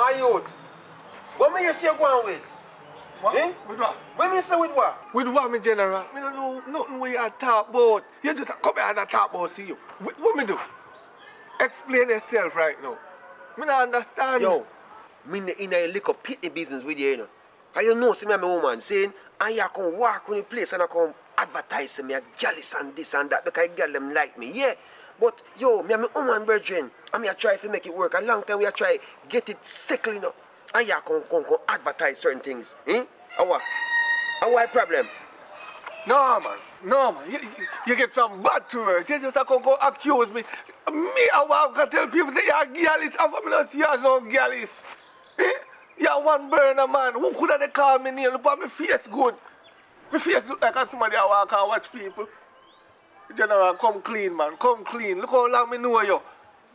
My youth. What may you say go on with? What? Eh? With what? What may you say with what? With what, me general? Me don't know nothing what you talk about. You just come here and talk about see you. What me do? Explain yourself right now. Me not understand. Yo, me in a little pity business with you, you know. And you know, see me and my woman saying, and you come walk on the place and I come advertise me a gallus and this and that because girl them like me, yeah. But yo, me and my woman brethren, and me I try to make it work. A long time we a try get it settled, you know. And you come advertise certain things. Eh? What problem? No, man. You get some bad to us. You just come accuse me. Me, I can tell people say you're gallus. I'm from not see you as no gallus. Eh? You're one burner, man. Who could have called me name? Look at my face good. My face look like somebody I walk and watch people. General, come clean, man. Come clean. Look how long me know you.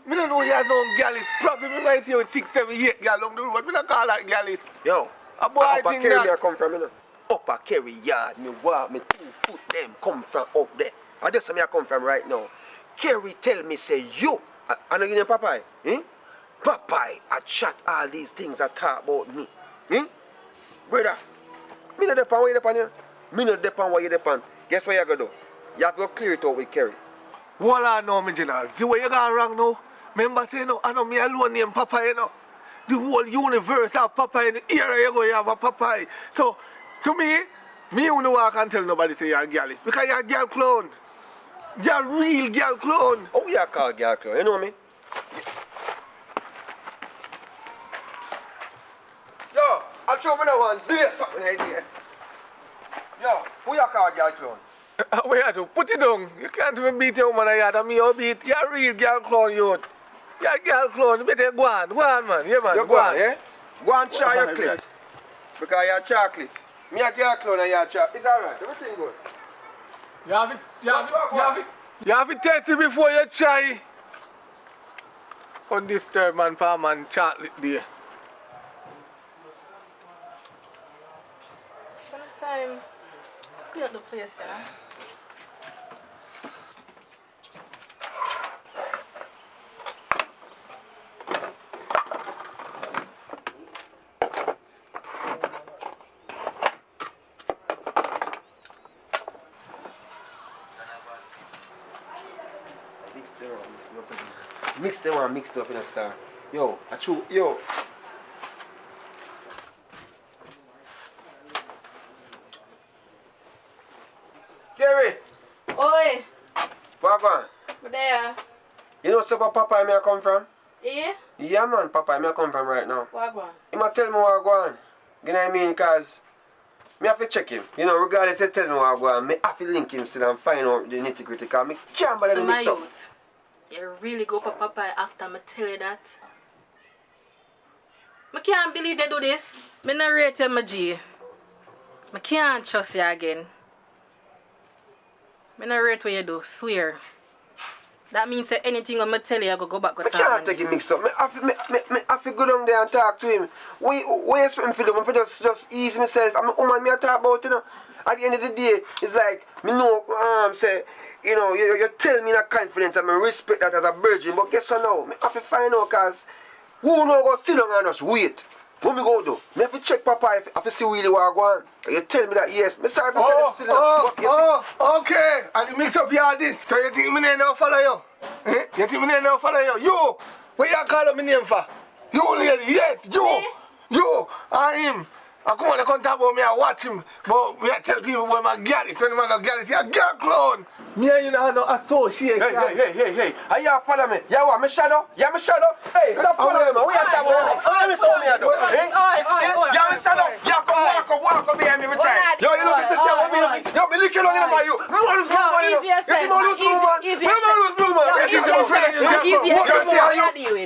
Me don't know you as no gallus. Probably me might see you with 6, 7, 8 gal on the road. Me don't call that gallus. Yo, a boy upper think Kerry that. I come from, you know. Upper Kerry yard, me walk, me 2 foot them come from up there. And that's where I come from right now. Kerry tell me, say, you, I know you know Popeye, eh? Popeye, I chat all these things I talk about me. Eh? Brother, me no depend what you depend here. Me no depend what you depend. Guess what you gonna do? You have to go clear it out with Kerry. Well, I know, me general. See where you gone wrong now? Remember say no, I know me alone name Popeye, you know. The whole universe have Popeye in the area you go, you have a Popeye. So, to me you know I can't tell nobody say you're a gallus. Because you're a girl clone. You're a real girl clone. Oh, you call girl clone, you know me? Yo, I show me that one. Do something idea. Yo, who you call girl clone? Where you do? Put it down. You can't even beat your woman yard and me or beat. You're a real girl clone, youth. You're a girl clone. You better go on, man. Yeah, man. You go on, yeah? Go and try your clit. Because you're chocolate. Me a girl clone and you're chocolate. It's alright. Everything good. You have to test it before you try. On this third man, palm and chocolate there. Next time, clean up the place, yeah? Mix them and mix it up in a star. Yo, I chew, yo. Kerry! Oi! What on? But there. You know where Papa me I come from? Yeah? Yeah man, Papa me I come from right now. What on? He might tell me what I go on. You know what I mean? Cause me have to check him. You know, regardless of telling me what I go on, me have to link him still and find out the nitty gritty cause me can't bother to mix up. Youth, you really go for Papa after me tell you that? I can't believe you do this. I not rate you, my G. I can't trust you again. I not rate what you do, swear. That means that anything I'm going to tell you, I go back to I can't take it mix up. I have to go down there and talk to him. What you expect me to do? I just ease myself. I'm a woman, me I talk about, you know. At the end of the day, it's like, me know, say, you know, you tell me that confidence and I respect that as a virgin. But guess what now? I have to find out because who know go sit down and just wait. What me go do? Me have to check Papa if I have to see really what I go on. You tell me that yes. Me sorry for telling him still Okay. And you mix up your this. So you think me name now follow you? Eh? You think me name now follow you? You! What you call up my name for? You lady, yes, you! Me? You! And him. I come on and come talk about me and watch him. But me I tell people when my girl is, when my girl is, you're a girl clone. Me and you know no association. Hey. Are you follow me? You want me shadow? You me shadow? Hey, don't follow me, man. We are talking about me. How me so me do? You me shadow? You come walk up behind me every time. Yo, you look at this shadow. Yo, me lick you long enough by you. Me want to lose blue man, you know. You see me lose blue man? Me want to lose blue man. You see my friend?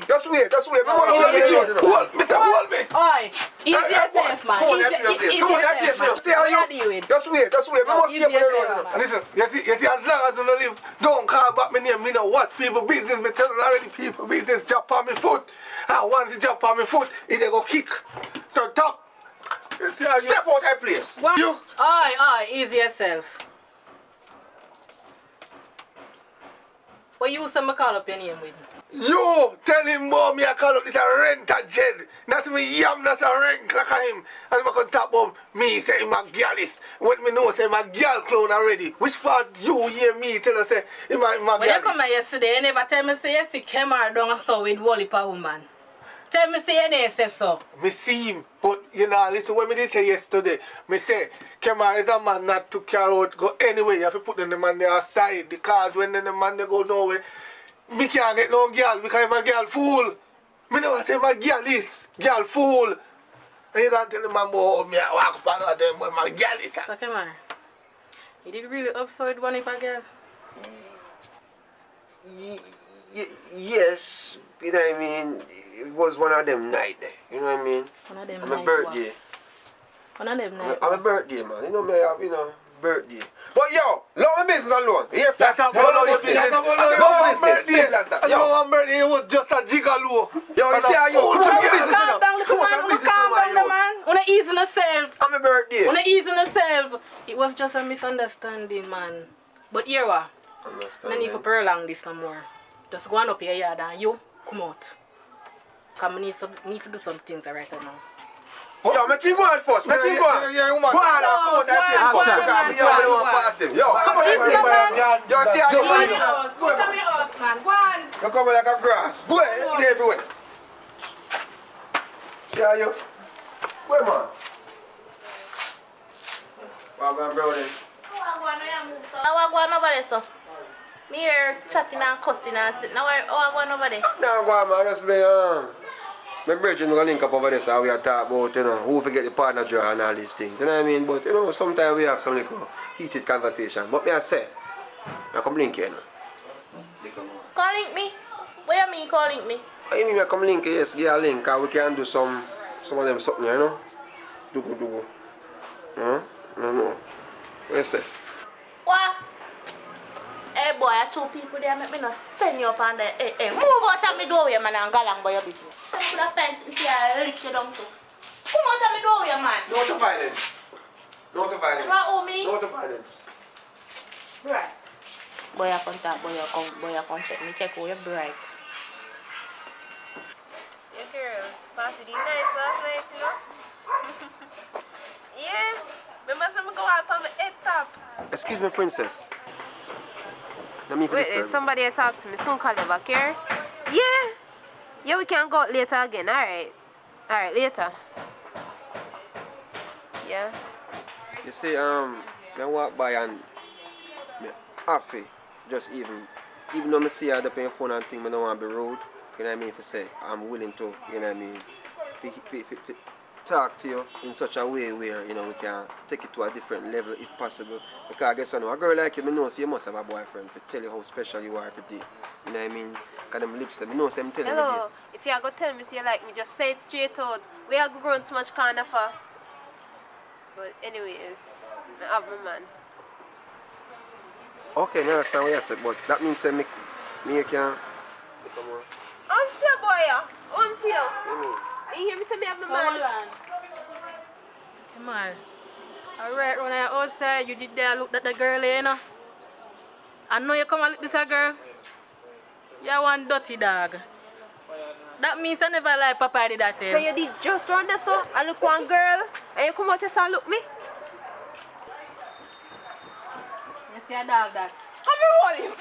Just wait. Me want to see you. Hold me. Oi, easy yourself, man. Come on, Come on, that place now. See how you? Just wait. Me want to see you on the road. Listen, you see, as long as you don't live, don't call back my name. Me know what people business. Me tell you already, people business jump on me foot. And once you jump on me foot, it they go kick. So talk. Step out that place. What? You. Oi, easy yourself. What you say me call up your name with? You tell him more me I call up this a rent a jed. Not me yam that's a rent like a him. And I can talk about me say him a gyalis. When me know say him a gyal clown already. Which part you hear me tell us say him a gyalis? When you come here yesterday, you never tell me say you see Kemar down and so with Wally pa woman. Tell me say you never say so. Me see him, but you know, listen what me did say yesterday. Me say, Kemar is a man not to carry out, go anywhere. You have to put the man there aside because when the man they go nowhere, me can't get no girl because I'm a girl fool. Me never say my girl is girl fool. And you can't tell the man about me I walk up and tell him what my girl is. So Kemar, you did really upside one if a girl? Yes, you know what I mean? It was one of them night there, you know what I mean? One of them on night my birthday. One of them night. On my birthday, man. You know me have, you know, birthday. But yo, love my business alone. Yes, sir. That's a business. Yo, one birthday it was just a gigolo. Yo, you see how you Calm down, come on, calm down, man. Wanna ease on yourself. on my birthday. Wanna ease on yourself. It was just a misunderstanding, man. But here what? No need to prolong this no more. Just go on up your yard and you come out. Cause I need to do some things right now. Yo, make him go on first. Make him go on. Yeah, Go on, come out that place first. Because me don't want to pass him. Yo, come on, yo, see how you Go going? to your house. Go to your house, man. Go on. You come like a grass. Go ahead, look at everywhere. See how you? Go ahead, man. Well, brother. I want over there, so. Me here chatting and cussing and sitting. Now I want over there. Now, go on, man. Just me, my brethren will link up over there so we are talk about, you know, who forget the partner draw and all these things. You know what I mean? But, you know, sometimes we have some little heated conversation. But me I say, I come link you, you know. Calling me? What you mean calling me? I mean, I come link you, yes, get a link, because we can do some of them something, you know? Do. Huh? No. What you say? What? Hey boy, I two people there make me not send you up on the hey, move out of my doorway, man, and go along by your business. Send you to the fence into your lick you down too. Come out of my doorway, man. No to violence. No to violence. What, homie? No to violence. Right. Boy, I come talk, boy, I come check me, check who you're bright. Yeah, girl, party did nice last night, you know? Yeah, remember some go out on the head top. Excuse me, princess. Let me Wait, somebody talk to me. Soon call you back here. Yeah, we can go out later again. Alright, later. Yeah. You see, I walk by and me happy. Just even though I see her up on your phone and think I don't want to be rude, you know what I mean, if I say I'm willing to, you know what I mean, talk to you in such a way where, you know, we can take it to a different level if possible. Because I guess I know a girl like you, I know so you must have a boyfriend to tell you how special you are every day. You know what I mean? Because them lips, I know so I'm telling you Hello, this. if you are going to tell me so you like me, just say it straight out. We are grown so much kind of a... But anyways, I have my man. Okay, I understand what you said, but that means that me can... Come on. Until boy, until. You mean? You hear me say me have my Come man? on. Come on. Alright, when I outside, you did there look at the girl, you know? I know you come and look this a girl. You're one dirty dog. That means I never like Papa did that to you. So you did just run there so I look one girl and you come out and look me? You see a dog that? I'm rolling.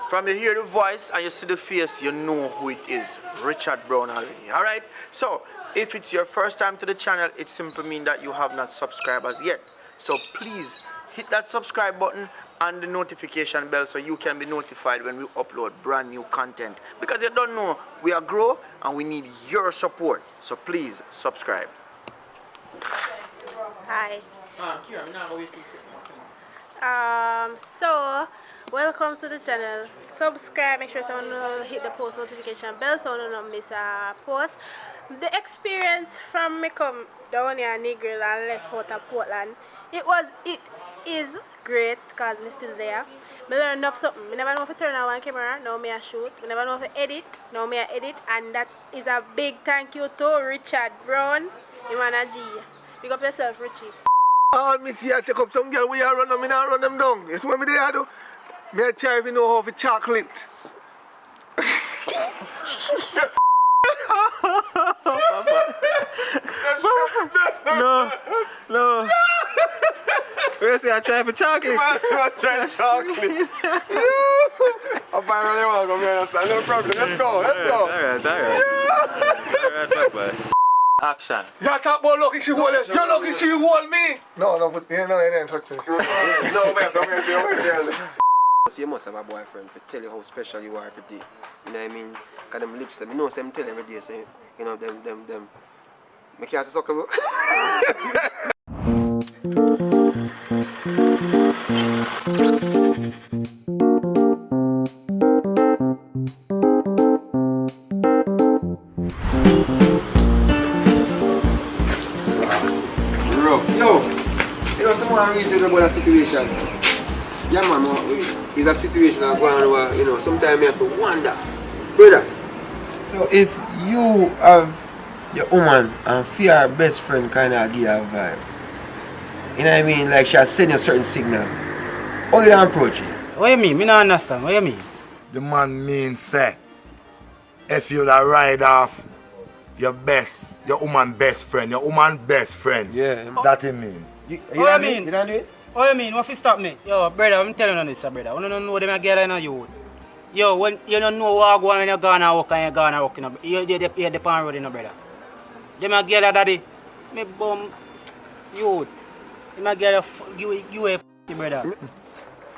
From you hear the voice and you see the face, you know who it is. Richard Brown already. Alright? So, if it's your first time to the channel, it simply means that you have not subscribed as yet. So please hit that subscribe button and the notification bell so you can be notified when we upload brand new content. Because you don't know, we are grow and we need your support. So please subscribe. Hi. So welcome to the channel. Subscribe, make sure someone hit the post notification bell so you don't miss a post. The experience from me come down here Negril and left out of Portland, it is great because I'm still there. I learned enough something. I never know if I turn on one camera, now me I shoot. I never know if I edit, now me I edit, and that is a big thank you to Richard Brown, Imana G. Big up yourself, Richie. All me see I take up some girl we are run them, I run them down. You see what me there do? Me a try if you know how to chocolate. No. Where say I try for chocolate? I try chocolate. I'm finally want to go, man. Understand? No problem. Let's go. Alright. Alright, bye. Action. You talk about lucky she hold it. You're lucky she hold me. No, but you didn't touch me. No, man. You must have a boyfriend to tell you how special you are every day. You know what I mean? Because them lips, you know, them tell every day, so, you know, them. I can't suck about. You know, someone reason about a situation. Yeah, man, it's a situation I'm going on, you know, sometimes I have to wonder. Brother, you know, if you have your woman and feel her best friend kind of give her a vibe, you know what I mean? Like she has sent you a certain signal. How you don't approach it? What you mean? Me not understand. What you mean? The man means say, if you da ride off your woman best friend, Yeah. that he mean. What you mean? You don't do it? What you mean? What you stop me? Yo, brother, I'm telling you this, brother. You don't know them a girl in a youth. Yo, when you don't know what go on when you're gonna walk and you're gonna walk, you're the pan road, brother. Them a girl daddy, me bum youth. Them a girl you a brother.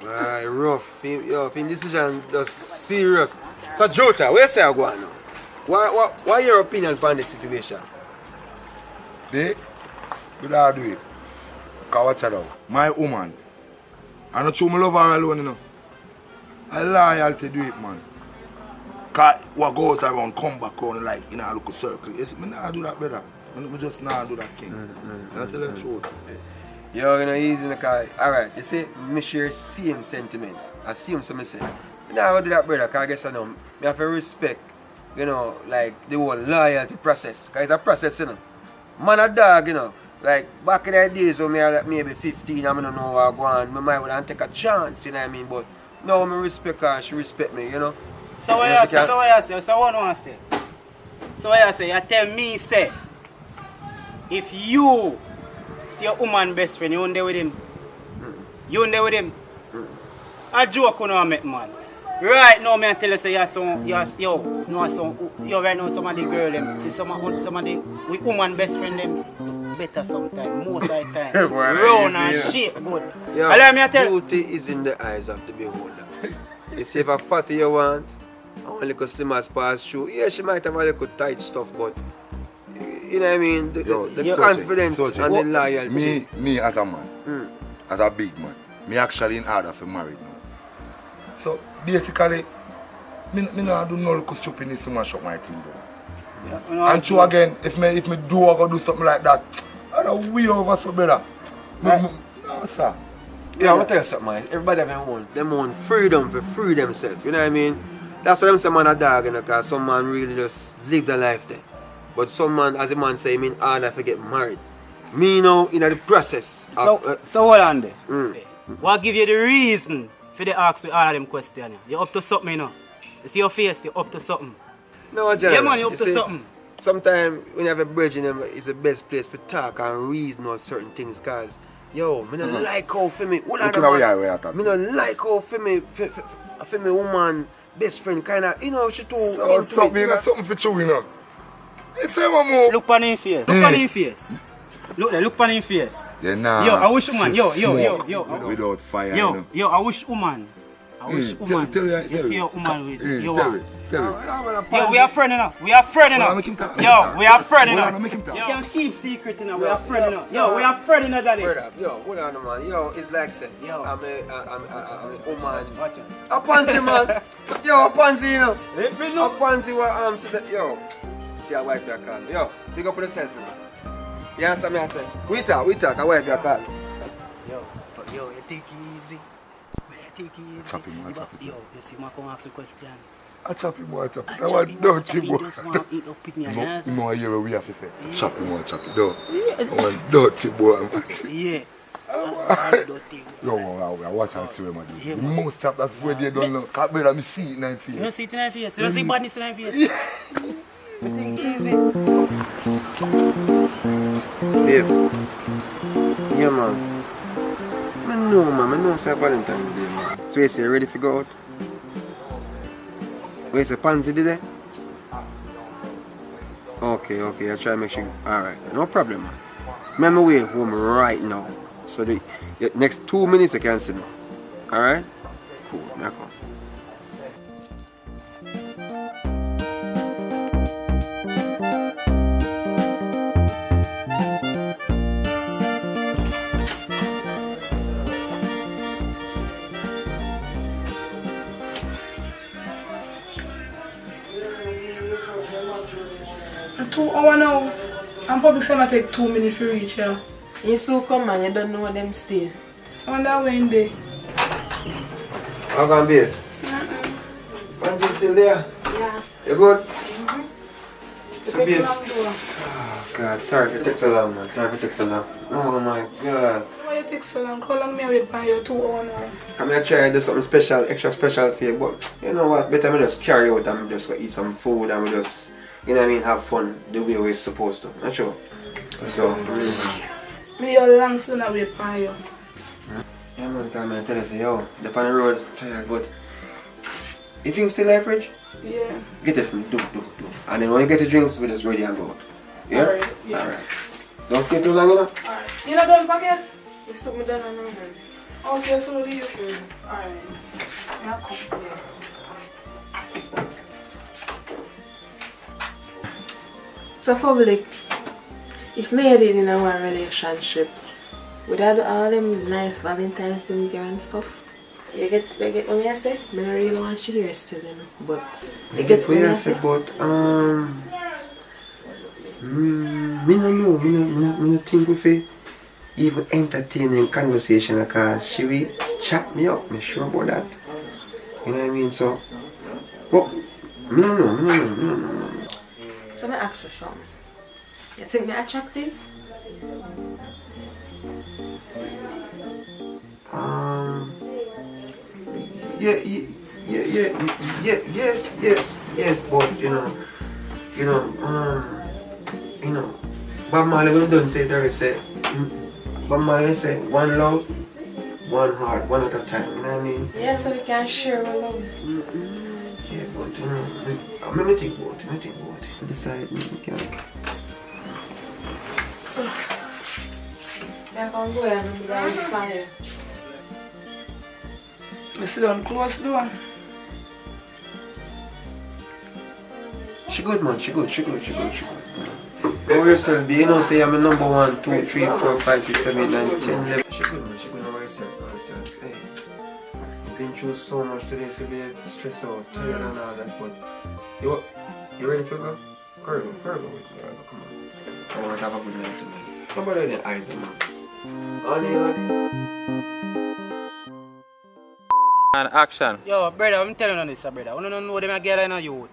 Right, rough. Yo, film decision just serious. So Jota, where say I go on now? What your opinion on this situation? They could I do it. Cause watch it out. My woman, I not true me love her alone, you know. I loyalty do it, man. Cause what goes around come back on like in a little circle. Yes, me not do that, brother. Me just not do that thing. I tell you the truth. Yo, you know, easy in the car. Alright, you see, me share same sentiment. I see him so me say. Now I do that, brother, cause I guess I know. Me have to respect, you know, like the whole loyalty process. Cause it's a process, you know. Man a dog, you know. Like back in the days when I was maybe 15 and I don't know where I go on, I might would take a chance, you know what I mean? But now I respect her and she respect me, you know? So what you say? So what you say? So what I say? So what you say? You tell me, say, if you see your woman best friend, you won't there with him. You won't there with him. A joke you know make man. Right now, me tell you say you're right now some of the girl them, see some of the woman best friend them better sometimes, most of the time. Round and shape good. Yeah, allow me to tell you. beauty is in the eyes of the beholder. You see if a fatty you want, and one little slim as pass through, yeah, she might have a little tight stuff, but you know what I mean? The confidence and the loyalty. Me as a man, as a big man, me actually in order for married now. So basically, me not do no little stupidness to mash up my thing though. Yeah, and true again, if me do or go do something like that, I don't wheel over so better. No, sir. Yeah, I'm gonna tell you something, man. Everybody have them own freedom for free themselves. You know what I mean? That's why them say man a dog, you know, because some man really just live their life there. But some man, as a man say, mean harder to get married. Me now in the process of, so hold on there. What give you the reason for the ask with all of them questions? You up to something, you know? You see your face, you up to something. No, John. Yeah, man, you up to something. Sometimes when you have a bridge in them, it's the best place to talk and reason on certain things, because yo, me don't like how for me. Me don't like how for me woman, best friend, kind of, you know, she too into something for you, you know. You say one more. Look on his face. Look on his face. Look on his face. Yeah, nah. Yo, I wish woman. Yo. Without fire. Yo, I wish woman. Tell you see your woman with you. Tell me. Yo, we are friends now. We are friends now. Yo, we are friends now. You can't keep secret now. We are friends now. Yo, we are friends now, daddy. Yo, hold on, man. Yo, it's like say, yo. I'm a woman. Watch it. A pansy, man. Yo, a pansy, you know. A pansy where sit there. Yo, see a wife you call. Yo, pick up yourself, man. You understand me? I said, we talk. A wife you call. Yo, you take it easy. Take it easy. Chop him. Yo, you see, I come ask you a question. I chop him. I want dirty boy. No, I hear what we have to say. Chop him. No. I want dirty boy. Yeah. Yo, watch and see what I do. The most chap that's where they don't know. Can't bear me see it in my face. You don't see it in my face. You don't see badness in my face. Everything easy. Babe. Yeah, man. I know it's Valentine's Day, man. So you say, ready to go out? Where's the pansy today? Okay, I'll try to make sure. Alright, no problem, man. I'm on my way home right now. So the next 2 minutes I can see me. Alright? Cool, now come. A 2 hours now. And public summer take 2 minutes to reach here. You so come man, you don't know them still. I wonder when they. How can be? Pansy still there? Yeah. You good? So babes. Oh God, sorry if it takes so long, man. Sorry if it takes so long. Oh my God. Why you take so long? How long me wait for you 2 hours now? Come here, try to do something special, extra special for you, but you know what? Better me just carry out and just go eat some food and we just, you know what I mean, have fun the way we're supposed to. Not sure. So, Me your long still not wait for you. yeah, man, come here, tell us, yo, they're on the road, tired, but you drink still in the fridge? Yeah. Get it for me, do. And then when you get the drinks, we just ready and go out. Yeah? Alright, yeah. Alright. Don't stay too long, you know? Alright. You not done packet? You so me done on them. Okay, so leave. Alright. Yeah, come. So public, if me had it in our relationship, would I do all them nice Valentine's things here and stuff? You get what I say? I don't really want to hear still, you know. But you get what I say? But me no know, me no think of it even entertaining conversation because she will chat me up, me sure about that. You know what I mean? So, but me no know. So I ask you something. You think me attractive? Yes, but you know, Bob Marley when done say there is say, Bob Marley say one love, one heart, one at a time. You know what I mean? Yeah, so we can share our love. Yeah, but you know, me think about it. Decide me can. Yeah, come go and I'm going to find you. You sit down close the door. She good, man. She good. Don't worry yourself, be. You know, say I'm a number 1, 2, 3, 4, 5, 6, 7, 8, 9, 10, 11. She good, man. Don't worry yourself. Hey, I've been through so much today, so be stressed out, tired and all that. But you ready to go? Girl, go with me. Come on. I want to have a good night tonight. How about the eyes, man? And action. Yo, brother, I'm telling you this, brother. You don't know them girl in a youth.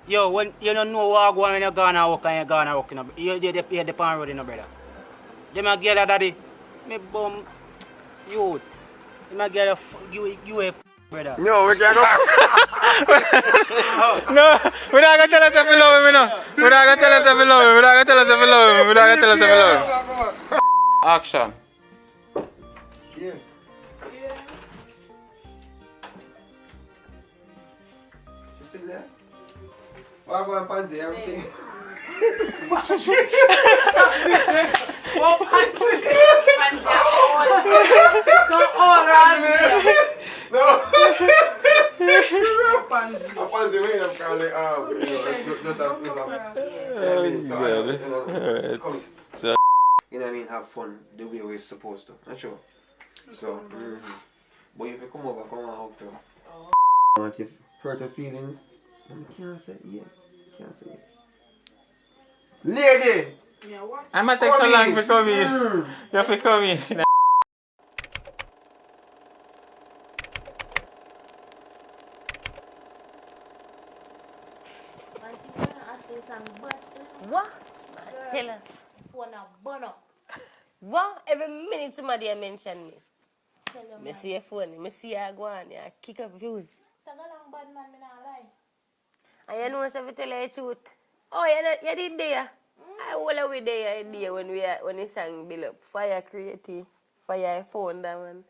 Yo, when you don't know what go on when you gone and walk and you gone and walk, you the pan road, brother. Them a girl daddy, me bum youth. Them a girl you a brother. No, we can't go. No, we're not gonna tell us if we love him, you know. We're not gonna tell us if we love him. Action. Yeah. You still there? Well, I'm going to pansy everything. Oh, pansy. No, Pansy, wait, I'm calling you know what I mean, have fun the way we're supposed to. Not sure. So, but if you come over, come on out to. Want you hurt her feelings? I can't say yes. Lady! Yeah, what? I'm gonna take so long for coming. You have to come in. What? Tell her. Phone now burn up. What? Every minute somebody mention me. Me see your phone, me see you go on, you kick up views. Taga lang bad man, me not lie. And you know if I tell you the truth. Oh, you did there. I will we there when the song build up. Fire creative. Fire phone that one.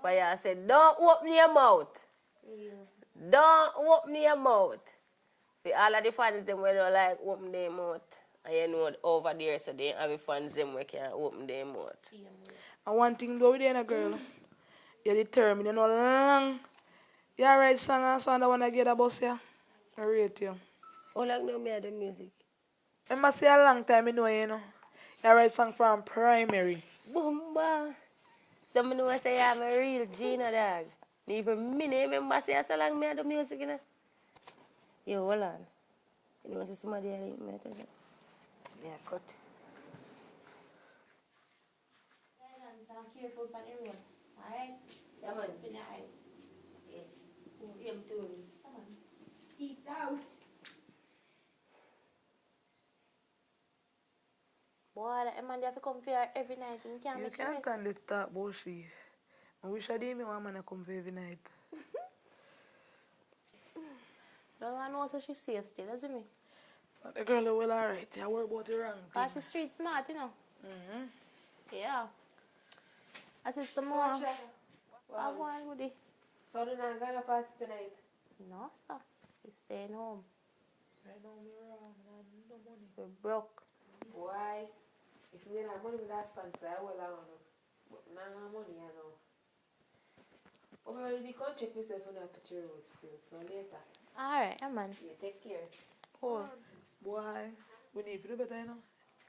Fire said, don't open your mouth. Don't open your mouth. For all of the fans them when they like open their mouth. And you know over there so they have the fans them where can open their mouth. And one thing though with a girl, you're determined, you know long. You write song and sound that when I get a bus here. I rate you. How long know me the music? I must say a long time you know. You write song from primary. Boomba. Some know say I'm a real Gina dog. Even me remember say so long me the music you know. Yo, hold on. You know, somebody else me tell you. Yeah, cut. I'm careful for the road. Alright? Yeah, man. Open your eyes. Yeah. See him too. Come on. Peep out. Boy, that man have to come here every night. You can't You make can't rest. stand the talk bullshit. I wish I did me one man to come for every night. No one knows that she's safe still, doesn't me? But the girl is well alright. I worry about the wrong thing. Cause she's street smart, you know. Mm-hmm. Yeah. I said some more. I want with it. So do not go to party tonight? No, sir. We're staying home. I know me wrong. I have no money. We're broke. Why? If you have money with that sponsor, I will have money. But no money, I know. Oh, you can't check yourself on that picture road still, so later. Alright, yeah, man. Yeah, take care. Cool. Boy, we need to do better, you know.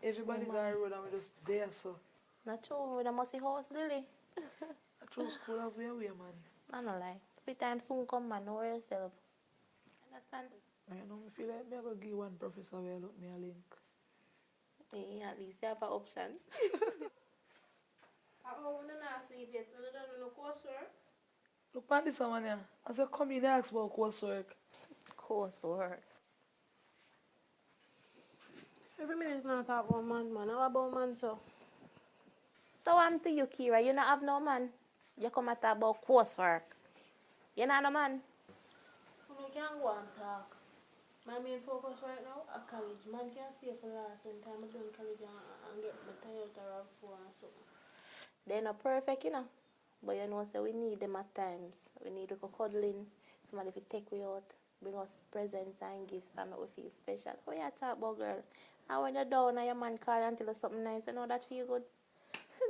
Everybody got a road and we just there, so. Not true. With a musty house, Lily. I true school of where we are, man. I don't lie. Every time soon come, man. Know yourself. Understand? I know me feel like me I go give one professor where look me a link. Yeah, at least you have an option. I want to not sleep yet. I don't know coursework. Look at this one here. I said come in and ask about coursework. Coursework. Every minute I talk about man. How about man, so? So I'm to you, Kira. You not have no man. You come and talk about coursework. You not no man. We can't go and talk. My main focus right now is college. Man can't stay for last one time I done college and get my Toyota RAV4 and something. They're not perfect, you know. But you know, so we need them at times. We need a little cuddling. Somebody to take we out, bring us presents and gifts and make we feel special. Oh, you talk about, girl. And when you're down and your man call and tell us something nice, you know that feel good.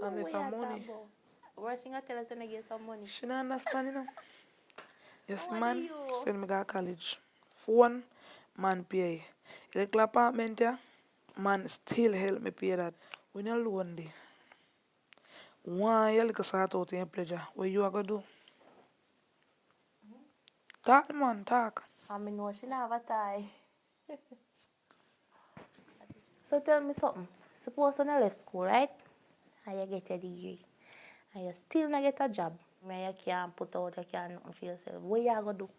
And if I'm money. Worst thing I tell us when I get some money. She don't understand, you know. Yes, How man. do you? Send me to college. Phone, man pay. Little apartment, yeah. Man still help me pay that. When you're lonely. One you little sort out in your pleasure. What you are going to do? Talk, man, talk. I mean, no, she don't have a tie. So tell me something. Suppose when you left school, right? And you get a degree. And you still not get a job. And you can't put out, you can't nothing for yourself. What you are going to do?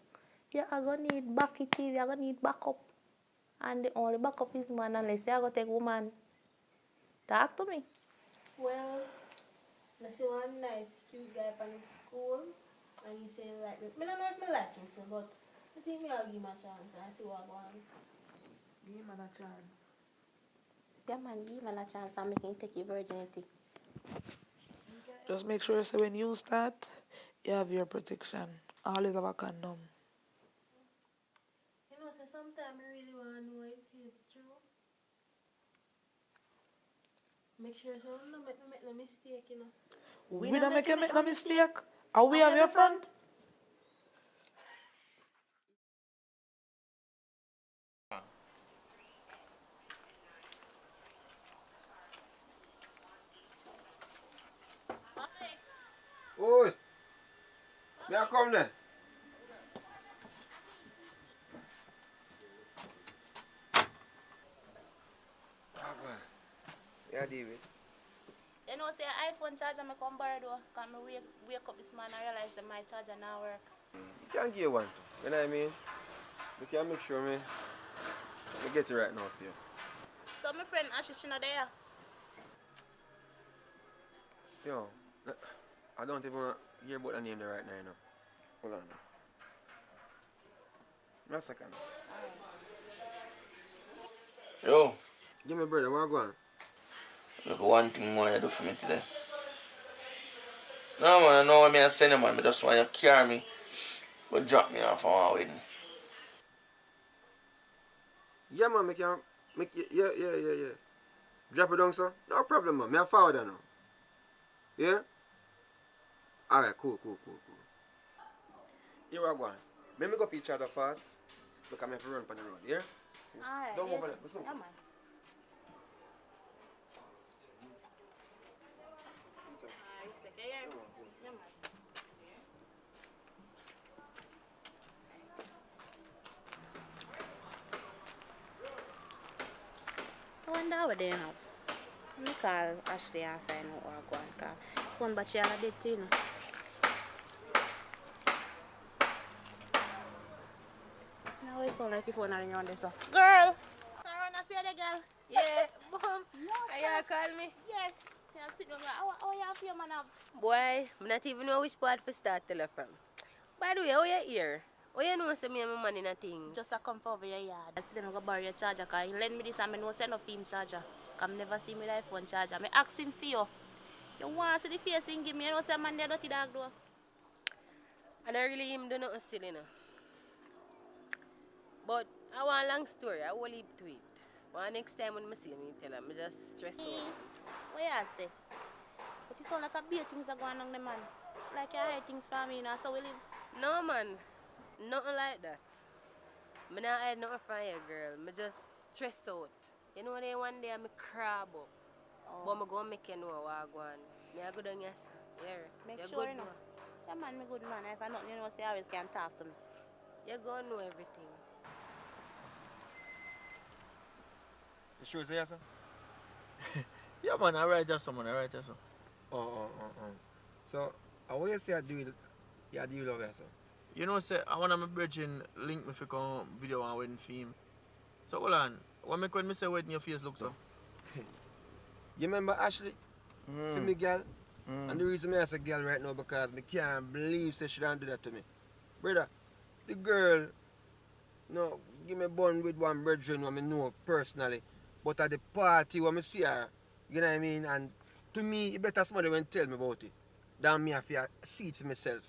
You are going to need backup, you are going to need backup. And the only backup is man unless you are going to take woman. Talk to me. Well, I see one nice cute guy from the school and he say like me. I don't know if I like him, so, but I think I'll give him a chance and see what I want. Give him a chance. Yeah, man, give man a chance and make him take your virginity. Just make sure so when you start, you have your protection. Always have a condom. You know, so sometimes I really want to know if it's true. Make sure so I don't make no mistake, you know. We don't make no mistake. Are we have your front? Oi! Me I come there. Yeah, David. You know, say iPhone charger me come borrow though. Cause me wake up this morning and realize that my charger now work. You can give one. You know what I mean? We can make sure me get it right now for you. So my friend Ashley, she not there. Yo, I don't even hear about the name there right now, you know. Hold on. One second. Yo, Give me brother, what go on? look one thing more you do for me today. No man, I know what I send you man, I just want you to carry me. But drop me off on my wedding. Yeah man, yeah. Drop it down, sir. No problem, man. Me a forward now. Yeah? Alright, cool. Here we go. Let me go for each other fast. Look, I'm going to run on the road, yeah? Alright. Don't move on. Yeah, man. I wonder what they have. Let me call Ashley and find out what go on. Cause phone battery all dead too, you know. Now it sound like your phone are on this. So. Girl! Sorry, I see the girl. Yeah, Mom. Are you call me? Yes. Yeah, sit down. How you feel, man? Boy, I not even know which part to start tell her from. By the way, how you here? How you know say me and my man in a thing? Just a come over your yard. I see them go borrow your charger. Cause he lend me this and I know say no film charger. Cause I never see me like phone charger. I ask him for you. You want to see the face he give me? You know say man there dirty dog though. And I really him do nothing still, you know. But I want a long story. I will leave to it. Well, next time when I see him, I tell him, I just stress out. What you say? But it sound like a big things are going on the man. Like you hide things from me, you know, so we live. No, man. Nothing like that. I not hide nothing from you, girl. I just stress out. You know, one day I'm crab up. Oh. But I'm going to make you know what I go on. I go down yes. Yeah. Make You're sure good you know. now. Yeah, man, me good man. If I not, you know, say you always can talk to me. You're going to know everything. You sure say yes, sir? Yeah man, alright just man, alright just. Oh. So, what you say I do love you, sir? You know say I want my brethren link me for come video and wedding film. So hold on. What make when me say wedding your face look so? You remember Ashley? For me girl? And the reason I say girl right now because I can't believe she don't do that to me. Brother, the girl, no, give me bun with one brethren who I know personally. But at the party when I see her, you know what I mean? And to me, it better somebody when tell me about it than me have to see it for myself.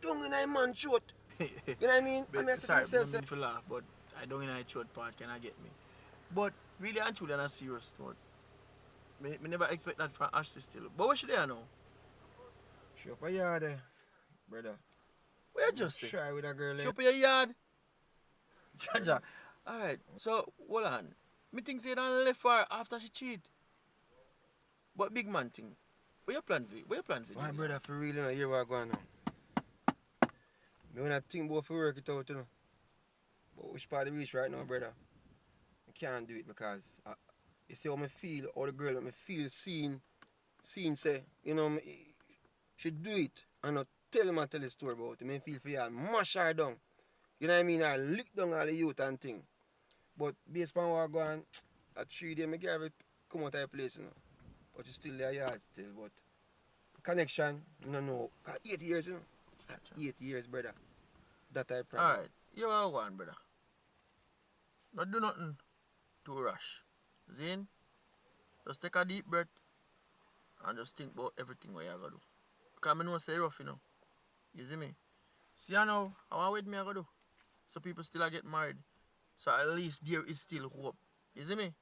Don't in a man throat. You know what I mean? But, I mean, sorry, I myself, mean to laugh, but I don't in a throat part, can I get me? But really and truly on a serious note, me never expect that from Ashley still. But what should they know? Show up a yard there, brother. Where you just say? Try with a girl. Show up your yard. Jaja. Alright, so hold on. Me think say done left for her after she cheat. But big man thing. What you plan for? My brother, for real, you know, hear what going on. Me when I think about for work it out, you know. But which part of the reach right now, brother? I can't do it because you see how I feel, how the girl me feel seen say, you know, she do it and not tell the story about it. I feel for you and mash her down. You know what I mean? I lick down all the youth and thing. But based on what I go on, at 3 days, I give it come out of the place, you know. But it's still there yard still, but connection, you don't know. 8 years, you know. 8 years, brother. That I promise. Alright, you are one, brother. Not do nothing too rush. Zane, just take a deep breath and just think about everything what you are going to do. Because I know say rough, you know. You see me? See you now, I want with me I go do. So people still are get married. So at least there is still hope. You see me?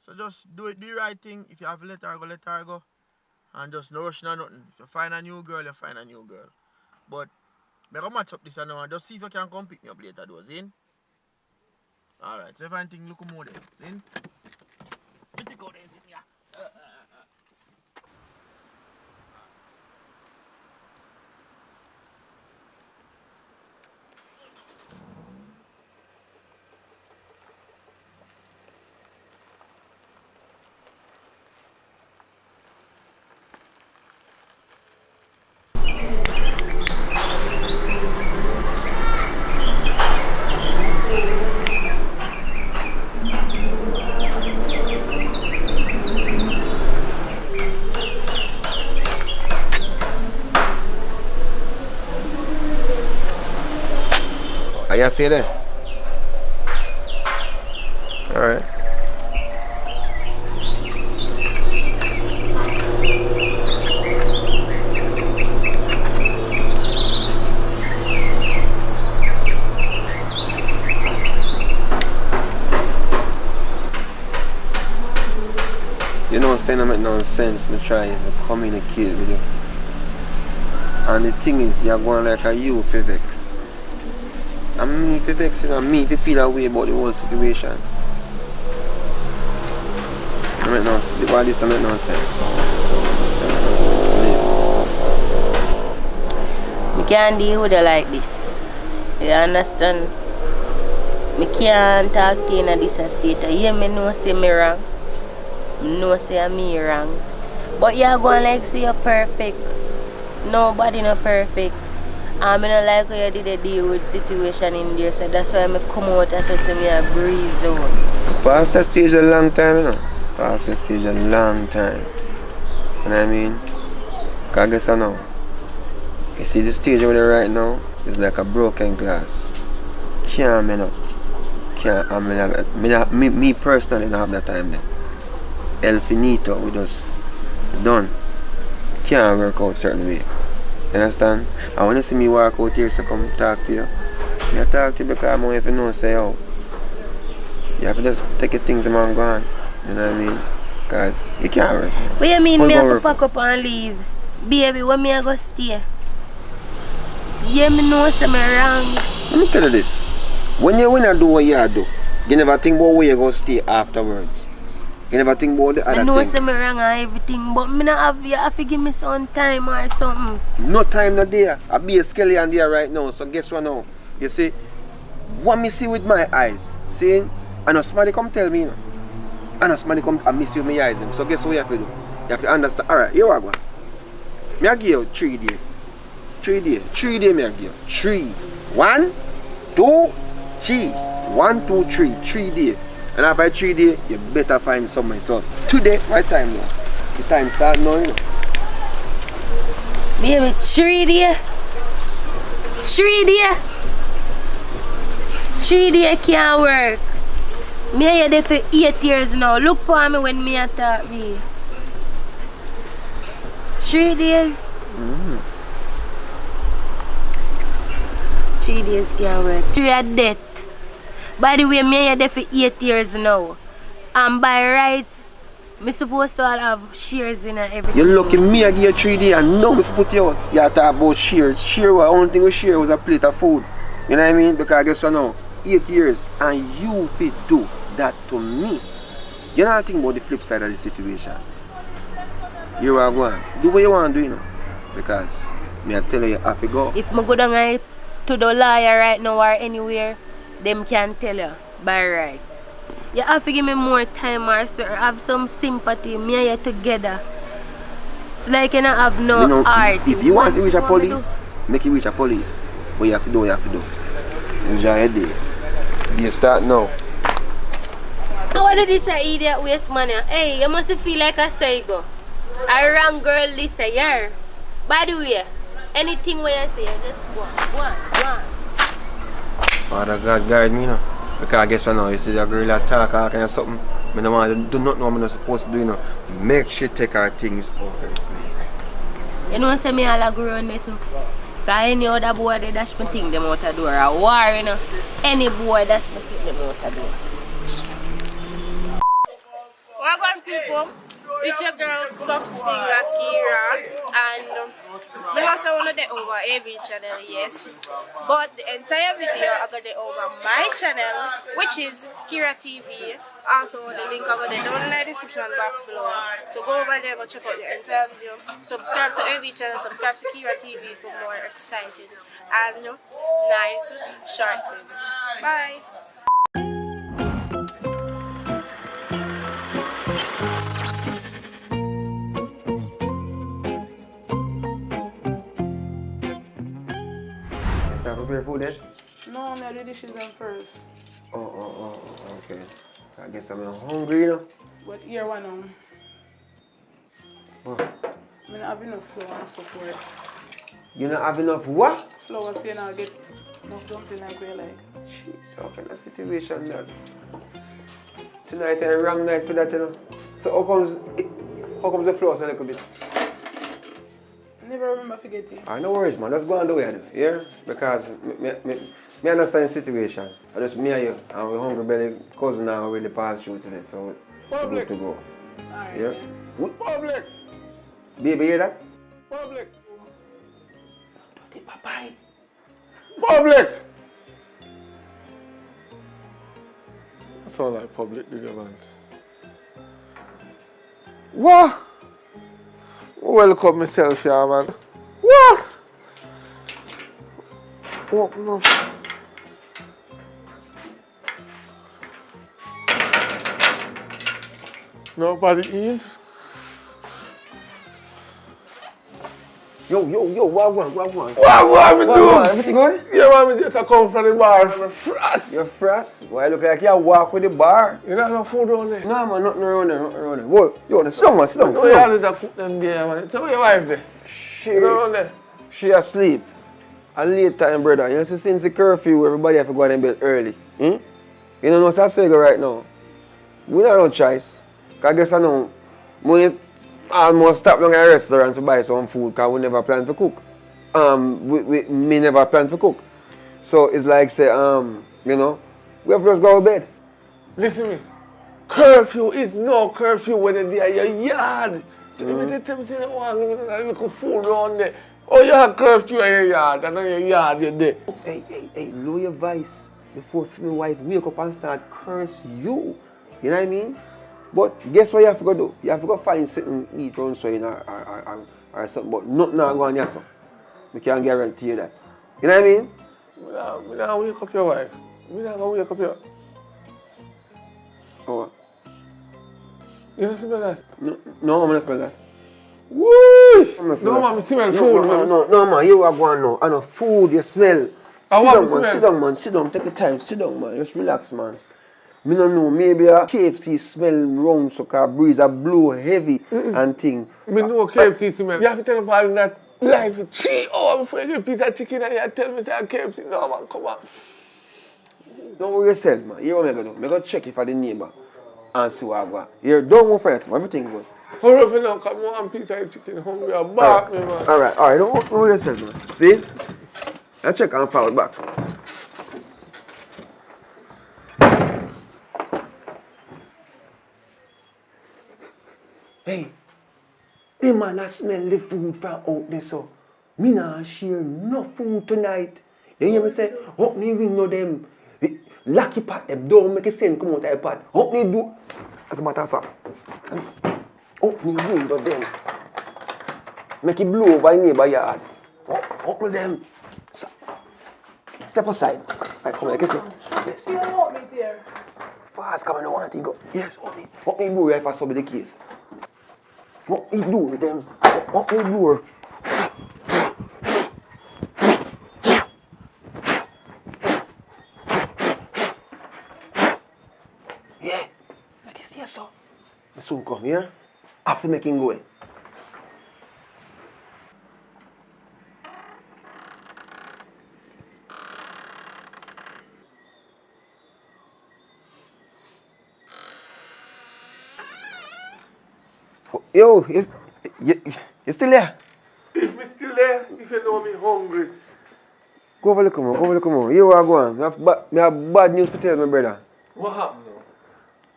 So just do the right thing. If you have to let her go. And just no rushing or nothing. If you find a new girl, you find a new girl. But I go match up this and now and just see if you can come pick me up later though, Zin? Alright, so if anything look more there, Zin? You take out there, Zin, yeah. you see there? Alright. You know, saying I make no sense, me try to communicate with you. And the thing is, you're going like a you for vex. And me for vex, and me for feel a way about the whole situation. I make no sense. All this don't make no sense. I can't deal with it like this. You understand? I can't talk to you in this state. You me know say me wrong. No say I'm me wrong. But you're going like say you're perfect. Nobody not perfect. I don't like how you did a deal with situation in there, so that's why I come out and say me a breeze out. Past that stage a long time, you know. Past that stage a long time. You know what I mean? Cause guess I know. You see the stage over there right now is like a broken glass. Can't mend up. Can't me personally don't have that time there. El finito, we just done. Can't work out certain way. You understand? And when you see me walk out here, so come talk to you. I talk to you because I'm if you know say oh. You have to just take your things and go on. You know what I mean? Because you can't work. What you mean me have to pack up and leave? Baby, when me I go stay? Yeah, me know say me wrong. Let me tell you this. When you do what you do, you never think about where you go stay afterwards. You never think about the other thing. I know say me wrong and everything, but me not have you have to give me some time or something. No time not there. I be a skeleton there right now. So guess what now? You see, what me see with my eyes, seeing, I know somebody come tell me, you know. I know somebody come and miss you with my eyes. So guess what you have to do? You have to understand. Alright, here I go. Me I give you 3 days. 3 days. 3 days me I give you. 3. 1, 2, 3. 1, 2, 3. 3 days. And after 3 days, you better find somewhere. So today, my time now. The time start now, you know. Baby, 3 days. 3 days. 3 days can't work. Me are there for 8 years now. Look for me when me attack me. 3 days. 3 days can't work. 3 are dead. By the way, me are there for 8 years now. And by rights, me supposed to all have shares in everything. You're lucky me I give you 3 days and now me put you out. You talk about shares. Share what only thing we share was a plate of food. You know what I mean? Because I guess you know, 8 years and you fit do that to me. You don't think about the flip side of the situation. You are going. Do what you want to do, you know. Because me I tell you have to go. If me go down to the lawyer right now or anywhere, them can tell you by rights. You have to give me more time or have some sympathy. Me and you together. It's like you don't have no heart. If you want to reach a police, make you reach a police. But you have to do what you have to do. Enjoy your day. Do you start now? How did this idiot waste money? Hey, you must feel like a psycho. A wrong girl this year. By the way, anything where you say, you just go on. Father God guide me, you know. Because I guess now you see a girl attack or kind of something. I don't want to do not know what I'm not supposed to do, you know. Make sure take her things out of the place. You know say me all agree on me too. Because any other boy they dash me thing them out the door. A war, you know. Any boy dash me sit them out the door. Welcome people, it's your girl Soft Singer Kira, and I also want to get over every channel, yes, but the entire video I got it over my channel, which is Kira TV. Also the link I got it down in the description box below, so go over there, go check out the entire video, subscribe to every channel, subscribe to Kira TV for more exciting and nice short films. Bye. Prepare food then? No, I do the dishes them first. Oh, okay. I guess I'm hungry, you know. But here one Oh. I don't have enough flour and support. You don't have enough what? Flour so you not get enough dumpling like we like. Jeez, how kind of situation that? Tonight a wrong night for that, you know. So how comes the flow a little bit? Never remember forget it. No worries, man. Just go on the way, yeah? Because me understand the situation. I just me and you, and we hungry belly cousin now really passed through today, so we're good to go. Alright. Yeah? Public. Baby, hear that? Public. Bye. Public. That sound like public disturbance. What? Welcome myself here, man. What? Open up. Nobody in? Yo, what one? What me do? Everything good? Yeah, man, me just come from the bar. I'm frost. You're frost? Why look like you walk with the bar? You don't have no food around there? No, man, nothing around there. Whoa, yo, sit down, man, sit down. No, you have to cook them there, man. So where your wife there? You know around there? She asleep. A late time, brother. You see, since the curfew, everybody have to go to bed early. You know what's that saying right now? We don't have no choice. Cause I guess I know, we almost stop down at a restaurant to buy some food because we never plan to cook. Me never plan to cook. So it's like say, you know, we have to just go to bed. Listen to me. Curfew is no curfew when you're at your yard. So if you tell me you don't want to give me a little food around there, oh, you have curfew in your yard, and on your yard you're there. Hey, lower your voice before my wife wake up and start curse you. You know what I mean? But guess what you have to go do? You have to go find something to eat around so you know, or something, but nothing not going on so. We can't guarantee you that. You know what I mean? We don't wake up your wife. We don't wake up your... Oh. You don't smell that? No, I'm not smell that. Whoosh! No, man, I smell food, man. No, man, you are going now. I know food, you smell. Sit down, man. Sit down, take your time. Sit down, man. Just relax, man. Me don't know, maybe a KFC smell wrong, so car breeze a blow heavy and thing. Me know KFC smell. You have to tell them that life for 3 hours before you get a piece of chicken and you tell me that KFC. No, man, come on. Don't worry yourself, man. Hear what I'm going to do. I'm going to check if I the neighbor and see what I got. Here, don't go first, man. Everything good. Hurry up now, come on, piece of chicken. Hungry, I'm back, me, man. Alright, don't worry yourself, man. See? I check and forward back. Hey, man, I smell the food from out there, so me not share no food tonight. You hear me say, help me ring no them. Lucky pot them, don't make a sense come out of the pot. Help me do, as a matter of fact, help me ring no them. Make it blow over neighbor yard. Help me them. Step aside. Right, come on, get you. See you help me there. Fast, come on, I don't want to go. Yes, help me do if I saw be the case. What me do with them? What me do? Yeah, I can see so. I soon come here. After making go. Yo, you still there? If me still there, if you know me hungry. Go over look more. You are going. I have bad news to tell my brother. What happened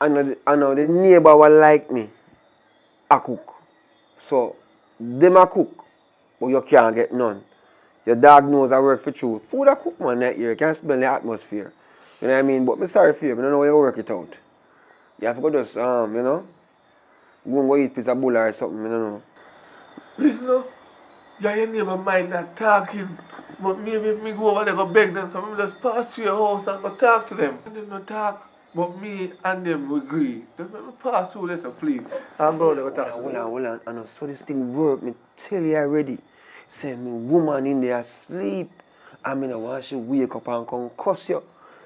now? I know the neighbor will like me. I cook. So, them a cook, but you can't get none. Your dog knows I work for truth. Food I cook, man, that year. You can't smell the atmosphere. You know what I mean? But I'm sorry for you. I don't know how you work it out. You have to go just, you know, go and go eat a piece of bull or something, I don't know. Listen now, your neighbor mind not talking, but maybe if me go over there go beg them, so I just pass through your house and go talk to them. And them not talk, but me and them agree. Just let me pass through this, please. I'm going to go talk to them. Hold on. I know so this thing work, me tell you already. Say me woman in there asleep, and me no want she wake up and come cuss you.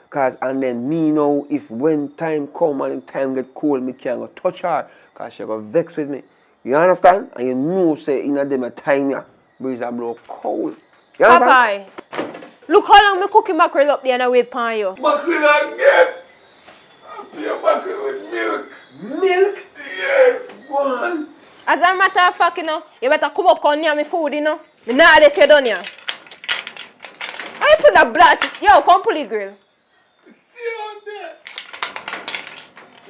Cause and then me know if when time come and time get cold, me can't go touch her, cause she go vex with me. You understand? And you know say in a them a time ya breeze a blow cold. You understand? Popeye, Look how long me cooking mackerel up there and I wait upon you. Mackerel again. I'll be a mackerel with milk. Milk? Yes. Go on. As a matter of fact, you know, you better come up on near me food, you know. Me not if you done here. I put the blood. Yo, come pull the grill. Stay on there.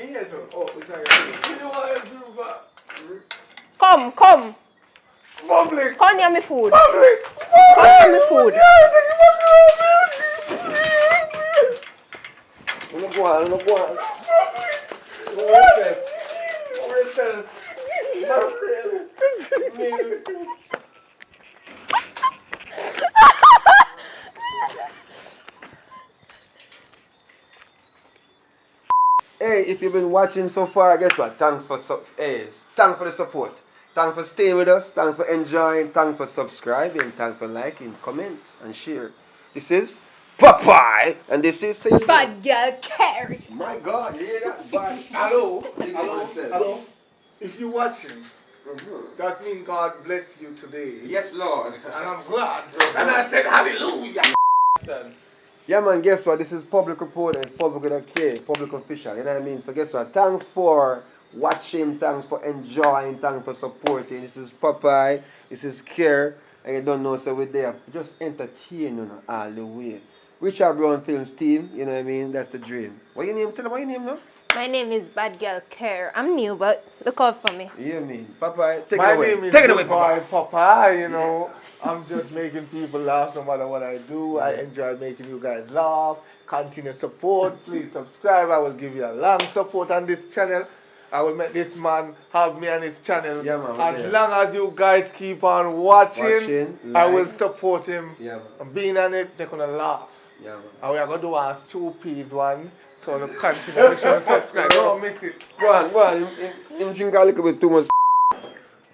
Here, oh, sorry. You know what I do, but Come. public. Come near me food. Public. Come near me food. Go on. Hey, if you've been watching so far, guess what? Thanks for the support. Thanks for staying with us. Thanks for enjoying. Thanks for subscribing. Thanks for liking, comment, and share. This is Popeye, and this is Bad girl Carrie. My God, you hear that? Bad. Hello. If you're watching, that means God bless you today. Yes, Lord. And I'm glad. And I said hallelujah. Yeah, man, guess what? This is public report and public with a K, public official, you know what I mean? So guess what? Thanks for watching, thanks for enjoying, thanks for supporting. This is Popeye, this is Care, and you don't know, so we're there. Just entertain, you know, all the way. Richard Brown Films team, you know what I mean? That's the dream. What your name? Tell them what your name now? My name is Bad Girl Care. I'm new, but look out for me. Yeah, mean. Popeye, take My it away. name is Take it away, Popeye. Popeye, you know. I'm just making people laugh no matter what I do. I enjoy making you guys laugh. Continue support. Please subscribe. I will give you a long support on this channel. I will make this man have me on his channel. Yeah, man, as long as you guys keep on watching, I will like. support him. Yeah, man. And being on it, they're going to laugh. Yeah, man. And we are going to do a 2 piece one. So to continue. Make sure you subscribe. Don't miss it. Go on. Him drink a little bit too much.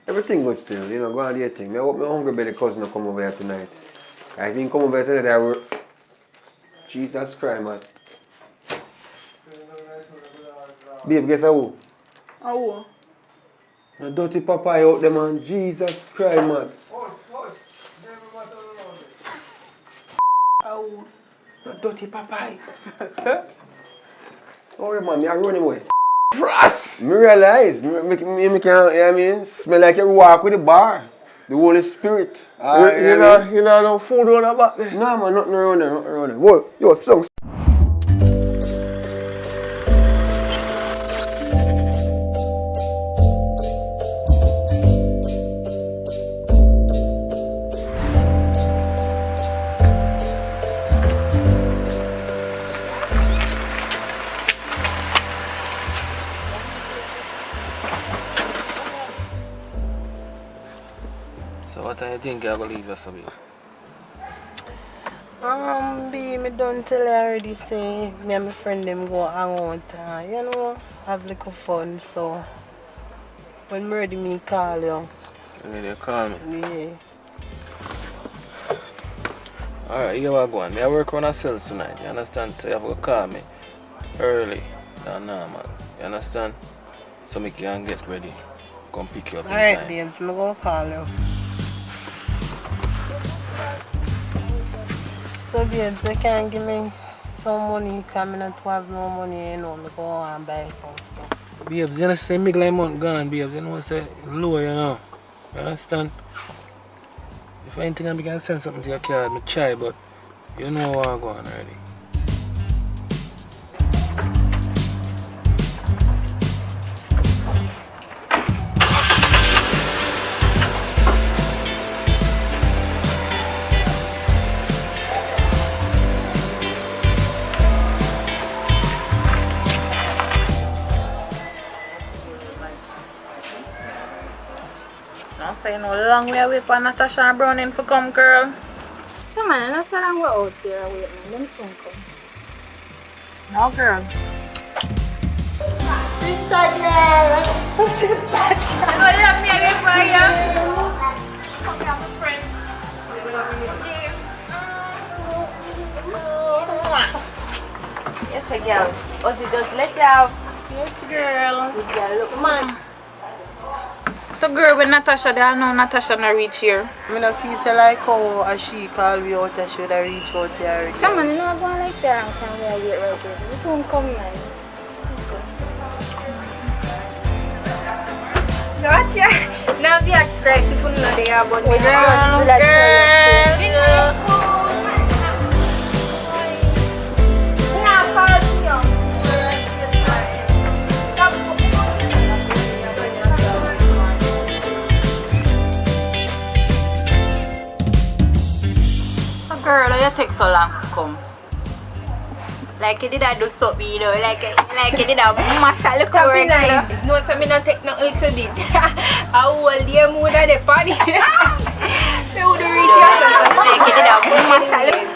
Everything good still, you know, go on do your thing. I hope my hungry belly cousin will come over here tonight. I think come over here today, I will... Jesus Christ, man. Babe, guess who? Oh. The dirty Popeye out there, man. Jesus Christ, man. Oh. The dirty Popeye. Oh, man, I run him away. Me realize, me can, you know what I mean? Smell like you walk with the bar. The Holy Spirit. You know no food on the back there? No, man, nothing around there, Whoa, yo, songs. So what do you think you're going to leave us a bit? Me don't tell you already say me and my friend them go hang out, you know, have little fun, so when me ready me call you. You need to call me? Yeah. Alright, you are going. I work on a sales tonight, you understand? So you have to call me early than normal, you understand? So me can get ready. Come pick you up in Alright, time. babes, I'm gonna call you. So babes, they can give me some money, because I don't have no money, you know, I go and buy some stuff. Babes, you understand? Me like month gone, babes, you know, say low, you know. You understand? If anything I can send something to your card, I try, but you know what I'm going already. Don't say no long way away for Natasha and Browning for come, girl. Come on, that's so long we're out here waiting. Them soon come. No, girl. Sister girl. Sister girl. You know you have me again for you. Come here, my friend. Yes, girl. Ozzy, just let you out. Yes, girl. Good girl, look, man. So girl, when Natasha there, I know Natasha not reach here. I don't feel so like how a she call me out, I should have reached out here. Chairman, you know I'm going like say around time where I wait right here. This won't come, man. Gotcha. Now be express if you know they are, but we just girl, you take so long to come. Like you did I do something, you know, like you did I mash a little work. No, so me not take no little bit. I hold the mood of the party. They would reach yourself. Like you did I mash a little.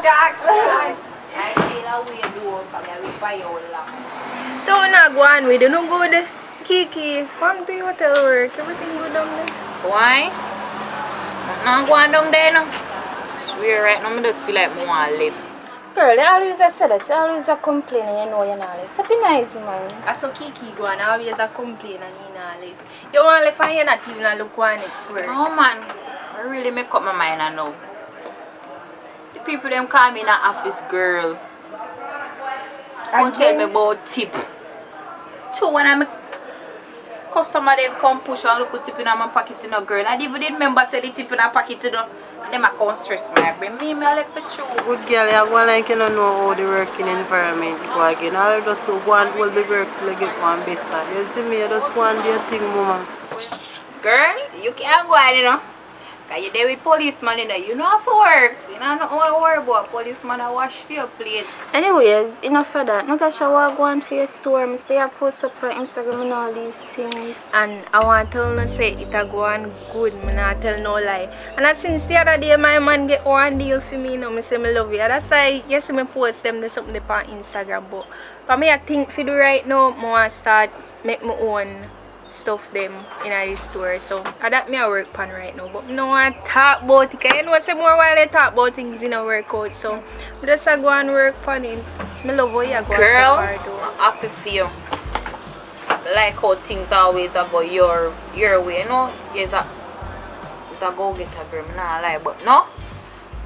Dark one. I feel a way do because I will buy your lamp. So we not go on with it, no good. Kiki, come to your hotel work. Everything good down there. Why? I'm going down there now. I swear right now, I just feel like I want to live. Girl, they always say that. You always a complain and you know you're not live. It's be nice, man. That's what Kiki go on. Always a complain and you not live. You want to live and you're not even look one next work. Oh man, I really make up my mind I know. The people them call me an office girl. Don't tell me about tip. So when I'm customer them come push and look at tip in my pocket to no girl. I even didn't remember say the tip in my pocket to them. And them I can't stress my brain. Me I left for true. Good girl, you go like you don't know how the working environment go again. All you just to go and hold the work till you get one better. You see me, you just go and do your thing, mama. Girl, you can't go on, you know. Because you're there with policeman, you know. You know how to work. So you don't know how to worry about policeman and wash for your plate. Anyways, enough of that. Natasha, I go on for your store. I say I post up on Instagram and all these things. And I want to tell you say it a go on good. I not tell no lie. And since the other day my man get one deal for me, you know, I say I love you. That's why you see me post them there's something on Instagram. But for me, I think for do right now, I want to start make my own stuff them in the store. So that me I work pan right now. But I don't want to talk about it. Because you know say more while I talk about things in a workout. So I just go and work pan it. I love how you go. Girl, I'm happy for you. Like how things always go your way, you know. It's a go get a girl, I not lie, but no.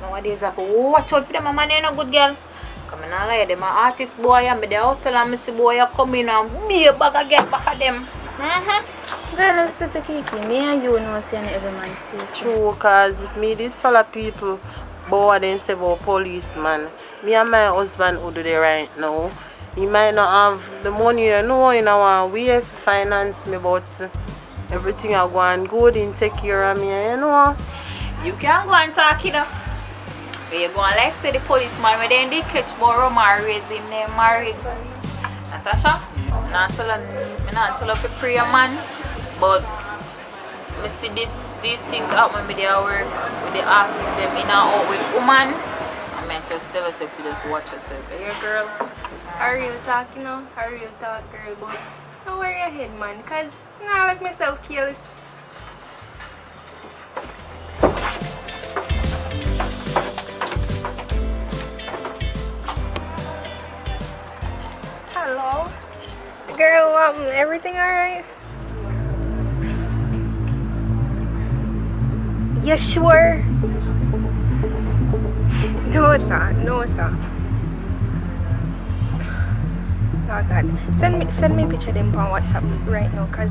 Nowadays I have to watch out for them, man, you know, good girl. Come on, I lie, them are artist boy, and the hotel and Missy boy come in and be a bag again back at them. Girl, let's sit to Kiki. Me and you know saying every man stays. True, cause if me did follow people but then say about policeman. Me and my husband who do the right now. He might not have the money, you know, in our way to finance me, but everything I go and good and take care of me, you know. You can go and talk it up. But you go and like say the policeman when they did catch Boro raise him name married. Natasha, I'm not tell her to pray a man, but I see these things happen with their work, with the artists, them in and out with woman. I meant just tell us if you just watch yourself. Here girl. I real talk, you know. I real talk, girl, but don't worry your head, man, cause you know I like myself careless. Hello? Girl, everything alright? You sure? No, sir. No, sir. Oh God, send me a picture of them on WhatsApp right now, cause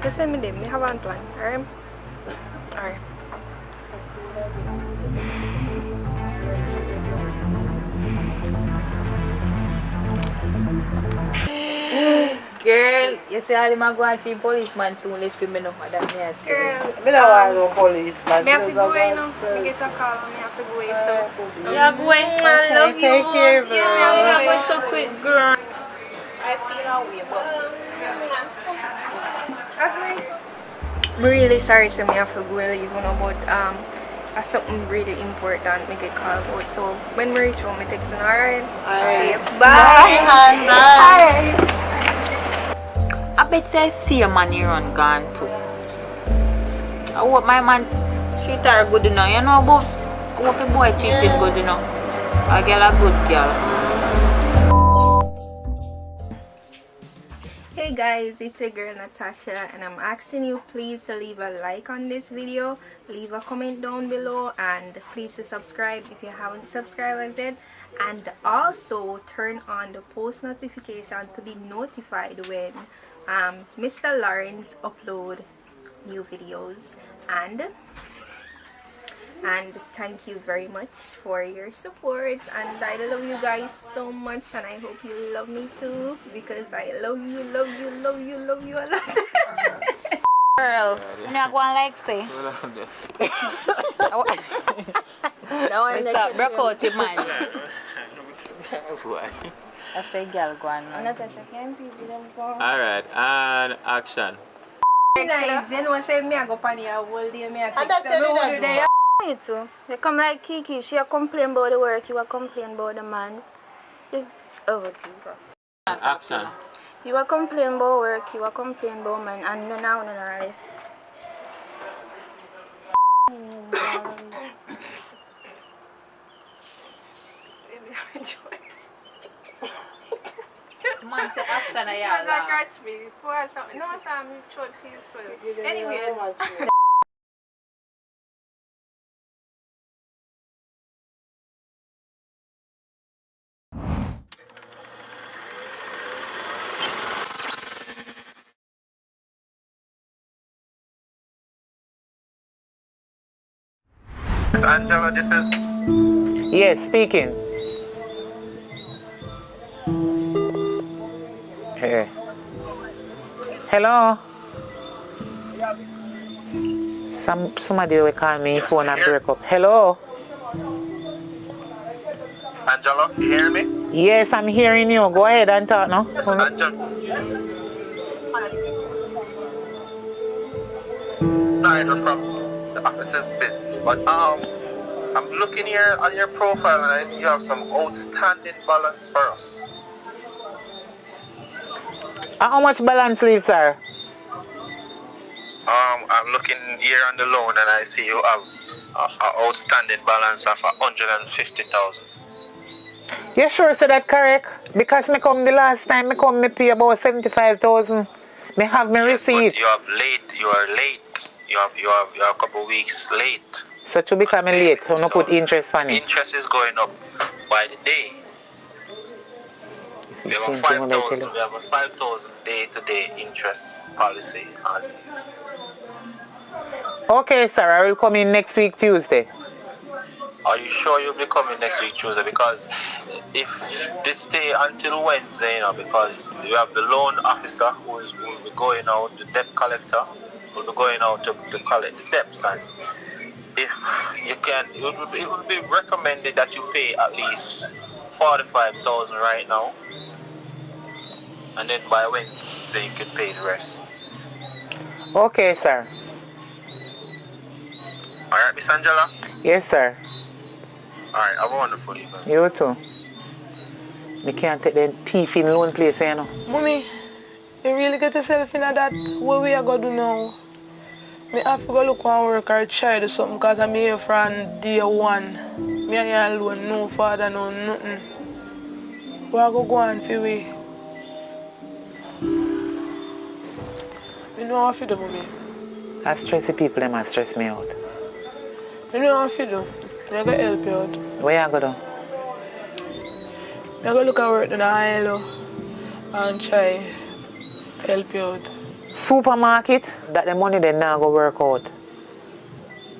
just send me them. Me have one plan, alright? Alright. Girl, you see all them are going to policeman soon if you know what that means. Girl, I don't want no policeman. me have to go away now. Me get a call and me have to go away. So Yeah, boy, I love you. Take care, bro. Yeah, me so quick, girl. I feel that way, but I'm really sorry to me have to go away, you know, but something really important me get called about. So when we reach home, me text you, alright? Alright. Bye. Bye. I bet say I see a man here on gone too. I hope my man treat her good enough, you know, but I hope the boy treat him good enough. I get a good girl. Hey Hey guys, it's your girl Natasha and I'm asking you please to leave a like on this video, leave a comment down below, and please to subscribe if you haven't subscribed yet, and also turn on the post notification to be notified when Mr. Lawrence upload new videos. And thank you very much for your support, and I love you guys so much, and I hope you love me too, because I love you a lot. Girl, I'm not going like say. Mr. Broke out the man. I say girl go on. Natasha, can't people them go? Alright, and action. Nice, then one say me I go pan here all day, me I text them. Me too. They come like Kiki, she a complain about the work, you a complain about the man. It's over to you, bro. Action. You a complain about work, you a complain about man, and no now, no left. Man say action I Trying to catch me. Pour something. No, Sam, your throat feels swell. Anyway. Miss Angela, this is... Yes, speaking. Hey. Hello? Somebody will call me phone and break up. Hello? Angela, you hear me? Yes, I'm hearing you. Go ahead and talk now. Yes, Angela. Neither from the officer's business, but I'm looking here on your profile and I see you have some outstanding balance for us. How much balance leave, sir? I'm looking here on the loan and I see you have an outstanding balance of 150,000. You sure say that correct? Because me come the last time me pay about 75,000. Me have my receipt. But you are late. You are a couple of weeks late. So to become late, so no put interest on it. Interest is going up by the day. We have a 5,000 day-to-day interest policy on. Okay, sir, I will come in next week Tuesday. Are you sure you'll be coming next week Tuesday? Because if this stay until Wednesday, because you have the loan officer who will be going out, the debt collector will be going out to collect the debts, and if you can, it would be recommended that you pay at least 45,000 right now, and then by Wednesday you can pay the rest. Okay, sir. Alright, Miss Angela? Yes, sir. Alright, have a wonderful evening. You too. You can't take the thief in loan place, you know. Mommy, you really get yourself in that? What we are going to do now? I have to go look and work or try to do something because I'm here from day one. Me and you alone, no father, no nothing. We are going to go on for we. You know what to do, Mommy? I stress the people, they must stress me out. You know what to do? I'm going to help you out. Where you going to do? I'm going to look at work in the ILO and try to help you out. Supermarket, that the money they now go work out.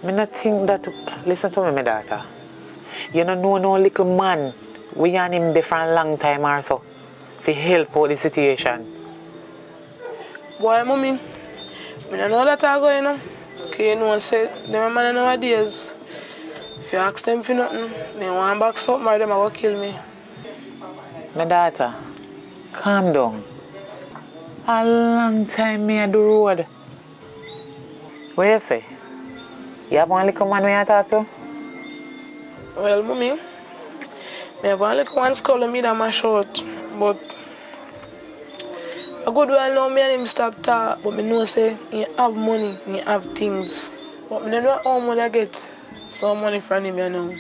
I not think that, listen to me, my daughter. You don't know no little man. We and him there for a long time or so. To help out the situation. Boy, Mommy, I don't know that I go, you know. Because you know, say, them man nowadays, if you ask them for nothing, they want back something or them are going to kill me. My daughter, calm down. A long time me at the road. What you say? You have one little man when you talk to? Well, Mommy, I have one little one scholar me that my short, but a good while now me and him stop talk, but I know say he have money, he have things. But I don't know how much I get some money from him, you know.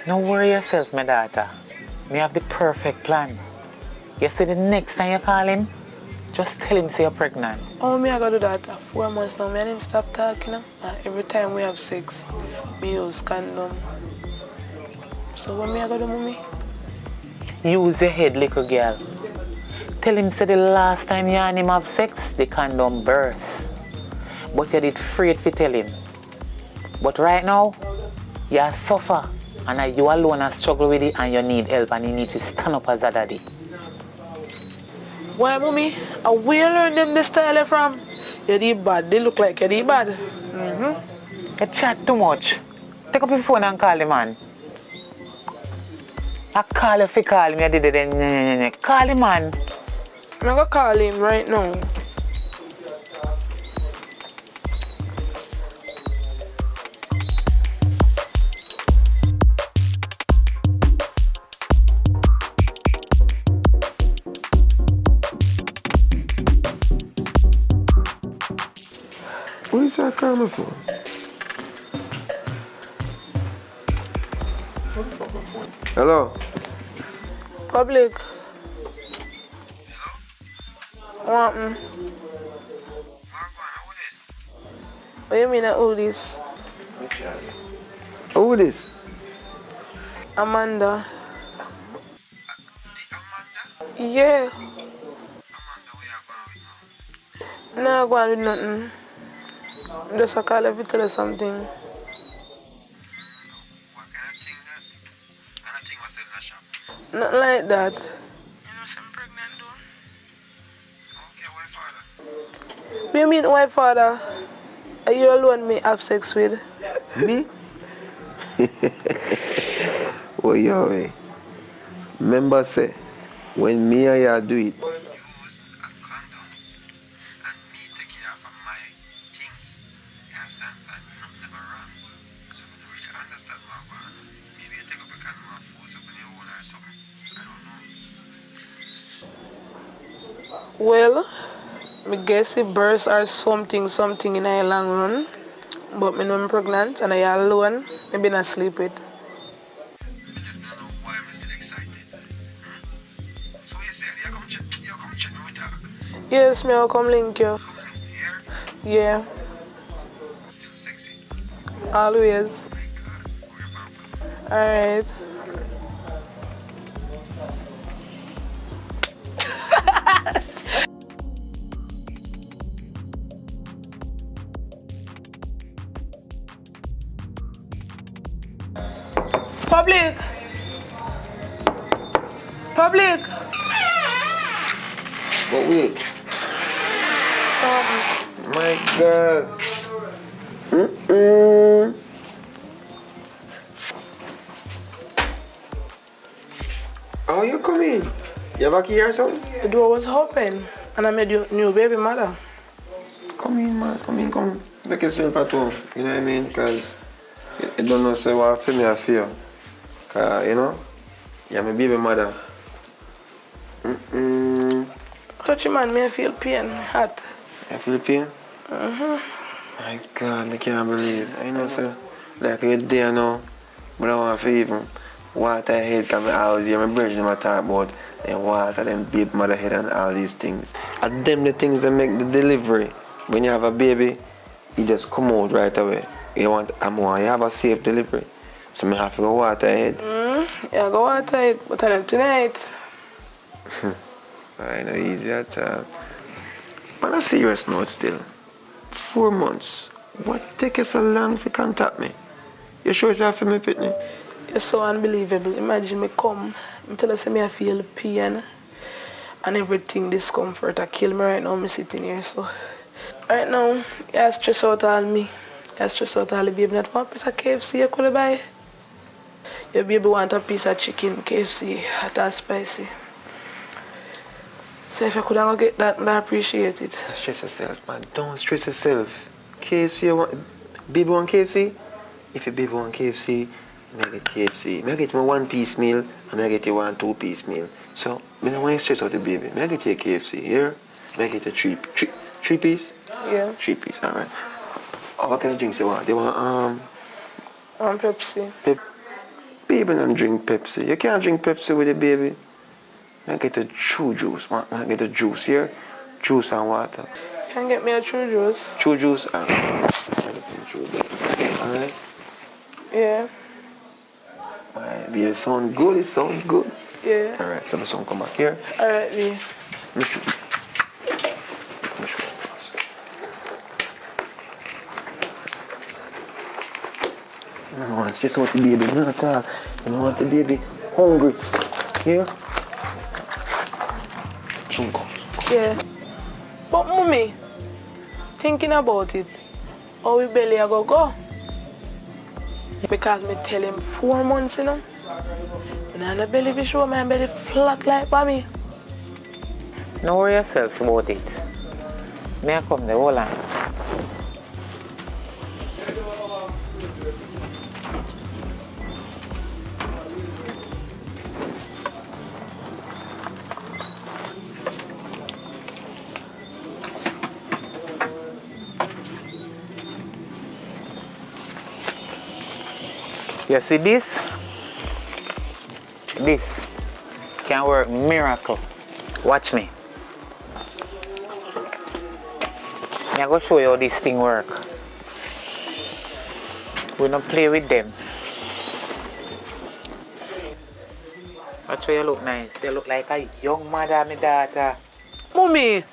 Don't worry yourself, my daughter. Me have the perfect plan. You see the next time you call him, Just tell him say you're pregnant. Oh, me I gotta do that. 4 months now. Me and him stop talking. Every time we have sex, me use condom. So what me I gotta do, mommy? Use your head, little girl. Tell him say the last time you and him have sex, the condom burst. But you did afraid to tell him. But right now, you suffer. And you alone are struggle with it and you need help and you need to stand up as a daddy. Why, mommy? Where you learn them this style from? You're the bad. They look like you're the bad. You chat too much. Take up your phone and call the man. I call if you call me, I did it then. Call the man. I'm gonna call him right now. What is that coming for? Hello? Public. What happened? What do you mean who this? Who this? Amanda. Yeah. No, go on with nothing. Just a call if you tell her something. Nothing like that. You know, I'm pregnant though. Okay, white father. What do you mean white father? Are you alone me have sex with? Me? Oh, yo, eh. Remember say, when me and you do it, well, I guess the births are something in a long run. But me know I'm pregnant and I alone, maybe not sleep with. Yes, me will come link you. Yeah. Still sexy? Always. Alright. Public! Public! but wait. My God. How you coming? You have a key or something? The door was open and I made your new baby mother. Come in, man. Come. Make yourself at home. You know what I mean? Because you don't know say what for me I feel. Because, you know, you're my baby mother. Touch him, man, me I feel pain, hot. You feel pain? My God, I can't believe. I know, sir. Like you're there now, but I want to even water your head because I always hear my brethren talk about them water, them baby mother head and all these things. And them the things that make the delivery. When you have a baby, you just come out right away. You want to come on, you have a safe delivery. So I have to go water your head. Yeah, go water it, but I'm tonight. I know, easy at all. On a serious note still, 4 months. What take you so long to contact me? You sure it's for me, Pitney? It's so unbelievable. Imagine me come, I tell us me I feel pain and everything, discomfort. I kill me right now, me sitting here, so. Right now, you stress out all me. You stress out all the baby. Not one piece of KFC you could buy. Your baby want a piece of chicken, KFC, hot and spicy. So if you could go get that, I appreciate it. Don't stress yourself, man. Don't stress yourself. KFC, you want, baby want KFC? If your baby want KFC, I get KFC. I get my 1-piece meal and I get you 1 2-piece meal. So, I don't want you to stress out the baby. I get you a KFC here. I get you 3 piece? Yeah. 3 piece, alright. Oh, what kind of drinks you want? They want Pepsi. Baby don't drink Pepsi. You can't drink Pepsi with a baby. I get a true juice, man. I get a juice here. Juice and water. Can you get me a true juice? True juice and everything true juice. Alright? Yeah. Alright, yeah, it sound good, it sounds good. Yeah. Alright, so my son come back here. Alright, B. No, it's just what the baby not talk. You know what the baby hungry. Yeah? Chunko. Yeah. But mommy, thinking about it, how we belly a go? Because me tell him 4 months, you know. And I don't belly be sure my belly flat like for me. Don't worry yourself about it. May I come there, hold on. You see this? This can work miracle. Watch me. I'm going to show you how this thing work. We don't play with them. Watch how you look nice. You look like a young mother, my daughter. Mommy!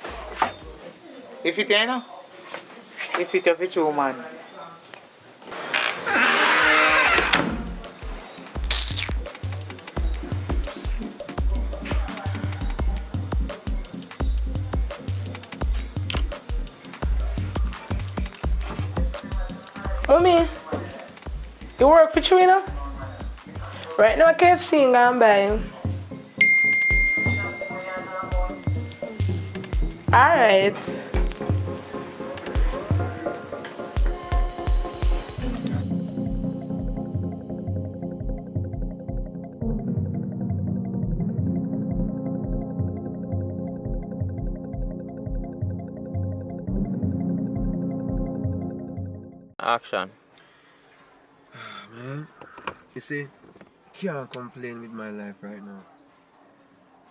If it ain't, if it of a true man. Mommy, you work for you, you know? Right now, KFC and I'm buying. Alright. Action. Man, you see, can't complain with my life right now.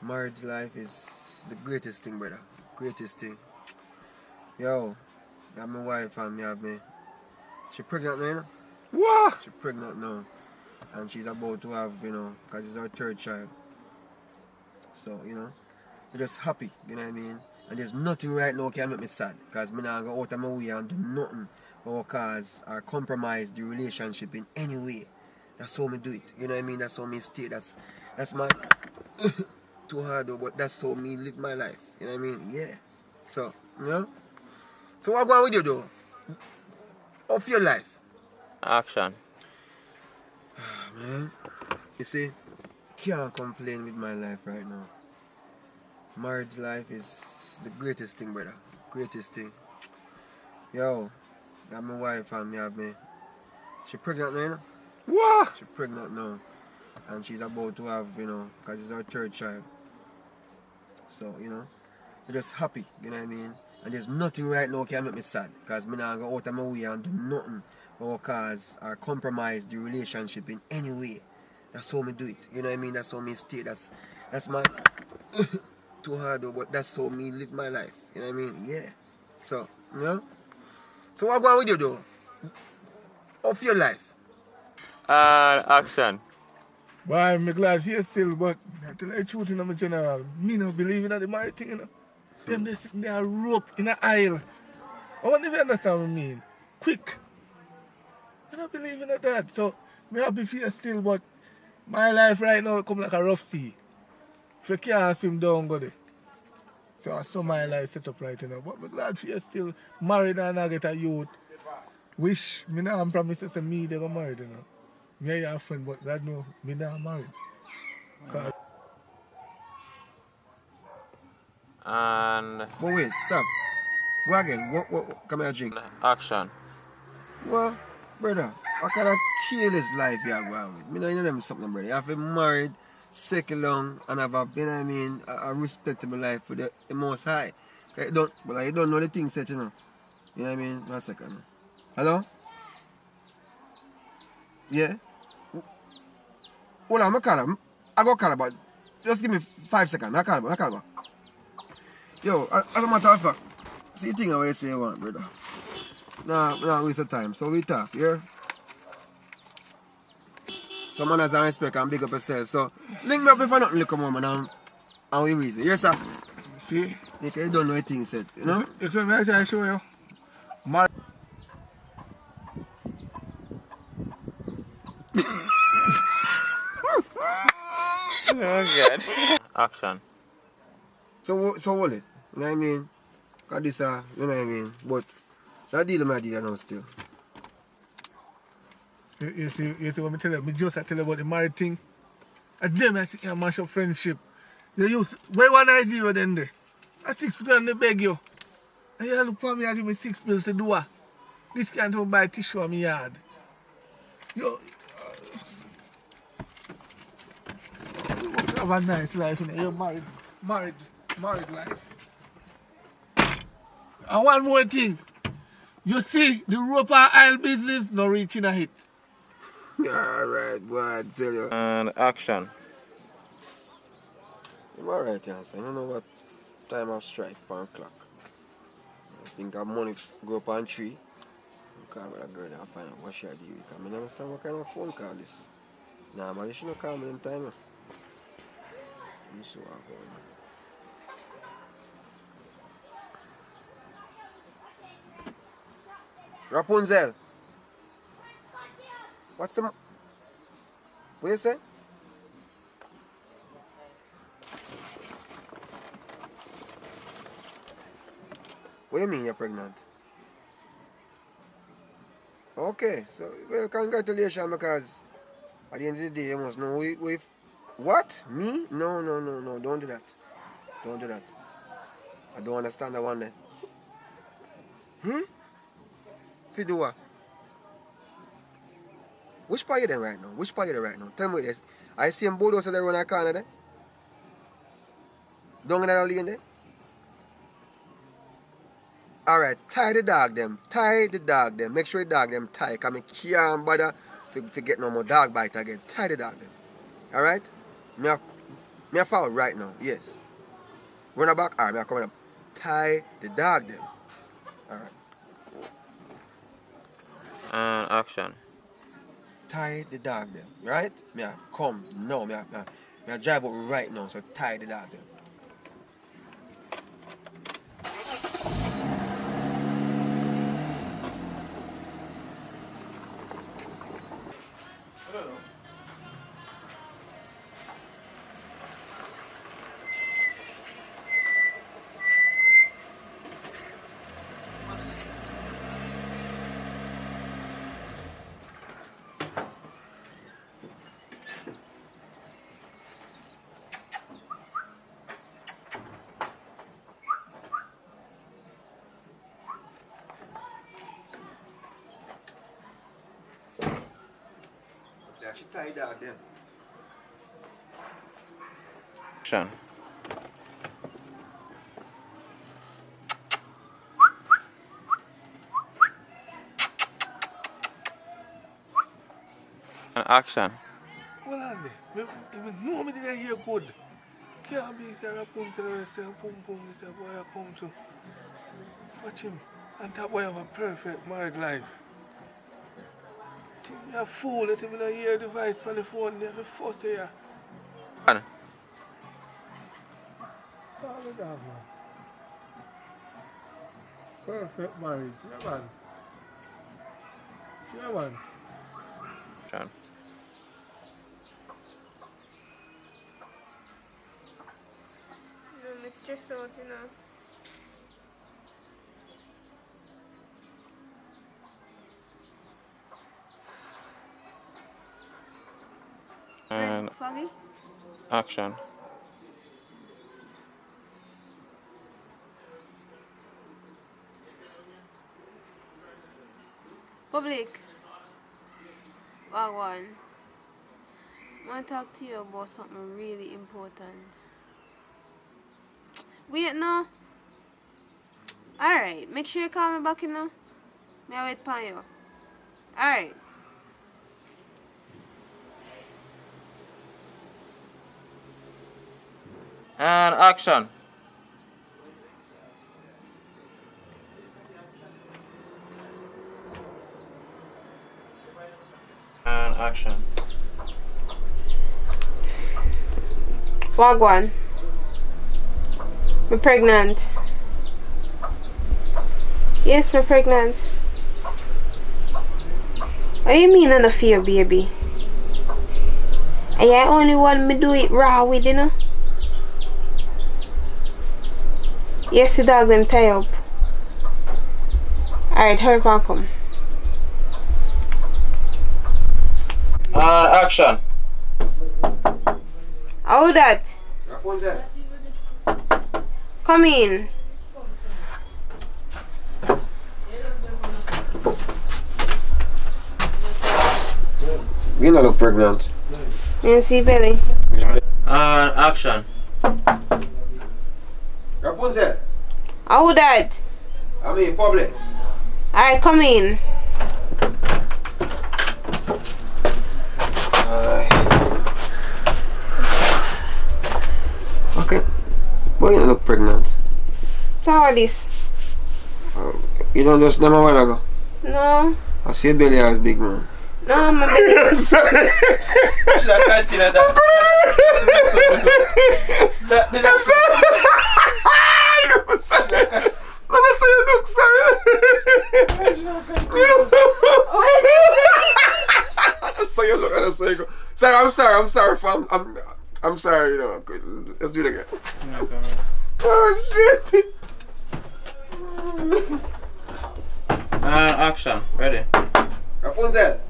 Marriage life is the greatest thing, brother. Greatest thing. Yo, got my wife and me have me. She pregnant now, you know? What? She pregnant now. And she's about to have, you know, because it's her 3rd child. So, you know, we're just happy, you know what I mean? And there's nothing right now can make me sad. Because I'm not going to go out of my way and do nothing or cause or compromise the relationship in any way. That's how me do it. You know what I mean? That's how me stay. That's my too hard though, but that's how me live my life. You know what I mean? Yeah. So, you know? So what going with you though? Of your life? Action. Man, you see, can't complain with my life right now. Marriage life is the greatest thing, brother. Greatest thing. Yo, got my wife and me have me. She pregnant now, you know? What? She pregnant now. And she's about to have, you know, because it's her 3rd child. So, you know, we're just happy, you know what I mean? And there's nothing right now can make me sad. Because I'm not going to go out of my way and do nothing or cause or compromise the relationship in any way. That's how me do it. You know what I mean? That's how me stay. That's my too hard though, but that's how me live my life. You know what I mean? Yeah. So, you know? So what going with you though? Of your life? Action. Boy, I'm glad she's still, but I tell you the truth in my general. Me no believe in the marriage thing, you know. Them they sitting there rope in an aisle. I wonder if you understand what I mean. Quick. I don't believe in that. So, me happy for you still, but my life right now come like a rough sea. If you can't swim down, go there. So I saw my life set up right now. But I'm glad for you still married and I get a youth. Wish me now promise to say me they go married, you know. Me and your friend, but God know me not married. And But wait, stop. Go again. What come here drink? action. Well, brother, what kind of careless life you are going with? Me know you know them something, brother. You have to be married, second long, and have a, you know what I mean, a respectable life for the most high. You don't know the things that you know. You know what I mean? 1 second. Hello? Yeah? Hold on, I go call her, but just give me 5 seconds. I call her. Yo, as a matter of fact, see the thing I say you want, brother. Nah, waste of time. So we talk, yeah? So man has a respect and big up yourself. So link me up if I nothing look come on, man, and we reason. Yes, sir? See? You don't know a thing said, you know? It's what I try to show you. Mar Oh God. Action. So hold it. You know what I mean? Cause this you know what I mean? But that deal my deal now still. You see what I tell you? Me just tell you about the married thing. And them I see you mash up friendship. You use where 190 then there? A 6 grand they beg you. And you look for me and give me 6 bills to do what? This can't even buy tissue on my yard. Yo, you must have a nice life, you know. You're married life. And one more thing. You see, the rope and aisle business not reaching a hit. Alright, boy, I tell you. And action. I'm alright, yes. I don't know what time of strike, 1 o'clock. I think I money go up on 3. Because I girl and find out what she do. Because I don't understand what kind of phone call this. Nah, man, you shouldn't call me them time. I'm so going. Rapunzel. What's the... What you say? What do you mean you're pregnant? Okay, so, well, congratulations, because at the end of the day, you must know we what? Me? No, don't do that. Don't do that. I don't understand that one there. If you do what? Which part you there right now? Which part you there right now? Tell me this. I see them bulldozer there around that corner there. Down in that lane there. Alright, tie the dog them. Tie the dog them. Make sure the dog them tie. Because I can't bother if get no more dog bite again. Tie the dog them. Alright? Me a follow right now. Yes. Run a back. Alright, me a coming up. Tie the dog them. Alright. And action. Tie the dog them. Right? Me a come. No, me a drive out right now. So tie the dog them. She tied out them. Action. And action. Hold on there. Even know me didn't hear good. Can't be say Rapunzel or say Pum Pum, say boy I come to. Watch him. And that boy have a perfect married life. Think me a fool, let him not hear the voice on the phone, they have a fuss here. And Perfect marriage, yeah man. Yeah man. action. No, Mr. Salt, you know. And Foggy? action. Public. Wagwan. I want to talk to you about something really important. Wait, no. Alright, make sure you call me back, you know. May I wait for you? Alright. And action. Action. Wagwan. I'm pregnant. Yes, I'm pregnant. What you mean I'm a fear, baby? And I only want me do it raw with, you know? Yes, the dog them tie up. Alright, hurry up and come. Action. How that? Come in. You not look pregnant. You see belly? Action. Rapunzel. How that? I'm in public. Alright, come in. Okay. Boy, you don't look pregnant. So how this? You don't just know a while ago. No. I see your belly as big, man. No, my belly. Sorry. Sorry, I'm sorry, fam. I'm sorry, you know. Let's do it again. Oh shit. Action. Ready. Rapunzel.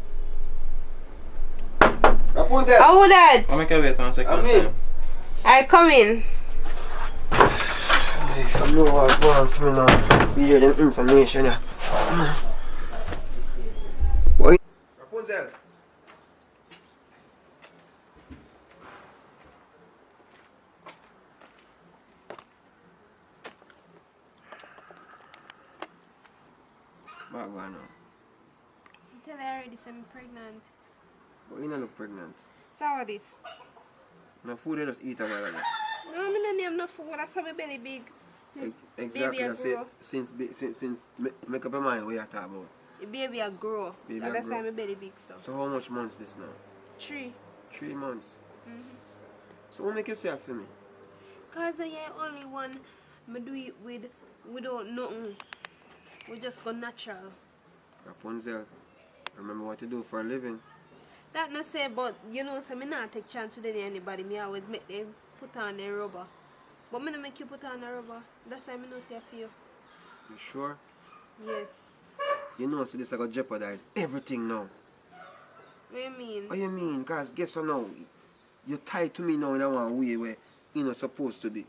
Rapunzel. How that? I'll make you wait 1 second time. Alright, come in. If I know what's going on for me now, you hear them information, yeah. Boy. Rapunzel. What going on? Tell her already I'm pregnant. But you don't look pregnant. So how this? No food they just eat a while ago. No, I don't have no food. That's how my belly big. Exactly. Baby I say, grow. since make up your mind what you talk about. The baby a grow. Baby So a that's grow. why my belly big so. So how much months this now? 3. 3 months. So what make you say that for me? Cause I ain't only one me do it without nothing. We just go natural. Rapunzel, remember what you do for a living. That not say, but you know, so me not take chance with anybody. Me always make them put on their rubber. But me not make you put on a rubber. That's why me not say I feel. You sure? Yes. You know, so this like gonna jeopardize everything now. What you mean? What you mean? Cause guess what now? You're tied to me now in a one way where you're not supposed to be.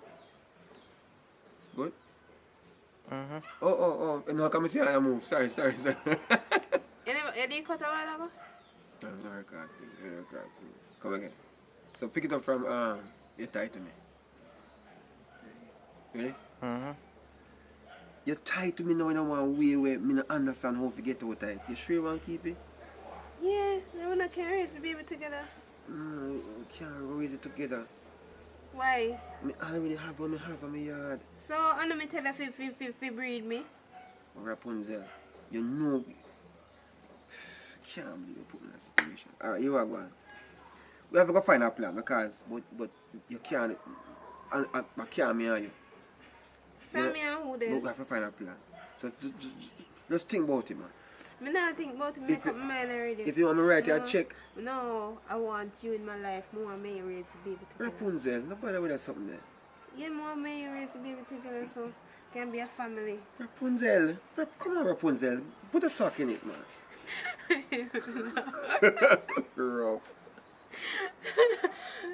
Good? Oh, no, come see how I move. Sorry. You didn't cut a while ago? No, recasting. Come again. So pick it up from you're tied to me. Ready? You're tied to me now in a one way where me not understand how to get out of it. You sure you want to keep it? Yeah, I wanna carry the baby together. No, we can't raise it together. Why? I already have what I have in my yard. So, I know me tell her if breed me. Rapunzel, you know, can't believe you put me in that situation. Alright, you are going. We have to go find a plan because, but you can't, I can't me and you. So, me and who then? We have to find a plan. So, just think about it, man. Me not think about it, make up my mind already. If you want me to write you a check. No, I want you in my life. More want me raise the baby together. Rapunzel, nobody with us something there. Yeah, more want me raise the baby together so can be a family. Rapunzel, come on Rapunzel, put a sock in it, man. Rough.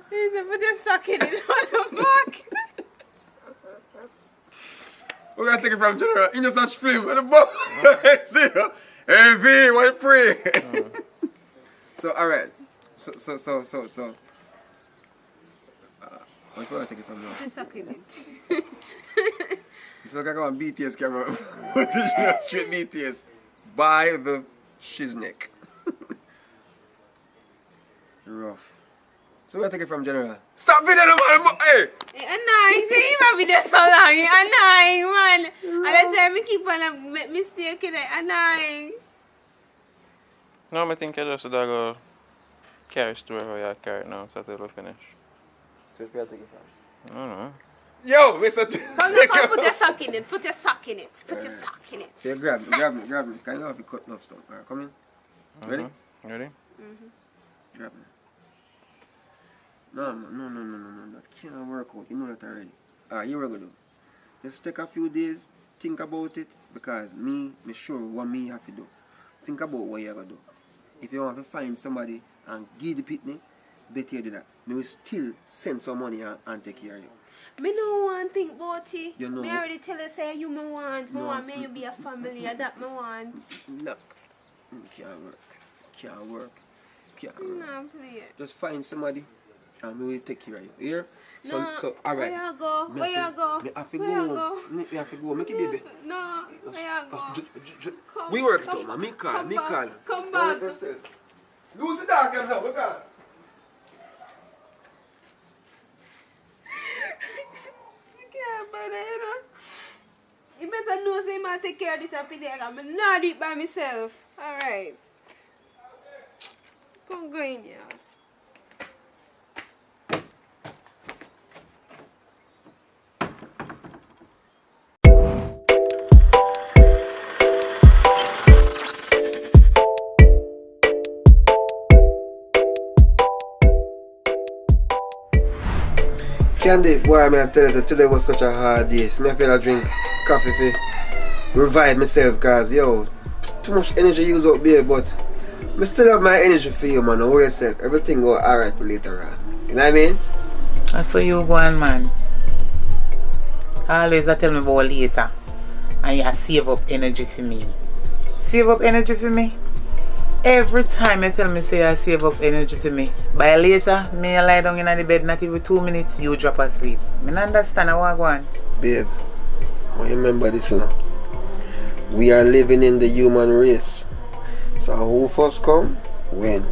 He said, put your sock in it, what the fuck? We're gonna take it from General. You just a stream with the ball. See? Hey V, what you pray? So alright. So what you wanna take it from now? Just sock in it. It's like I got on BTS camera. Straight BTS. By the shizneck. Rough. So where take it from General? Stop video the man! Hey! Annoying, see him video so long. Annoying, man. And I say me keep on make mistake in it. Annoying. No, I think you just go carry store how you carry it now, so it'll finish. So it's better take it from. I don't know. Yo, Mr. Come here, put your sock in it. Put your sock in it. Put your sock in it. Yeah, grab me. Can you have it cut enough stuff? Alright, come in. Ready? Ready? Grab me. No. That can't work out. You know that already. Alright, here we go do. Just take a few days, think about it, because me sure what me have to do. Think about what you gotta do. If you want to find somebody and give the pitney, better you do that. Me will still send some money and take care of you. Me no want think about it. You know. Me already tell you say you me want. Me want me you be a family. That me want. No. Can't work. No, please. Just find somebody and we will take care of you. Here? No. So alright. Where you go? Where you go? Me have to Where go. you go? Me have to go. Make it baby. No. Where you go? We work it out, man. Me call. Come back. Lose the dog them now. We call. You better know say I take care of this happy day. I'm not do it by myself. Alright. Come go in here. Candy, boy, I tell you, today was such a hard day. So I feel I drink coffee to revive myself, cause yo, too much energy used up there, but I still have my energy for you, man. Don't worry yourself. Everything go alright for later on. You know what I mean? I saw you go on, man. Always tell me about later. And you save up energy for me. Save up energy for me? Every time you tell me say I save up energy for me, by later, me lie down in the bed, not even 2 minutes, you drop asleep. I don't understand how I go on. Babe, remember this now. We are living in the human race. So who first come, win.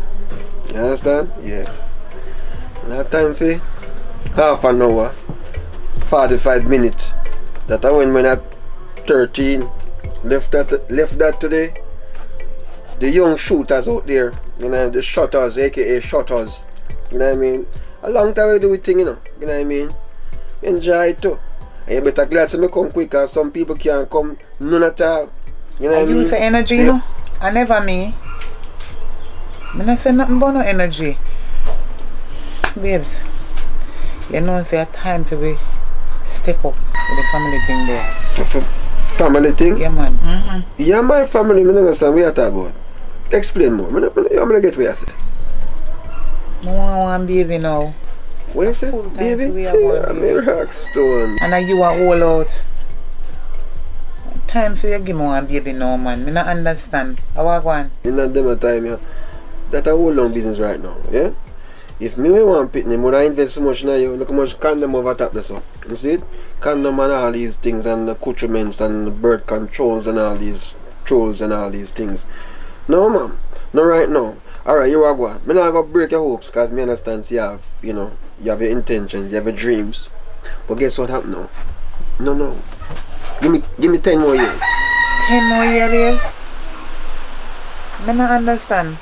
You understand? Yeah. Not time for half an hour, 45 minutes. That I when at 13, left that today. The young shooters out there, you know, the shotters, aka shotters, you know what I mean? A long time we do it thing, you know what I mean? Enjoy it too. And you better glad to me come quick, because some people can't come none at all. You know what I mean? You say energy, you know? I never me. I don't say nothing about no energy. Babes, you know it's a time to be step up with the family thing there. Family thing? Yeah, man. Yeah, my family, I don't understand what you're talking about. Explain more. I'm going to get what you say. I want one baby now. What you say? Baby? I'm a rock stone. And you are all out. Time for you give me one baby now, man. I don't understand. How I go on? In that demo time, yeah. That's a whole long business right now, yeah? If me want pitney, I would invest so much now, you look how much condom over top there, so. You see it? Condom and all these things, and accoutrements and birth controls and all these trolls and all these things. No, ma'am. No, right now. Alright, you are going. I'm not going to break your hopes, because I understand you have, you know, you have your intentions, you have your dreams. But guess what happened now? No. Give me 10 more years. 10 more years? I don't understand.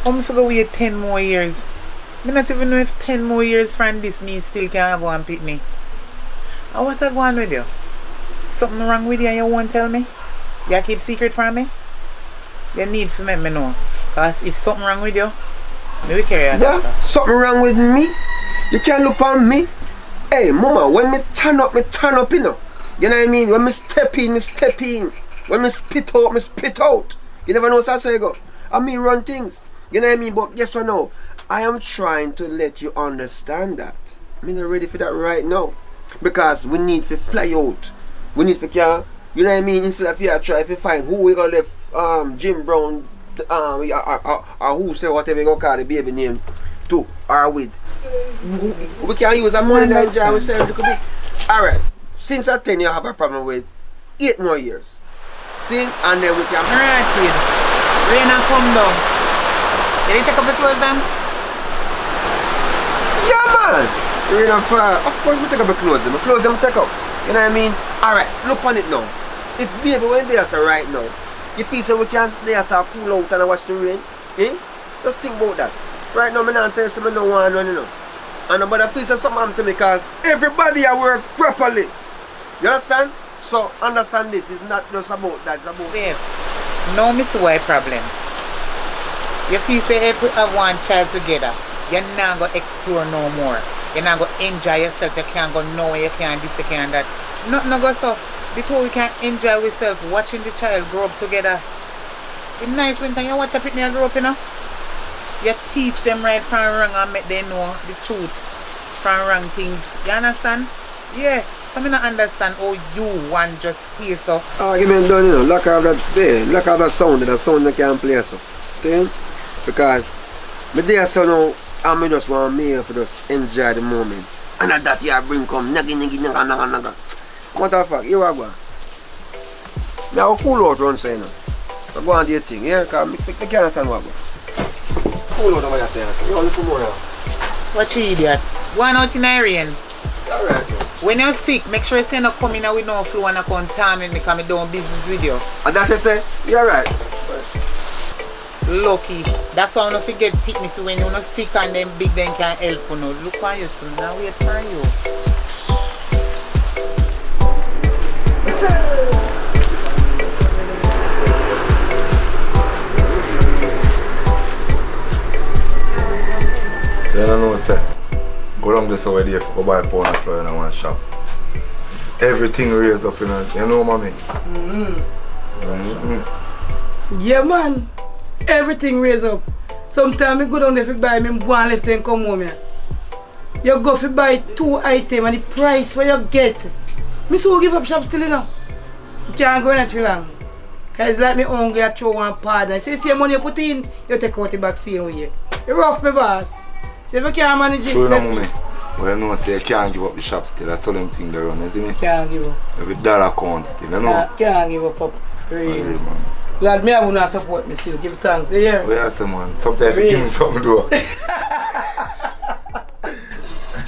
How am I going to wait 10 more years? I don't even know if 10 more years from this me still can have one pitney. And what's going on with you? Something wrong with you and you won't tell me? You keep secret from me? You need to let me know. Because if something wrong with you, maybe carry on. Yeah, something wrong with me? You can't look on me. Hey, mama, when me turn up, you know. You know what I mean? When me step in. When me spit out. You never know how I go. I mean run things. You know what I mean? But guess what now? I am trying to let you understand that. I'm not ready for that right now. Because we need to fly out. We need to you know what I mean? Instead of you try to find who we gonna left Jim Brown or who say whatever you gonna call the baby name to or with. We can use a money that enjoy ourselves a little bit. Alright. Since at 10 you have a problem with 8 more years. See? And then we can alright, kid. Rain and come down. You didn't take up the clothes then? Yeah, man. Rain and fall. Of course we take up the clothes them. The clothes them take up. You know what I mean? Alright, look on it now. If baby when they are right now, you feel so we can they are cool out and watch the rain? Eh? Just think about that. Right now, I don't tell you something I don't want to run, you know. And nobody please say something happen to me because everybody I work properly. You understand? So understand this, it's not just about that, it's about... Babe, now me see why problem. You feel say if we have one child together, you're not going to explore no more. You're not going to enjoy yourself, you can't go nowhere, you can't this, you can't that. Nothing go so. Because we can enjoy ourselves watching the child grow up together. It's nice when you watch a picnic grow up, you know. You teach them right from wrong and make them know the truth from wrong things. You understand? Yeah. So I don't understand how you want just hear so. Argument done, you know, lack of that sound that can play so. See? Because me there so now I just want me to just enjoy the moment. And at that you bring come naga. What the fuck, you are going? Me have a cool out run so you know. So go and do your thing, yeah? Because I can't understand what cool out what you're saying. You want to put more now. What you idiot? Going out in the rain. Alright. When you're sick, make sure you say not come in with no flu and not contaminate me because I'm doing business with you. And that you say, you're right. Lucky. That's why I don't forget picnic when you're not sick and them big then can help you. Know. Look for you too. Now wait for you. So you don't know say. Go down this over there, go buy a pound of flour in one shop. Everything raised up, you know, mommy? Yeah, man. Everything raised up. Sometimes I go down there to buy me one left and come home here. You go to buy 2 items and the price what you get. Me so give up shop still, you know. You can't go in it for long. Because it's like me hungry, I throw one partner. Say, see money you put in, you take out the back same way. You rough me, boss. So if you can't manage it, true, no, mommy. But you know, say you can't give up the shop still. That's all them things they run, isn't it? Can't give up. Every dollar count still, you know? Can't give up, Pop. Really. Glad me I will not support me still. Give thanks, you hear? Well, yes, man. Sometimes you give me something to do.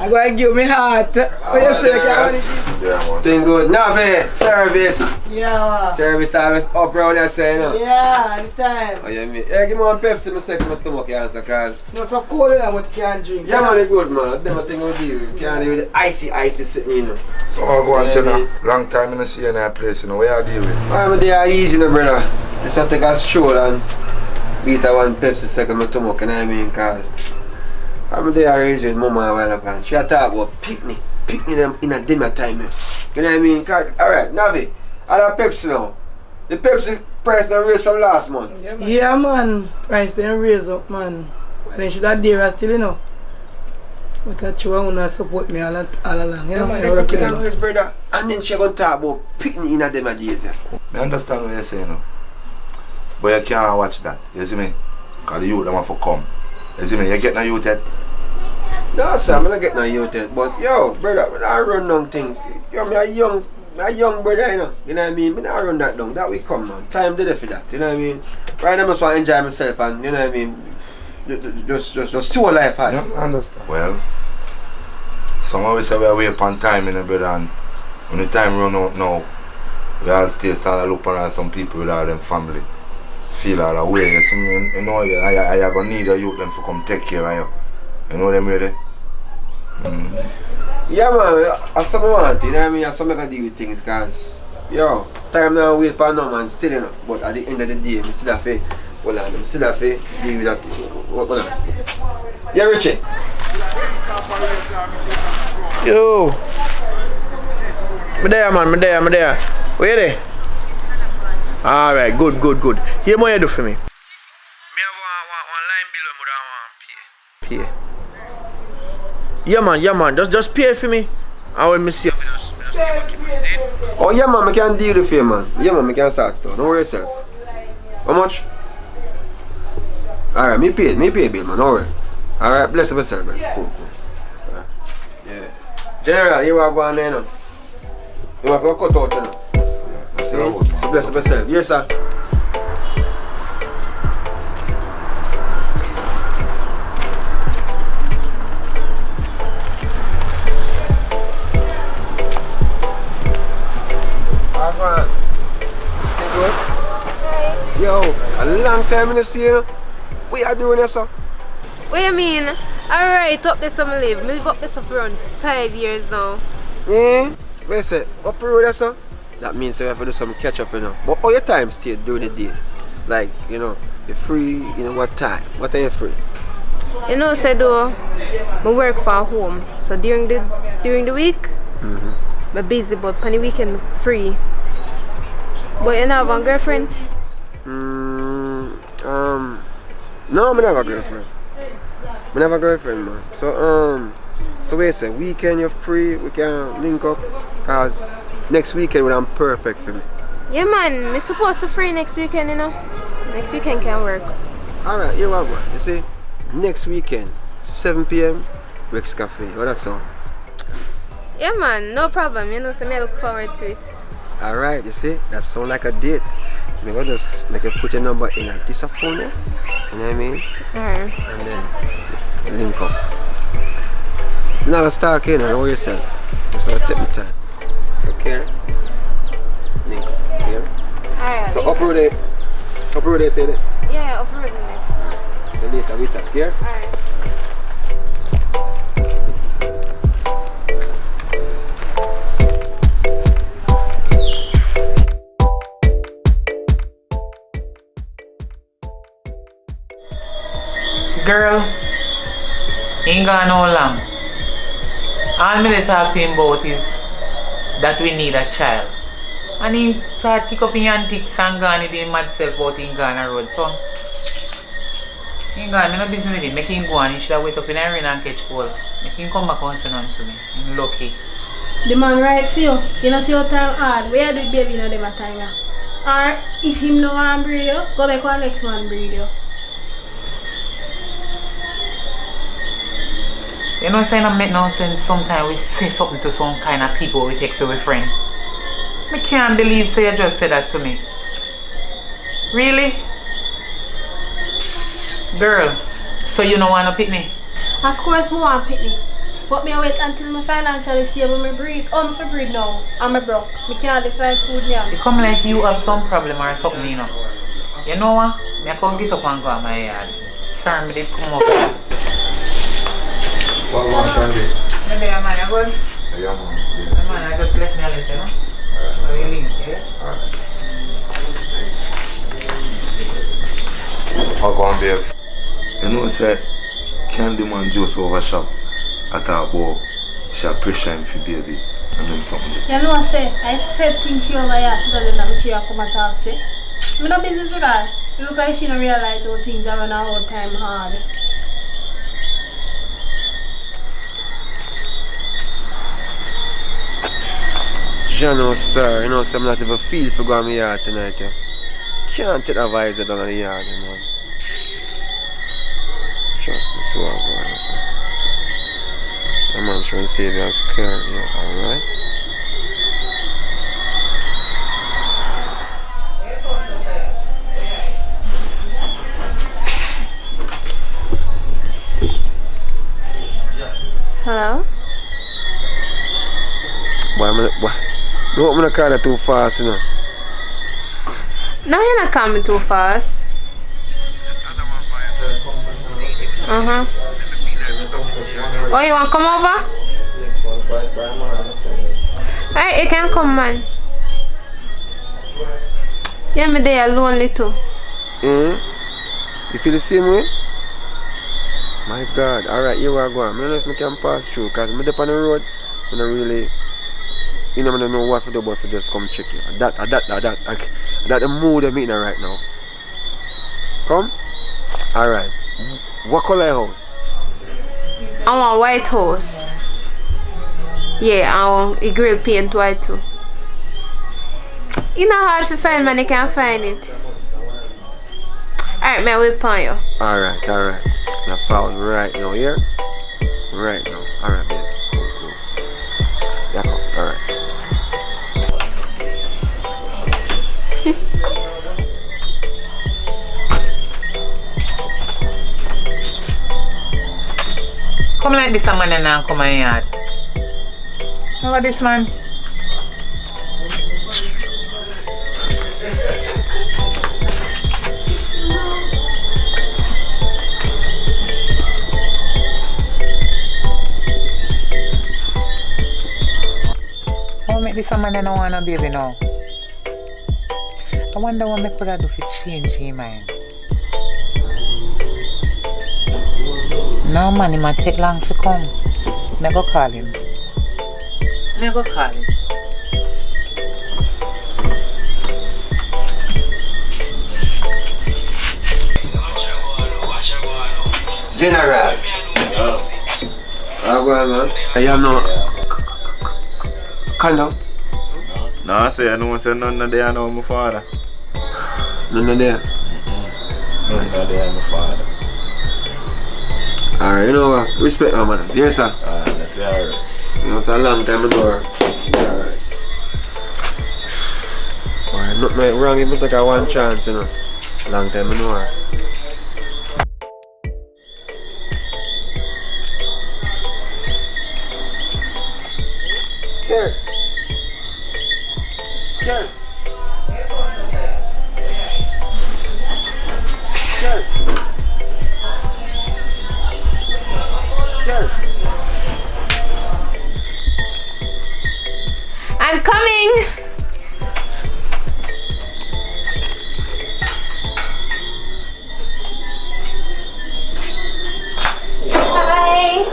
I'm going to give me heart. What you say? Yeah, man. Doing good. Navi, service. Yeah. Service always up around there, say, you know? Yeah, anytime. Oh, yeah, me. Yeah, give me one Pepsi, my second, my stomach cancer, cause... No, so cold in what you can't drink. Yeah, man, it's good, man. Them a thing we deal with. Can't deal with the icy sitting, you know. So I go and check now. Long time I don't see you in that place, you know. Where you deal with? I'm there easy, no, brother. Just have to take a stroll and beat a one Pepsi second, my stomach, you know what I mean? Cause... I'm there raised with mama a while ago. She talk about picnic them in a dinner time. You know what I mean? Alright, Navi, I have Pepsi now. The Pepsi price now raised from last month. Yeah, man. Price then raise up, man. But then should have dare still, you know. But I try to support me all along, you know. Everything can raise, brother. And then she gonna talk about picnic in a dinner days. I understand what you're saying now. But you can't watch that. You see me? Because the youth them have to come. You see me? You get no youth yet? No, sir, I'm not getting no youth yet. But yo, brother, I run down things. Yo, me a young brother, you know. You know what I mean? I run that down. That will come, man. Time did it for that. You know what I mean? Right now I just want to enjoy myself and you know what I mean? Just see what life has. Yeah, I understand. Well, some of us say we are waiting upon time, you know, brother, and when the time run out now, we all still start to look around some people with all them family. Feel all the way. You know, you're going to need a youth them to come take care of you. You know them ready? Yeah, man, that's something I want, you know what I mean? That's something I can deal with things, because, yo, time now wait for no man still, you know. But at the end of the day, I still have to, well, I still have to deal with that. What on? Yeah, Richie? Yo! I'm there, man, I'm there. Where you there? Alright, good. Here, what you do for me? Me have one line bill when I want pay. Yeah, man. Just pay for me. And when me see you, just give it. Oh, yeah, man, I can deal with you, man. Yeah, man, I can start it. Don't worry yourself. How much? Alright, me pay bill, man. Don't worry. Alright, bless yourself, man. Cool. Right. Yeah. General, you are going there, now. You have to cut out, you know. See? So bless yourself. Yes, sir. Yo, a long time in the see you. What you doing here, sir? What you mean? Alright, up there some live. Me live up there for around 5 years now. Yeah? What you say? What period that's so? That means you have to do some catch up, you know. But all your time stay during the day. Like, you know, you're free, you know, what time? What time you free? You know, say though, I work from home. So during the week, I'm busy, but on the weekend I'm free. But you not have a girlfriend? No, I don't have a girlfriend. I have a girlfriend, man. So wait, say weekend you're free, we can link up, cause next weekend would be perfect for me. Yeah, man. I'm supposed to free next weekend, you know. Next weekend can work. Alright, here we go. You see, next weekend, 7 p.m. Rex Cafe. What that sound? Yeah, man. No problem. You know, so I look forward to it. Alright, you see, that sound like a date. I'm gonna just make you put your number in a this phone, yeah? You know what I mean? Alright. And then link up. You're not gonna start in and know yourself. Just have to take my time. So care. Link up. Here. Alright. So upload it, say that. Yeah, upload it. So later we talk here. Alright. Girl, ain't gone no long. All me dey talk to him about is that we need a child. And he start kick up in antics and gone with him mad self about him gone a road. So, he gone, me no business with him. Make him go on, he should have wait up in a rain and catch cold. Make him come back and say nothing to me. I'm lucky. The man right for you. You know see how time hard. Where do baby in them time ya? Or if him no want breed you, go back one next one breed you. You know, saying I make no sense. Sometimes we say something to some kind of people we take for a friend. I can't believe say you just said that to me. Really? Girl, so you don't want to pick me? Of course I want pick me. But me wait until I financially stable me breed. I'm for breed now. I'm a broke. I can't find food now. It come like you have some problem or something, you know. You know what? I can't get up and go to my yard. Sir, me did come over here. What one can be? Maybe a man, you good? Yeah, man. Yeah. Man, I just left me a little, you know? Alright. So you link, yeah? Alright. How go on, babe? You know, say, Candyman just overshop. I thought about she pressure him for baby and then something. You know what I say? I said things she over here so that then she come and talk, say. I'm no business with her. It looks like she don't realize how things are running all the time hard. Jano Star, you know, so I'm not even feel for going to my yard tonight, yeah. Can't take the vibes down in the yard, you know. Sure, let's see what I'm going to say. I'm trying to save you and scare you, alright? Hello? No, I'm not calling too fast, you know. No, you're not coming too fast. Oh, you want to come over? Alright, you can come, man. Yeah, me there lonely too. You feel the same way? My God. Alright, here we are going. I don't know if I can pass through because I'm up on the road. I don't really, you know, I don't know what to do but to just come check you. That the mood I'm in right now. Come? Alright. What color house? I want white house. Yeah, I want a grill paint white too. It's not hard to find, man. You can't find it. Alright, man, we'll pawn you. Alright. I found right now here. Right now. Alright, babe. Cool. Yeah, come. Alright. Come like this, a man and now come in yard. How about this, man? a man and I want a baby now. I wonder what I could do to change his mind. No man, it might take long to come. I go call him. General. How go on, man? I have no condom. No, I say I know say none of there know my father. None of there. None of there my father. Alright, you know what? Respect my manners. Yes, sir. That's alright. You know, it's a long time ago. Alright. Alright, nothing wrong if you take a one chance, you know. Long time ago. I'm coming. Hi.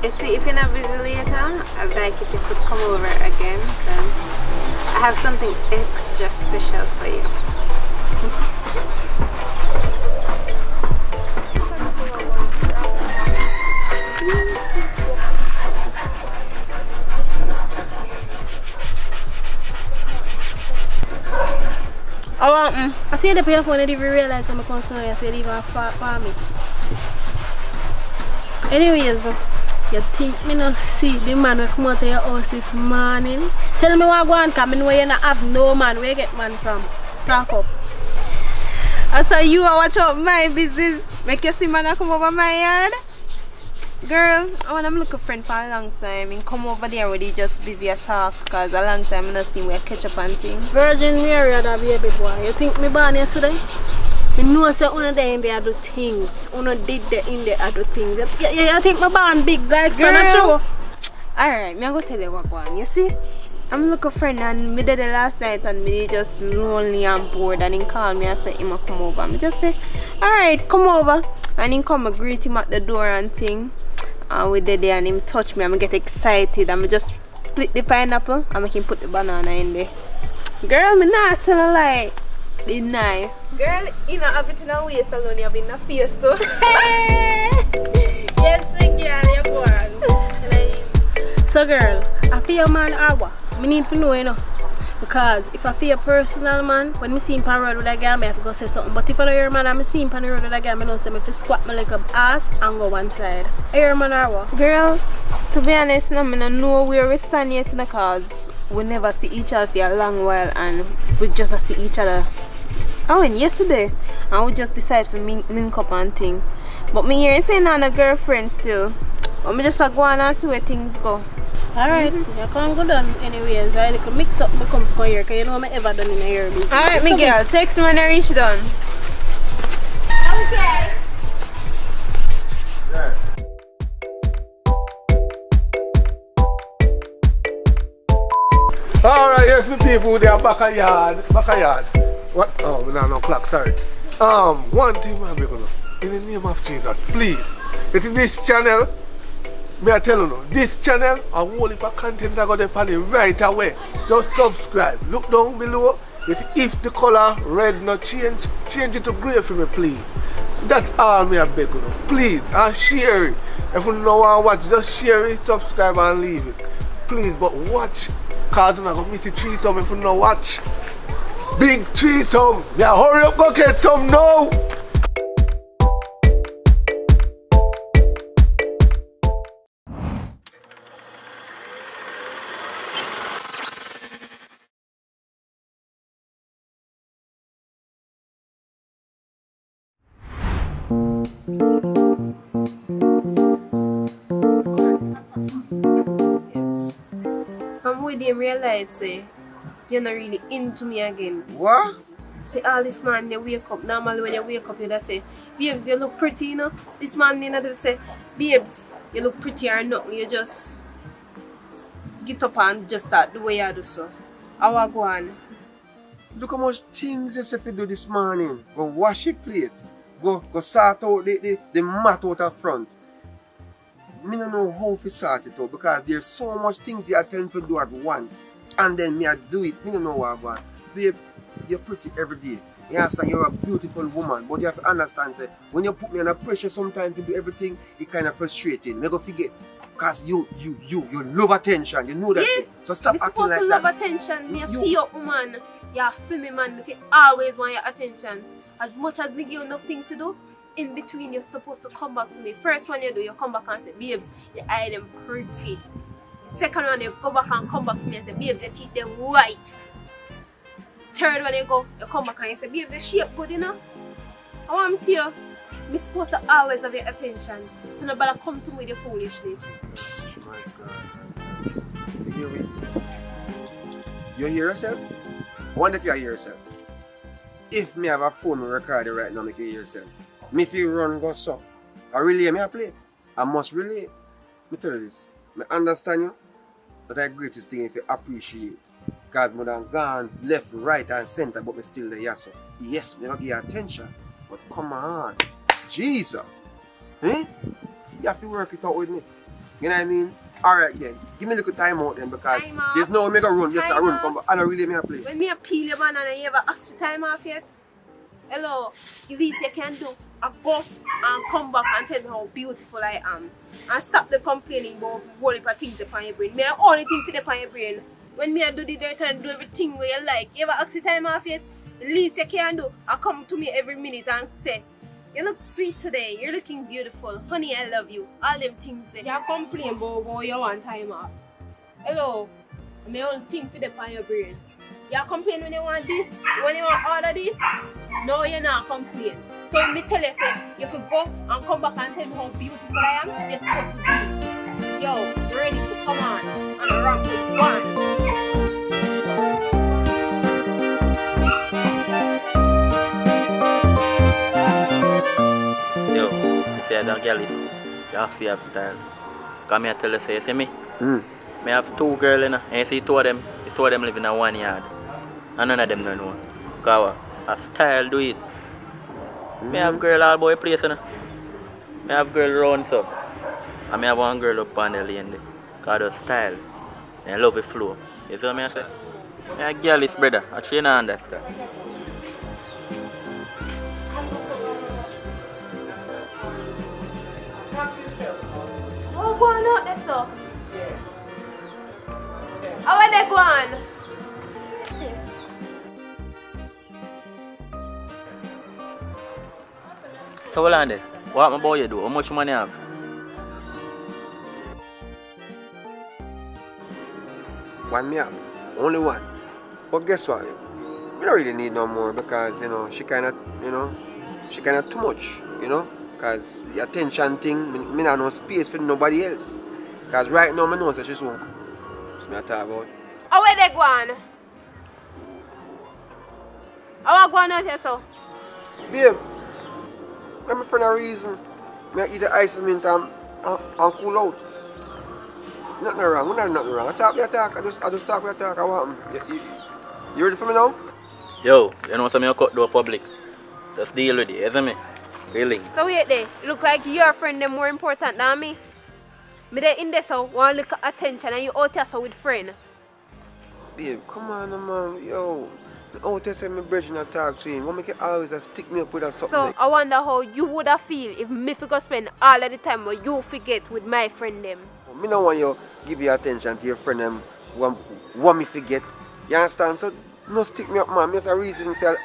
You see, if you're not busy later, I'd like if you could come over again, because I have something extra special for you. I see the paper phone, I didn't even realize I'm concerned. I said, even fought for me. Anyways, you think me not see the man who come out of your house this morning? Tell me what go on, because I know you not have no man. Where you get man from? Talk up. I saw you watch out my business. Make you see man come over my yard. Girl, I want to look a friend for a long time. And come over there where they just busy at talk. Because a long time I don't see where catch up and things. Virgin Mary that baby boy. You think me born yesterday? Me know say una there in there do things. Una did there in there do things. You think me born big like so not true? Alright, me I go tell you what go on. You see? I'm looking a friend and me did the last night and me just lonely and bored and he called me and said him come over. Me just say, alright, come over. And he come and greet him at the door and thing. And we did there and him touch me and I get excited and I just split the pineapple and make him put the banana in there. Girl, me not tell a lie. It's nice. Girl, you know have it in a waist alone, you have it in a face too. Yes, girl, you're born. So girl, I feel your man or what? Me need to know, you know. Because if I feel personal man, when I see him on the road with a girl, I have to go say something. But if I don't hear man and I see him on the road with a girl, I know say I have to squat my leg up ass and go one side. I hear man or what? Girl, to be honest, I don't know where we stand yet because we never see each other for a long while and we just see each other. I went yesterday and we just decided to link up and thing. But me here saying I'm a girlfriend still. But me just go on and see where things go. Alright, you can't go down anyways. I like mix up my come here because you know I'm ever done in a year business. Alright, me girl, text me when I reach done. Okay. Yeah. Alright, yes, the people they are back a yard. What? Oh, no clock, sorry. One thing I'm gonna in the name of Jesus, please. It's in this channel. Me I tell you, this channel a whole heap of content I got to put it right away. Just subscribe. Look down below. You see, if the color red not change it to grey for me, please. That's all me I beg you. Please, and share it. If you don't want to watch, just share it, subscribe and leave it. Please, but watch. Cause you're not going to miss the threesome if you don't watch. Big threesome. Yeah, hurry up, go get some now. I'm with him realize say you're not really into me again. What? See all this man you wake up. Normally when you wake up you just say, babes, you look pretty, you know. This man you know say, babes, you look pretty or nothing. You just get up and just start the way you do so. How I go on? Look how much things you said to do this morning. Go wash your plate. Go sort out the mat out of front. Me don't know how to sort it out because there's so much things you are telling me to do at once. And then me I do it. Me don't know what I want. Babe, you're pretty every day. You understand? You're a beautiful woman. But you have to understand, say, when you put me under pressure sometimes to do everything, it kind of frustrating. Me go forget. Because you love attention. You know that. Yeah. So stop acting like that. You're supposed to love attention. Me feel your woman. You're a female man. If you always want your attention. As much as we give you enough things to do, in between you're supposed to come back to me. First one you do, you come back and say, babes, your eye them pretty. Second one you go back and come back to me and say, babes, your teeth them white. Third one you go, you come back and you say, babes, the shape good, you know. I want to you, I'm supposed to always have your attention. So nobody come to me with your foolishness. Oh my God. You hear me? You hear yourself? I wonder if you hear yourself. If me have a phone recording right now, make you hear yourself. Me if you run go so. I relay me I play. I must relay. Me tell you this. Me understand you. But the greatest thing if you appreciate. Because me done gone left, right and center, but me still there, yes, so. Yes, me don't give you attention. But come on. Jesus. Eh? You have to work it out with me. You know what I mean? Alright then. Give me a little time out then because there's no way me go run. Yes, I run come back. I don't really me a play. When me a peel your banana, you ever ask the time off yet? Hello, if you can do, I go and come back and tell me how beautiful I am. And stop the complaining about what if I think upon your brain. Me I only think for upon your brain. When me I do the dirt and do everything where you like, you ever ask the time off yet? The least you can do, I come to me every minute and say, you look sweet today, you're looking beautiful, honey I love you, all them things there. You complain about what you want time off. Hello, I only think for upon your brain. You complain when you want this, when you want order this? No, you're not complaining. So let me tell you, say, you have to go and come back and tell me how beautiful I am, you're supposed to be. Yo, ready to come on and ramp with one. Yo, if you have a girl, you have to have style. Come here, tell you, say, you see me? I have two girls, and you see two of them live in a 1 yard. And none of them don't know. Because a style do it. I have girl all boy place, you know. I have girl round so. And I have one girl up on the lane there. Because of style. And love the flow. You see what I say? I have girl is brother. Actually, you don't understand. Oh, go on out there, so. How are they going? So, hold on there. What my boy you do? How much money you have? One me have. Only one. But guess what? We don't really need no more because, you know, she kind of too much, you know. Because the attention thing, me not no space for nobody else. Because right now, I know that she's won't come. That's what I talk about. How are they going? How are going out here, so? Babe, I'm for no reason. I eat the ice mint and cool out. Nothing wrong. We not nothing wrong. I talk. I just talk. I want you ready for me now? Yo, you know something you cut to public. Just deal with it, isn't me? Really? So wait there. It look like your friend is more important than me. Me there in there so want look attention and you out here so with friend. Babe, come on man. Yo. Oh, tell say my brethren I talk to him. What make you always stick me up with that something? So like? I wonder how you would have feel if me forgot spend all of the time where you forget with my friend them. Me don't want you give your attention to your friend them want me forget. You understand? So no stick me up, man. Me just a reason for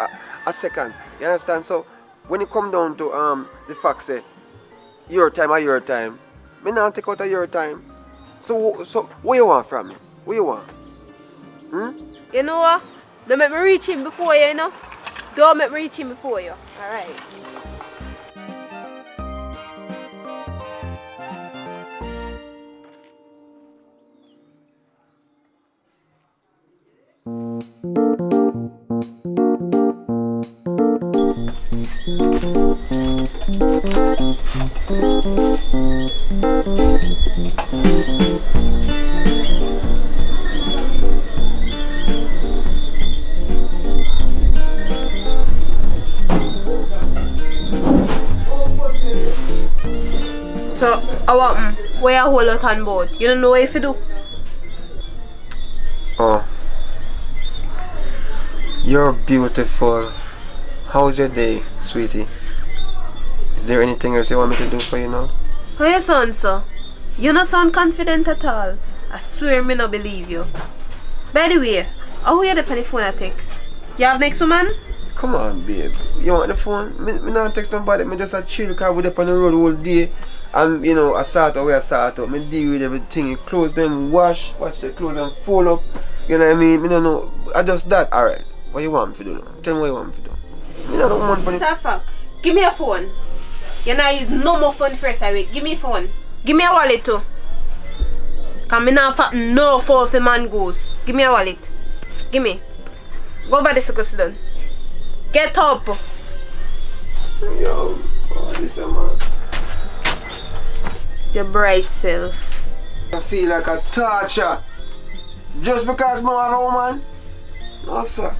a second. You understand? So when it come down to the fact say your time or your time, me not take out of your time. So what you want from me? What you want? You know what? Don't make me reach him before you, you know? Don't make me reach him before you. Alright. So, I want where I hold out on board. You don't know what if you do? Oh. You're beautiful. How's your day, sweetie? Is there anything else you want me to do for you now? How you sound, sir? You don't sound confident at all. I swear me not believe you. By the way, how you the on the phone I text? You have next woman? Come on, babe. You want the phone? Me not text nobody. Me just a chill because we're up on the road all day. And you know, I start out where I start out. Me deal with everything. You clothes them, wash the clothes and fold up. You know what I mean? Me don't know. I just that. Alright. What you want me to do now? Tell me what you want me to do. Me not want money. What the fuck? Give me a phone. You not use no more phone first I wait. Give me a phone. Give me a wallet too. Cause me not fatten no phone for man goes. Give me a wallet. Give me. Go over this sit down. Get up. Yo, this man. Your bright self. I feel like a torture. Just because I have a woman? No, sir.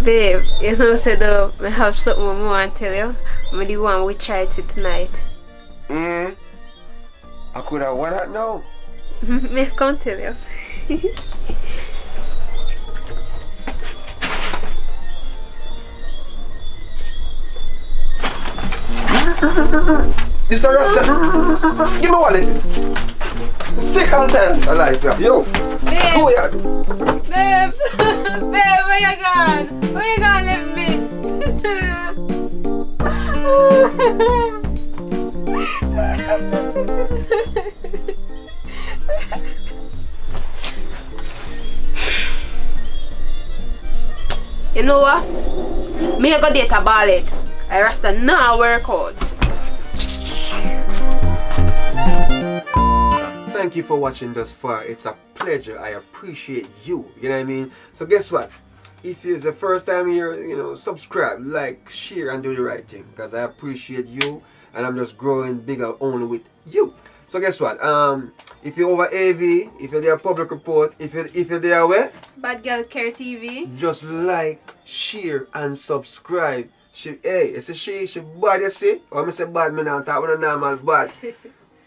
Babe, you know, said I have something more I want to tell you. I'm the one we tried to tonight. I could have what that now? Me can't tell you. This a rasta. Give me wallet. Second time alive, yeah. Yo. Babe. Go here. Babe. Babe, where you gone? Where you gone leave me? You know what? Me I go date a ballad. I rasta now work out. Thank you for watching thus far. It's a pleasure. I appreciate you. You know what I mean? So guess what? If it's the first time here, you know, subscribe, like, share, and do the right thing. Because I appreciate you. And I'm just growing bigger only with you. So guess what? If you're over AV, if you're there public report, if you're there where? Bad Girl Care TV. Just like, share, and subscribe. Hey, you see she bad, you see? Or I say bad, me not talk with a normal bad.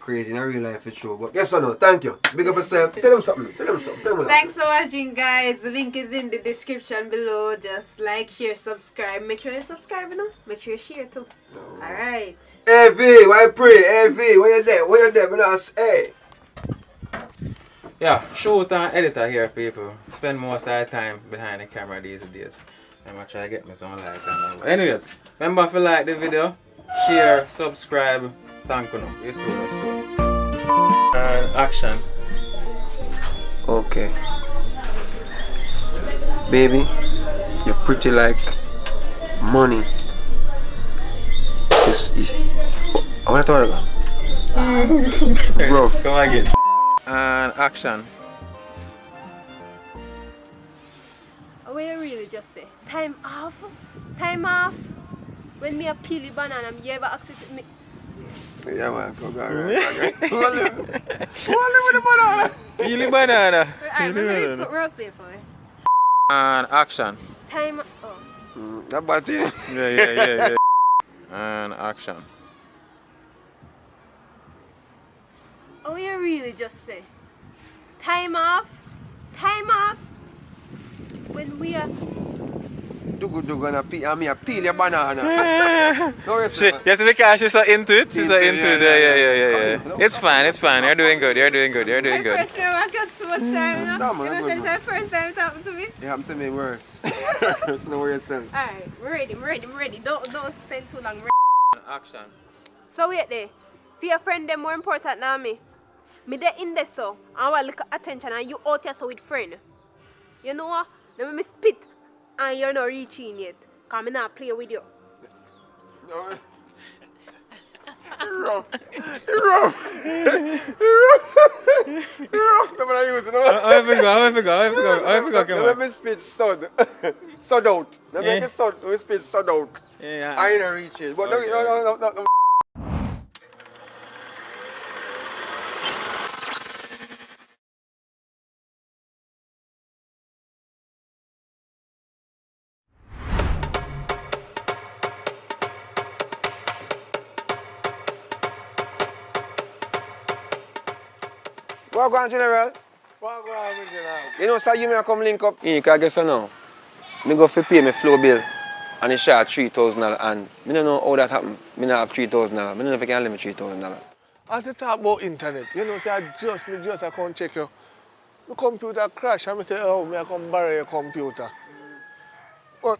Crazy in a real life for sure. But guess what now? Thank you. Big up yourself. Tell them something. Tell them something. Tell them Thanks for watching, guys. The link is in the description below. Just like, share, subscribe. Make sure you subscribe, you know. Make sure you share too. Alright. Hey V, why pray? Hey V, where you there? Where you there? Hey. Yeah, shoot and editor here, people. Spend most of our time behind the camera these days. I'm gonna try to get me some like and all. Anyways, remember if you like the video, share, subscribe. Thank you. You see what and action. Okay. Baby, you're pretty like money. I want to talk about. Bro. Come again. And action. What you really just say? Time off? Time off? When me a peel the banana, you ever ask it to me? Yeah, man, go right. Hold it with the banana. Peel the banana. Alright, let me put role play first. And action. Time. Oh. That bad thing. Yeah. And action. Oh, you really just say? Time off. Time off. When we are... Dugu and I peel your banana. No, Yes, because she's so into it. She's so into it. Yeah. It's fine. You're doing good. You're doing good. First time I got so much time, you know? No, It's the first time it happened to me. It happened to me worse. So no worry yourself. Alright, I'm ready. Don't spend too long. Action. So wait there. For your friend, they're more important than me. Me there in there so. I want little attention and you out here so with friend. You know what? Let me spit and you're not reaching yet. Cause me not play with you. No. Rough. No, but I use it. How I forgot. Let me spit sod. Sod out. Let me sod. We spit sod out. Yeah. I ain't reach it. But Okay. no. What go on, General? You know, sir, you may come link up. You can guess now. Me go for pay my flow bill and it short $3,000 and I don't know how that happen. Me not have $3,000. I don't know if I can limit $3,000. As you talk about internet, you know, I can't check you. The computer crash and I say, oh, I come borrow your computer. But,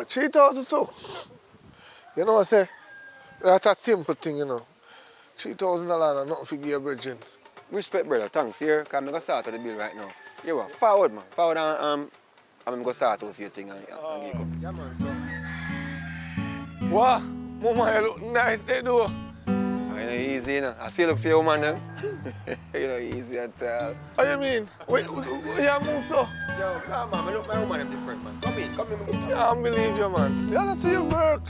3,000 too. You know, I say, that's a simple thing, you know. $3,000 and nothing for give your bridging. Respect, brother. Thanks. Here, because I'm going to start with the bill right now. Here, what? Forward, man. Forward and I'm going to start with your thing and give up. Yeah, man, so. What? Mama, you look nice, they do. You know, easy, you know. I still look for your woman, them. You know, easy at all. What you mean? Where you move so? Yo, nah, man. I look my woman, them different, man. Come in. I don't believe you, man. You gotta see your work.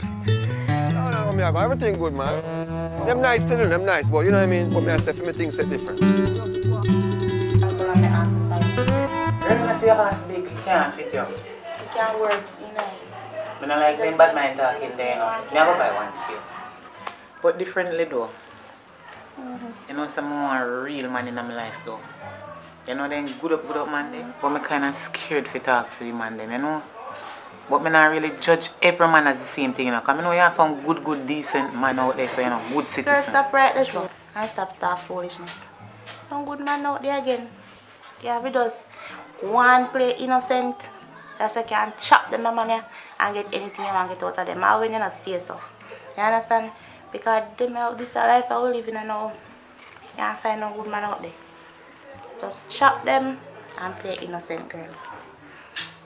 No, me, I got everything good, man. Them nice still, them nice, but you know what I mean? But me, I say, for me, things set different. Girl, I see your ass big, it can't fit you. It can't work, you know. I don't like them bad mind talking there, you know. Never buy one for you. But differently though. You know, some more real man in my life though. You know, them good up man them. But me kind of scared to talk to you man them, you know. But me not really judge every man as the same thing, you know. Because I know you have some good, decent man out there, so you know, good citizen. Girl, stop right there, so. And stop foolishness. Some good man out there again. Yeah, we just one play innocent. That's why you can chop them money and get anything you want to get out of them. All when you not stay so. You understand? Because this life I will live in now. You can't find no good man out there. Just chop them and play innocent girl.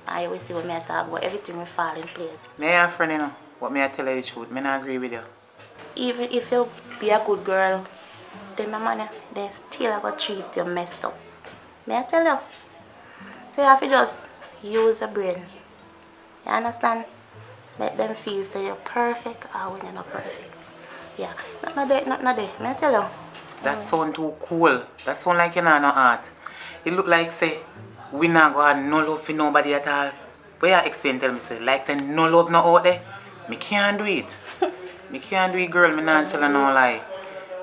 I always see what me talk about. Everything will fall in place. Me and a friend, you know, but me I tell you the truth. Me not agree with you. Even if you be a good girl, then my money, they still have to treat you messed up. May I tell you? So you have to just use your brain. You understand? Let them feel say you're perfect or when you're not perfect. Yeah. Not there. May I tell you? That sound too cool. That sound like you know no art. It look like say we not go have no love for nobody at all. But you explain tell me say like say no love no out there. Me can't do it. Me can't do it, girl. Me not tell you no lie.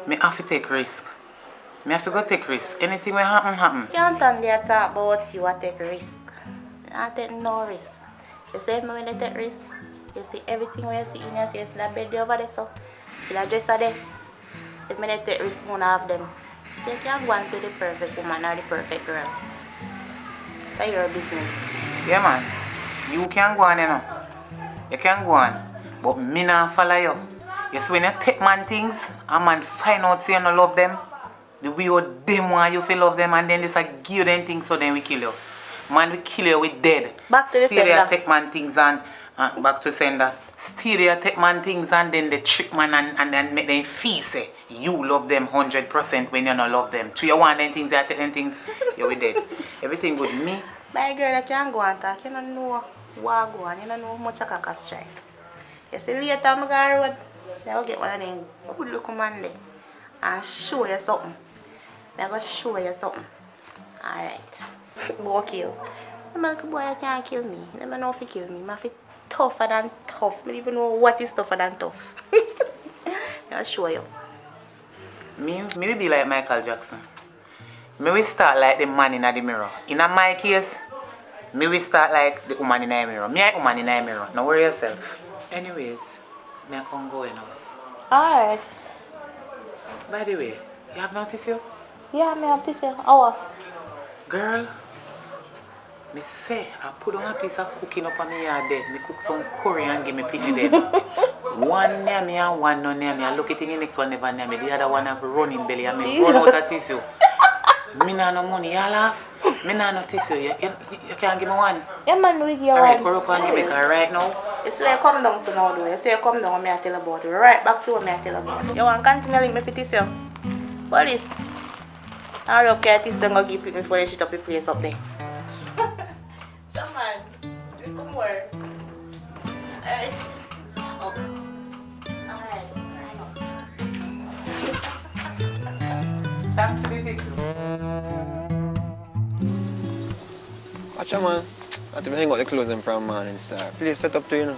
Me have to take risk. Me have to go take risk. Anything will happen. You can't stand there talk about you take risk. I take no risk. You see me when they take risk, you see everything where you see in your see that bed over there so. See that dresser there. If me take risk, one of them. So you can't go and be the perfect woman or the perfect girl. That's your business. Yeah man. You can go on, you know. You can go on. But me not follow you. You see when you take man things, a man find out say you don't love them, the way you them want you feel love them and then they say give you them things so then we kill you. Man we kill you with dead. Back to the Still sender. you take man things and back to sender. Still you take man things and then they trick man and then make them feel say you love them 100% when you don't love them. So you want them things, you take them things, you're with dead. Everything with me. My girl, you can't go and talk. You don't know what go on. You don't know how much I can strike. You see later I'm going to go road. I'll get one of them good looking man there and show you something. I'm going to show you something. Alright. Go kill. The little boy can't kill me. I don't know if he kill me. I feel tougher than tough. I don't even know what is tougher than tough. I'll show you. Me be like Michael Jackson. Me will start like the man in the mirror. In my case, me will start like the woman in the mirror. Me a woman in the mirror. Now worry yourself. Anyways, me I can go now. Alright. By the way, you have noticed you? Yeah, me have this here. Hour. Girl, me say I put on a piece of cooking up on me yard there. Me cook some curry and give me picnic them. One near me and one not near me. I look at the next one never near me. The other one have running belly and me run out of tissue. Me nah no money, you laugh. Me nah no tissue. You can't give me one. Yeah man, we give you one. Alright, go up and give me car right now. You see you come down to now though. You see you come down and me I tell about it. Right back to what me I tell about it. You want to continue link me for tissue? What is? Hurry up, care tissue go keep it before they shit up the place up there. So man, you come work. Oh. Alright. Thanks for the tissue. Watch out, man. I have to hang out the clothes them from morning star. Please set up to you know.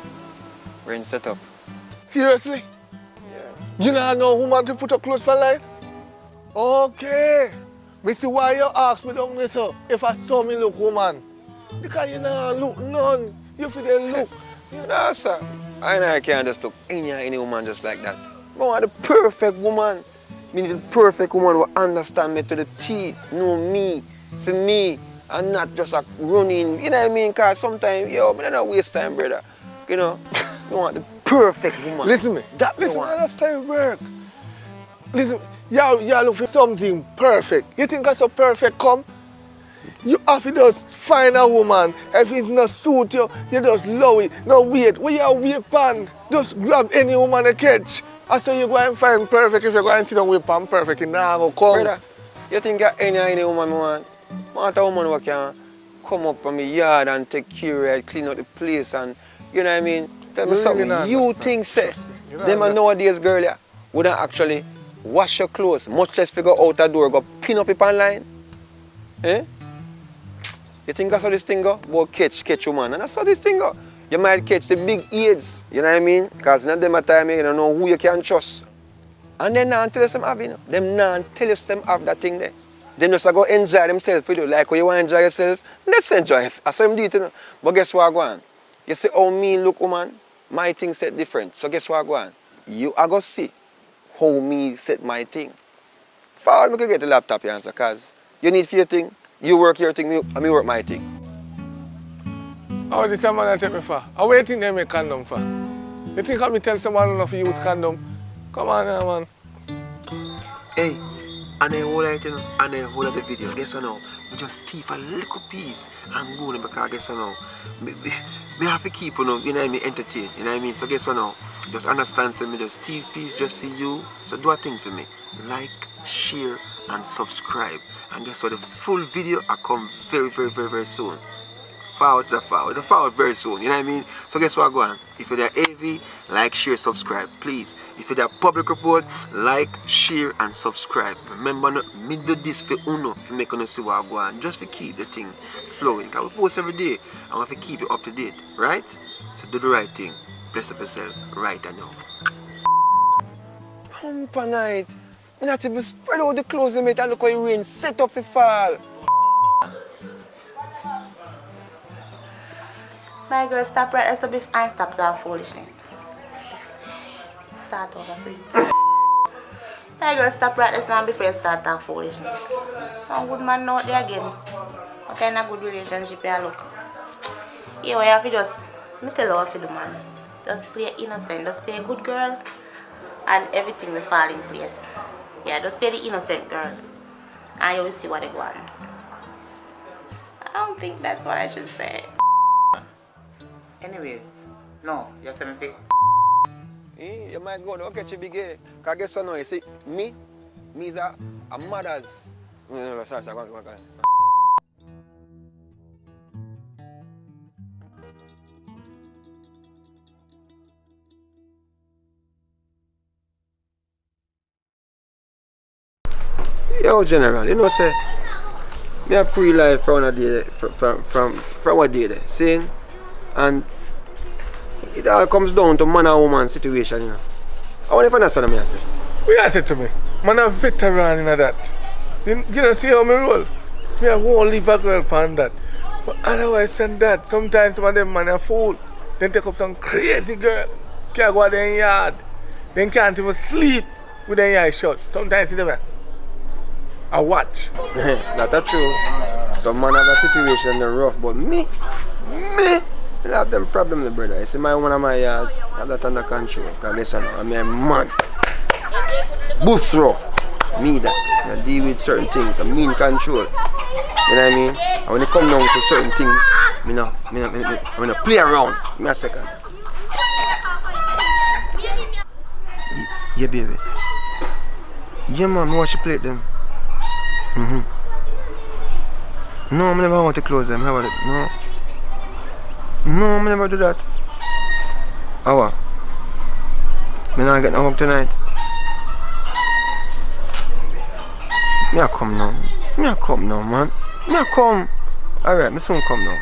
We're in set up. Seriously? Yeah. You know no woman to put up clothes for life? Okay. Me see why you ask me down there, so if I saw me look woman. Because you know look none. You feel they look. No, sir. I can't just look any woman just like that. I want the perfect woman. Me need the perfect woman who understand me to the teeth, know me, for me, and not just like running. You know what I mean? Because sometimes, yo, I don't waste time, brother. You know? You want the perfect woman. Listen me. Listen, that's how it work. Listen, y'all look for something perfect. You think that's so perfect come? You have to just find a woman. If it's not suit you, you just love it. No wait. Where you wait pan? Just grab any woman you catch. And so you go and find perfect. If you go and sit down with pan perfect, it now go come. Brother, you think any woman I want a woman who can come up from my yard and take care of it, clean out the place and, you know what I mean? Tell me something. You think, say, them nowadays, girl, yeah, wouldn't actually wash your clothes, much less figure out the door, go pin up it online? Eh? You think that's how this thing go? About catch woman. And that's how this thing go. You might catch the big AIDS, you know what I mean? Because in them time, you don't know who you can trust. And then now tell us them have, you know. Them now tell us them have that thing there. Them just go enjoy themselves for you. Like when you want to enjoy yourself, let's enjoy it. I saw them do it, you know. But guess what, go on? You see how me look, woman, my thing set different. So guess what, go on? You are going to see how me set my thing. Forward, I can get the laptop here, because you need for your thing, you work your thing, and me work my thing. Oh, this man I take me for. I waiting they make condom for. You think I me tell someone not to use condom? Come on now, man. Hey, and I hold it, you know, and I hold the video. Guess what now? We just thief a little piece and go in because guess what now? Me have to keep, you know what I mean, entertained, you know what I mean? So guess what now? Just understand, say me just thief piece just for you. So do a thing for me. Like, share, and subscribe. And guess what? The full video will come very soon. Forward very soon, you know what I mean? So guess what, go on? If you're there AV, like, share, subscribe, please. If you're there public report, like, share, and subscribe. Remember, me do this for uno, to make you see what I go on, just to keep the thing flowing. Because we post every day, and we have to keep it up to date, right? So do the right thing. Bless up yourself, right now. Humper night. Not even spread out the clothes and look how it rain, set up the fall. My girl, stop right there so and stop that foolishness. Start over, please. My girl, stop right there before you start that foolishness. No good man out there again. What kind of good relationship you look? Yeah, you have to just, me tell you what to do, man. Just play innocent, just play a good girl, and everything will fall in place. Yeah, just play the innocent girl, and you will see what they go on. I don't think that's what I should say. Anyways, no, you say me fi. You might go don't catch a big gay. Because guess what now, you see, me is a mother's. No, sorry, go on. Yo, General, you know, say, me a pre-life from a day, from what day there, seeing? And it all comes down to man and woman situation, you know. I want to understand what I say. What you say to me? Man a veteran in that. You know, see how me roll? Me I won't leave a girl upon that. But otherwise than that, sometimes some of them man are fool. Then take up some crazy girl. Can't go out there in yard. Then can't even sleep with their eyes shut. Sometimes you know I watch. That's true. Some man have a situation they're rough, but me, I have them problems, brother. You see my one of my yard, I have that under control. Because listen, I'm a man. Booth throw. Me that. I deal with certain things. I'm in control. You know what I mean? And when it come down to certain things, I'm gonna play around. Give me a second. Yeah, baby. Yeah, man, I watch you play them. No, I never want to close them. How about it? No, I never do that. Oh, what? I'm not getting home tonight. Me I come now. Man. Me I come. Alright, me soon come now.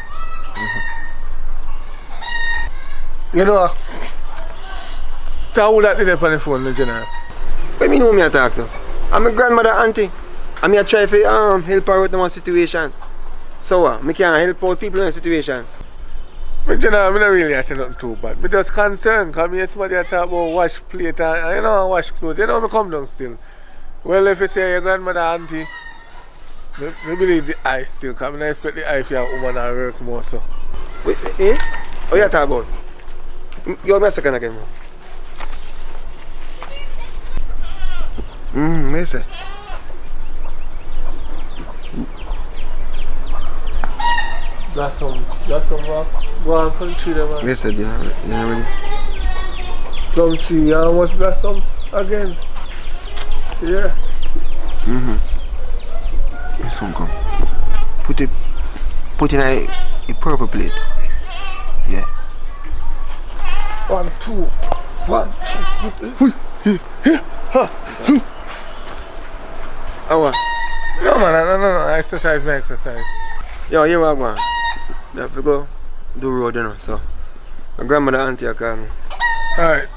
You know, so who that did up on the phone, General? What mean who me I talk to? I'm my grandmother auntie. I'm here try to help her out in one situation. So what? Me can't help out people in a situation. But you know, I'm not really saying nothing too bad. I'm just concerned because me somebody talk about wash plate and you know wash clothes. You know me come down still. Well, if you say your grandmother auntie, I believe the eye still, because I expect the eye for your woman to work more so. Wait, eh? What you talk about? Give me a second again, man. What you say? That's some rock. Go on, country there, man. What you say, you know ready? Come see, you almost blast some again. Yeah. This one come. Put in a purple plate. Yeah. 1, 2. 1, 2. Oh what? No man, no. Exercise. Yo, here we are going. We have to go do road, you know, so my grandmother auntie call me. Alright.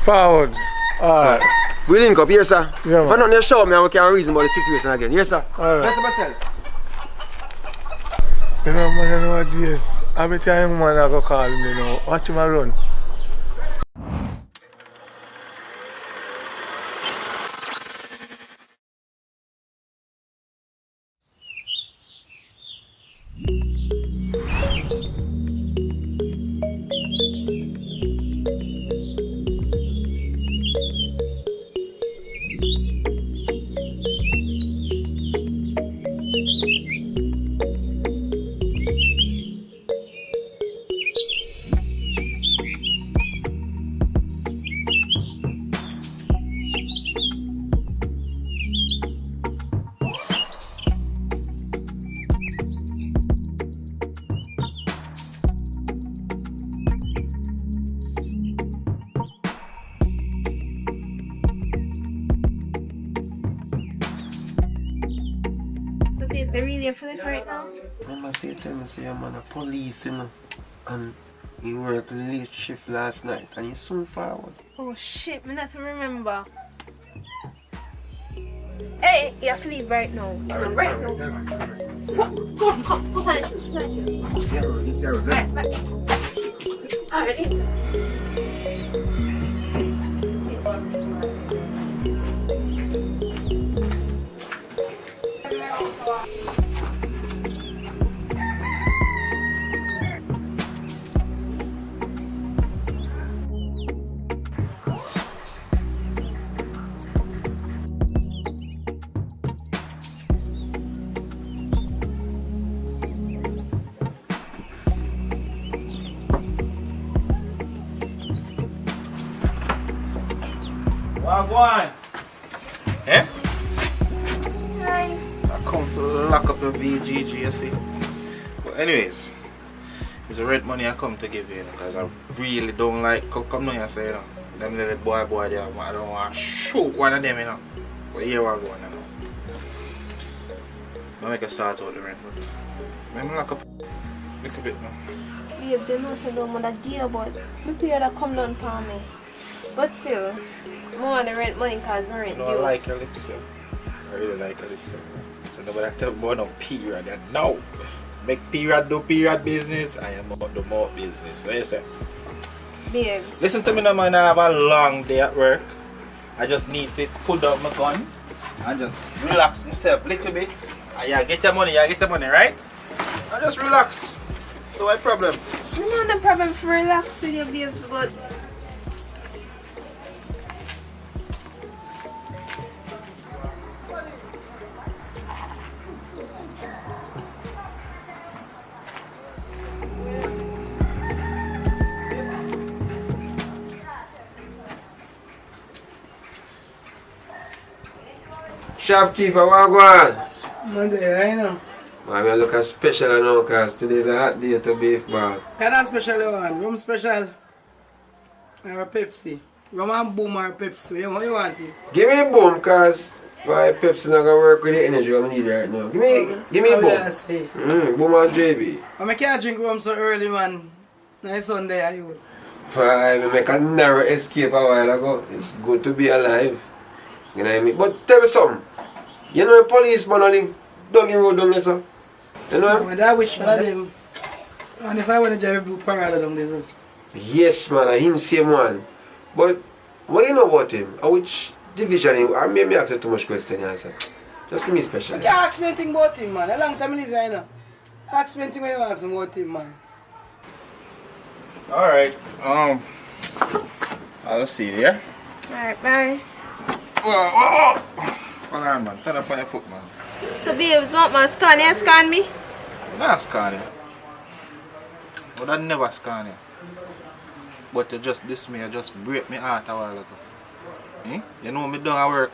Forward. Alright. So, we link up here, sir. Yeah, if I don't show me, I can't reason about the situation again. Yes, sir. Alright. Yes, myself. You know, man, nowadays, I bet you a young man I go call me, you know. Watch him run. Babes, I really feel it right now. Remember, tell me, say, I'm on a police, you know, and he worked late shift last night, and he's soon forward. Oh shit, me not remember. Hey, you have to leave right now. Right now. Come, put on the shoes. Right. Alright. Wagwan! Eh? Hi. I come to lock up the VGG, you see. But anyways, it's the rent money I come to give you, because I really don't like come down here say, you know. Them little boy there, I don't want to shoot one of them, you know. But here we are going, you know. I make a start out the rent, but let me lock up a little bit now. Babes, you know, say don't want to deal, but the period that come down for me. But still, I want the rent money because my rent I don't due. like your lips, yeah. I really like Calypso. So nobody tell me about no period. And now, make period do period business, I am about the more business. So you say, Babes. listen to me now, man. I have a long day at work. I just need to put down my gun and just relax myself a little bit. And you get your money, right? And just relax. So what problem? You know the problem for relax with your babes, but Shopkeeper, what go on? Monday, I know. Man, I look special now because today's a hot day to beef bar. Kind of special one. Rum special. Or Pepsi. Rum and boom or Pepsi. What you want it? Give me boom because why Pepsi not gonna work with the energy I need right now. Give me boom. Boom and JB. I can't drink rum so early, man. Nice Sunday, are you? I make a narrow escape a while ago. It's good to be alive. You know what I mean? But tell me something. You know a policeman live down the road down there, sir? You know him? I wish for them. And if I want to drive blue parade down there, sir. Yes, man. I him same one. But what you know about him? Which division him? I may ask you too much question, answer. Just give me special. You can't ask me anything about him, man. A long time I live here, you know. Ask me anything when you ask me about him, man. Alright. I'll see you, yeah? alright, bye. Hold on, man. Turn up on your foot, man. So babes, what man scan you? Scan me? Not scan you. But I never scan you. But you just this me, you just break me heart a while ago. Eh? You know me done at work.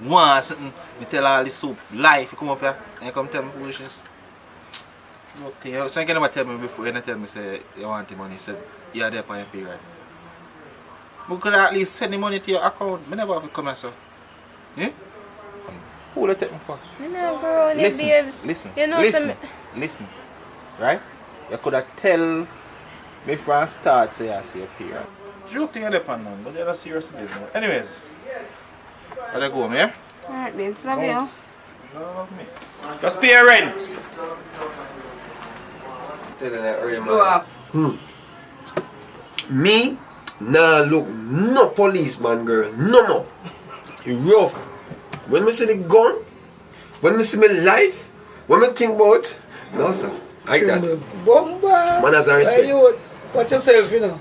One something, me tell all this soup life, you come up here and you come tell me foolishness. Okay, you know, so you can never tell me before, you never tell me say you want the money, you said you're there for your period. We could at least send the money to your account. I never have to come here, so. Eh? Who will take me for? You know, girl, your babes. Listen, you know listen. Right? You could have tell me from start say I see a period. Joking you're depend man, but you're not serious business. Anyways, I let go, yeah? Alright, babes, love you. Love me. Just pay your rent. Tell you that early, man. Me? Nah, look, no policeman, girl. No more. You rough. When me see the gun, when me see my life, when me think about, no, sir. Like that. Bomba! Manners and respect. Hey, you, watch yourself, you know.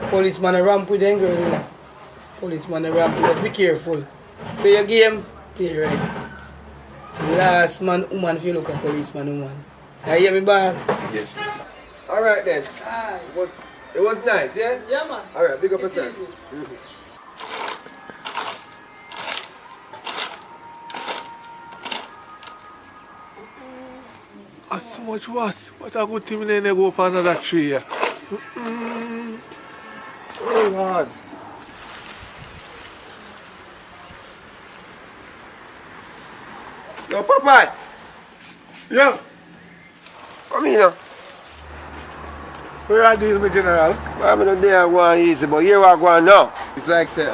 Policeman a ramp with them, girl, you know. Policeman a ramp with us. Be careful. Play your game, play right. Last man, woman, if you look at policeman, woman. You hear me, boss? Yes. Alright then. It was nice, yeah? Yeah, man. Alright, big up yourself. That's so much worse. What a good thing they go up another tree here. Oh God. Yo, Papa! Yeah. Come here now. So you are dealing with General? I'm not there going easy, but here I go now. It's like say,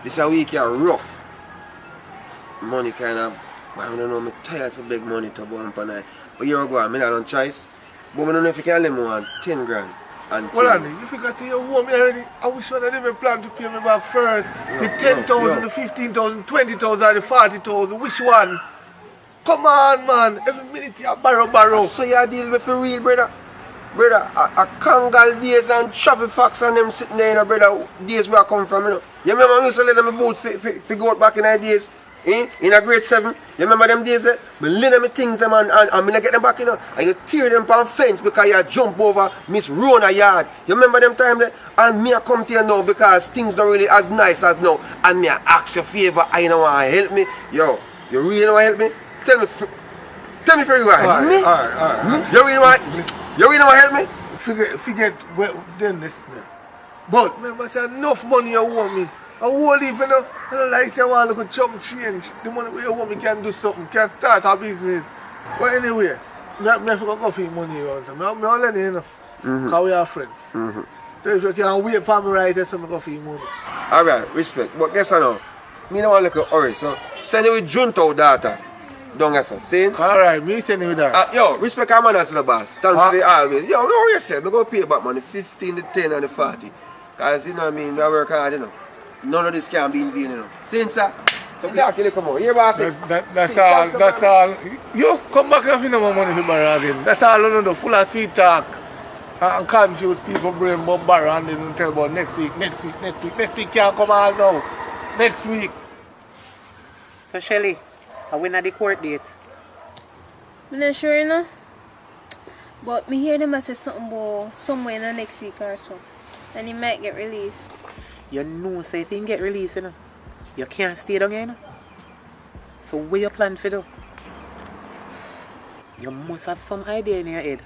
this a week here rough. Money kind of, I don't know, I'm tired for big money to go on per night. But here I go, I'm not on choice. But I don't know if you can let me on 10 grand. And Well, Andy, if you can see your home already, I wish you had even planned to pay me back first. The 10,000, the 15,000, 20,000, or the 40,000, which one? Come on, man. Every minute you borrow. So you deal with for real, brother. Brother, a Kangal days and traffic facts and them sitting there, you know, brother, days where I come from, you know. You remember when we used to let them boat figure out back in the days? In a grade 7, you remember them days? I lend them things them and I get them back, you know. And you tear them on fence because you jump over Miss Rona yard. You remember them time there? And me I come to you now because things not really as nice as now. And me I ask you a favor, I don't want to help me. Yo, you really don't want to help me? Tell me for you why. Alright. You really want to help me? Forget well, then this. But remember, say enough money you owe me. I won't leave, you know. I don't like say I want to look at chump change. The money you owe me can do something, can start a business. But anyway, I have to go for your money around. So I will let you know. Because we are friends. So if you can wait for me right there, so I go for your money. Alright, respect. But guess what now? Me no want to look at hurry, so send it with Junto data. Don't get so. See? Alright, me send you that. Yo, respect our manners to the boss. Thanks for always. Yo, what you say? We go pay back money 15, the 10 and the 40. Cause you know what I mean, we work hard, you know. None of this can be in vain, you know. See, sir? So talk till you come out. Here, boss. That's all. You come back if you no more money for borrow again. That's all you know, full of sweet talk. And confuse people brain about borrow and then tell about next week. Next week can't come out now. Next week. So Shelly, are we at the court date? I'm not sure, you know. But me hear them say something about somewhere in the next week or so. And he might get released. You know, so if you get released, you know, you can't stay down here, you know. So what you plan for do? You must have some idea in your head.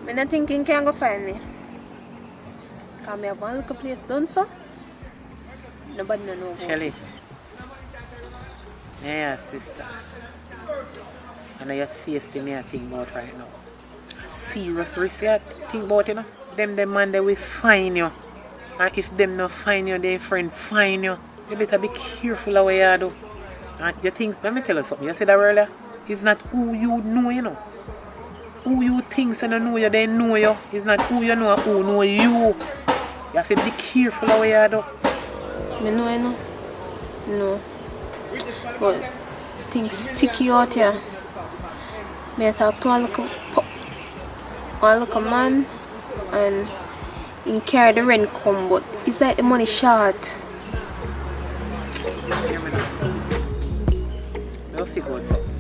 I'm not thinking can go find me. Because I have one little place done so. Nobody know about Shelly. it. Yeah, sister. And your safety me I think about right now. Serious risk you think about, you know. Them man they will find you. And if them not find you, their friend find you. You better be careful of what you do. And you think, let me tell you something. You said that earlier. It's not who you know, you know. Who you think they don't know you, they know you. It's not who you know, who know you. You have to be careful of what you do. I know, you know. No. But things sticky out here. I talk to one little man and he carry the rent come, but it's like the money short. I'll figure out something.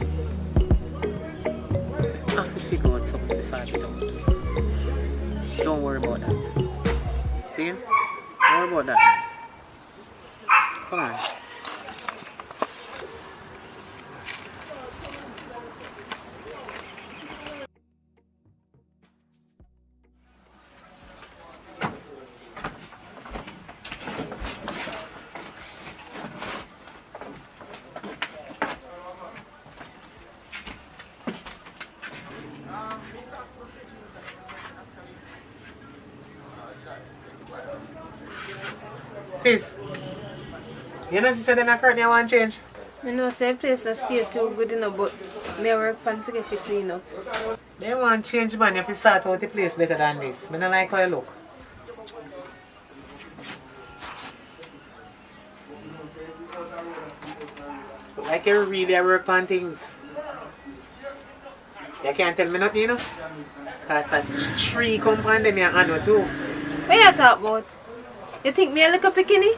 I'll figure out something to sort it out. Don't worry about that. See? Don't worry about that. Come on. Sis, you know sister them curtain you want change? I know say place that stay too good enough, but me work pan to get it clean up. They want change man if you start out the place better than this. I don't like how you look. Like you really work on things. You can't tell me nothing, you know? Because a tree come on them your hand too. What you talk about? You think me a little bikini?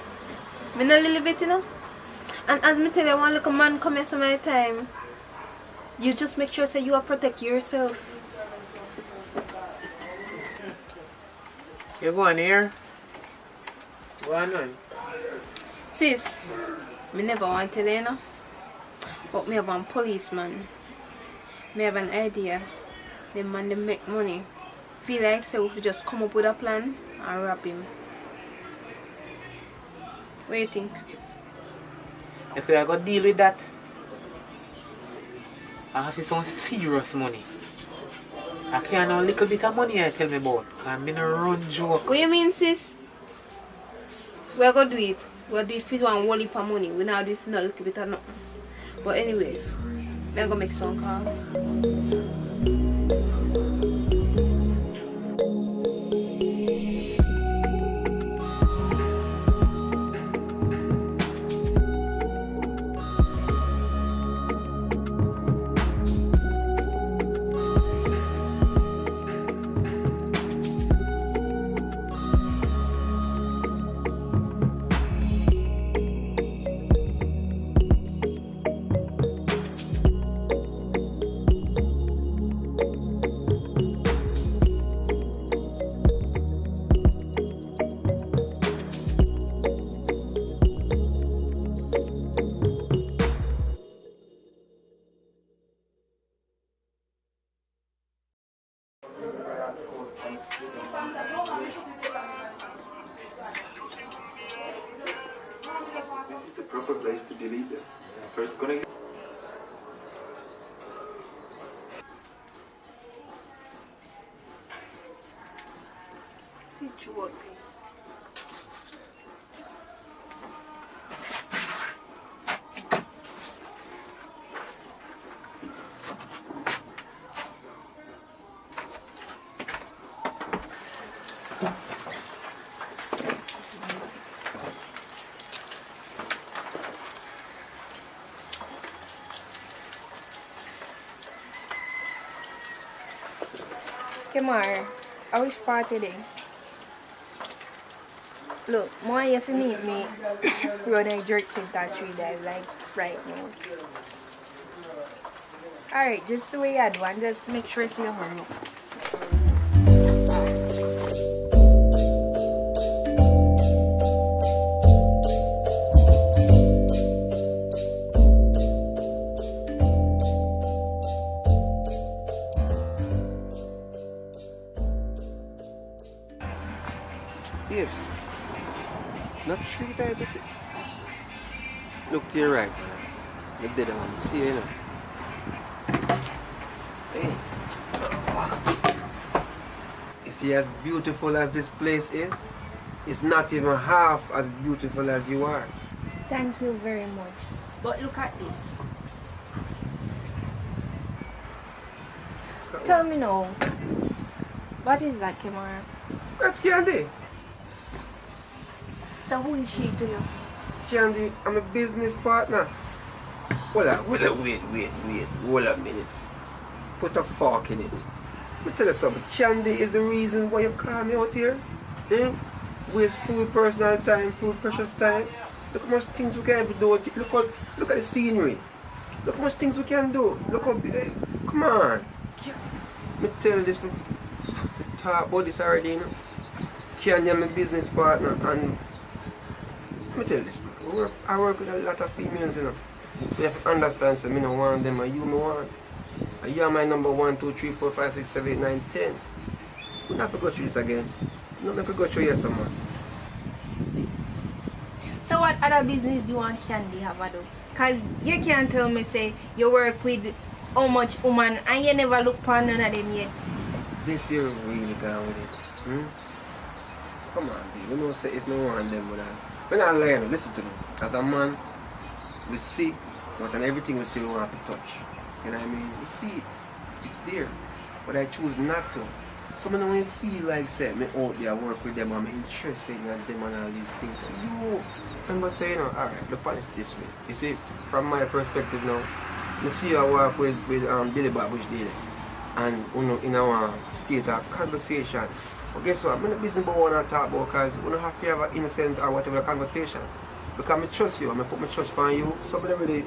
Me not a little bit, you know? And as me tell you, one little man come here some of the time. You just make sure say you are protect yourself. You go on here. Go on. Sis, me never want to tell you, know? But me have one policeman. Me have an idea. The man they make money. Feel like say if we just come up with a plan and rob him. What do you think? If we are going to deal with that, I have some serious money. I can't know a little bit of money I tell me about. I'm in a run joke. What you mean, sis? We're going to do it. We'll do it for one whole heap of money. We're not do it for not a little bit of nothing. But anyways, I'm going to make some call. Place to delete it. First connect. Kamar, I wish party day. Look, more you for meet me run a jerk that 3 days like right now. Alright, just the way I do and just make sure it's your home. Babes, not 3 times a sit. Look to your right, man. The dead one, see you, know. Hey. You see, as beautiful as this place is, it's not even half as beautiful as you are. Thank you very much. But look at this. Tell me now, what is that, Kamara? That's Candy. So who is she to you? Candy, I'm a business partner. Wait, hold a minute. Put a fork in it. Let me tell you something. Candy is the reason why you call me out here. Eh? Waste food, personal time, food, precious time. Look how much things we can do. Look at the scenery. Look how much things we can do. Look how big. Come on. Let me tell you this. We talk about this already, you know. Candy, I'm a business partner, and let me tell you this, man. I work with a lot of females, you know. You have to understand, so I don't want them, and you me want. And you are my number 1, 2, 3, 4, 5, 6, 7, 8, 9, 10. We don't have to go through this again. We don't have to go through here, someone. So what other business do you want Candy have to do? Because you can't tell me, say, you work with how much woman and you never look for none of them yet. This year really gone with it. Hmm? Come on, babe. You know, say if no want them, but we're not lying. Listen to me. As a man, we see what and everything we see we want to touch. You know what I mean? We see it. It's there. But I choose not to. Some of them feel like say me out there work with them, I'm interested in them and all these things. And you remember saying, alright, look at it this way. You see, from my perspective now, I see I work with Billy Bob which did it. And you know, in our state of conversation. But guess what? I'm not business about what I talk about because we don't have to have an innocent or whatever conversation. Because I trust you, I put my trust on you. Somebody really.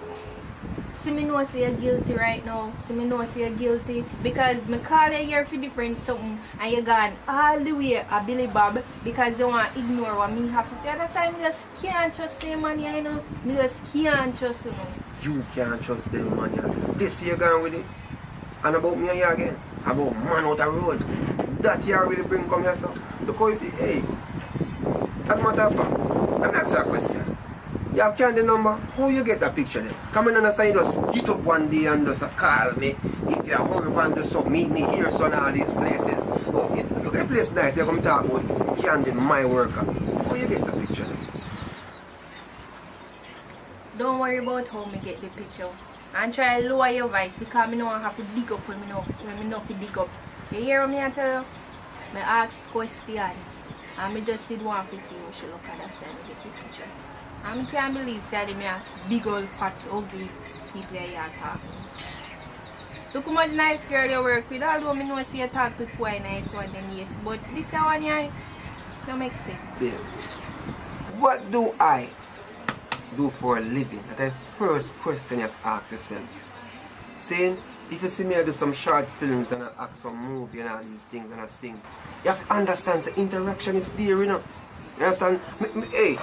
See me know say you're guilty right now. See me know say you're guilty. Because me call you here for different something and you gone all the way a Billy Bob because you want to ignore what me have to say. That's why I just can't trust them man, you know. I just can't trust you know. You can't trust them man. Yeah. This year gone with it. And about me and you again. About man out the road. That you really bring come here, so. Look how you, hey, as a matter of fact, let me ask you a question. You have Candy number, how you get that picture then? Come in and say just get up one day and just call me. If you're hungry and just so meet me here, so in all these places. Oh, look at the place nice, you come talk about Candy, my worker. How you get that picture then? Don't worry about how me get the picture. And try to lower your voice because I don't have to dig up when I know to dig up. You hear me I tell you? I ask questions and I just did want to see what she look at that side and get the picture. And I can't believe that me a big old fat ugly people here talking. Look how much nice girl you work with, although I know see you talk to two nice one then yes. But this one here don't make sense. Yeah. What do I do for a living? That's the first question you have to ask yourself. Saying, if you see me I do some short films and I act some movie and all these things and I sing, you have to understand the interaction is there, you know. You understand? Hey,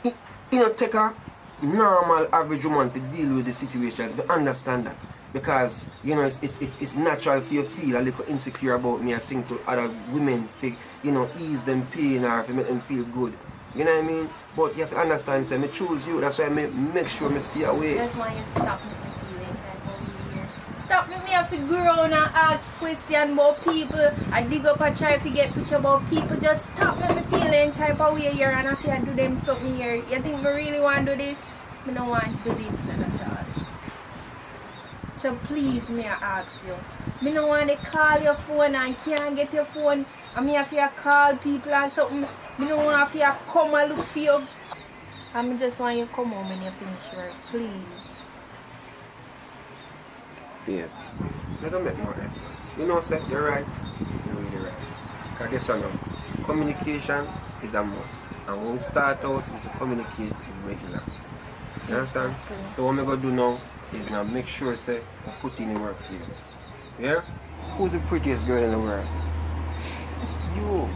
you know, take a normal average woman to deal with the situations, but understand that. Because, you know, it's natural for you to feel a little insecure about me and sing to other women to, you know, ease them pain or to make them feel good. You know what I mean? But you have to understand, say, I choose you, that's why I make sure I stay away. That's why you stop me. Stop me have to go around and ask questions about people. I dig up and try to get picture about people. Just stop me feeling type of way here and if you do them something here. You think I really want to do this? I don't want to do this at all. So please me I ask you. I don't want to call your phone and can't get your phone. I mean if you call people and something. I don't want you to come and look for you. I just want you to come home when you finish work. Please. Yeah. Let them make more effort. You know, sir, you're right. You're really right. Because guess what now? Communication is a must. And when we start out, we should communicate regular. You understand? Exactly. So what I'm going to do now is now make sure, say, I put in the work for you. Yeah? Who's the prettiest girl in the world? You.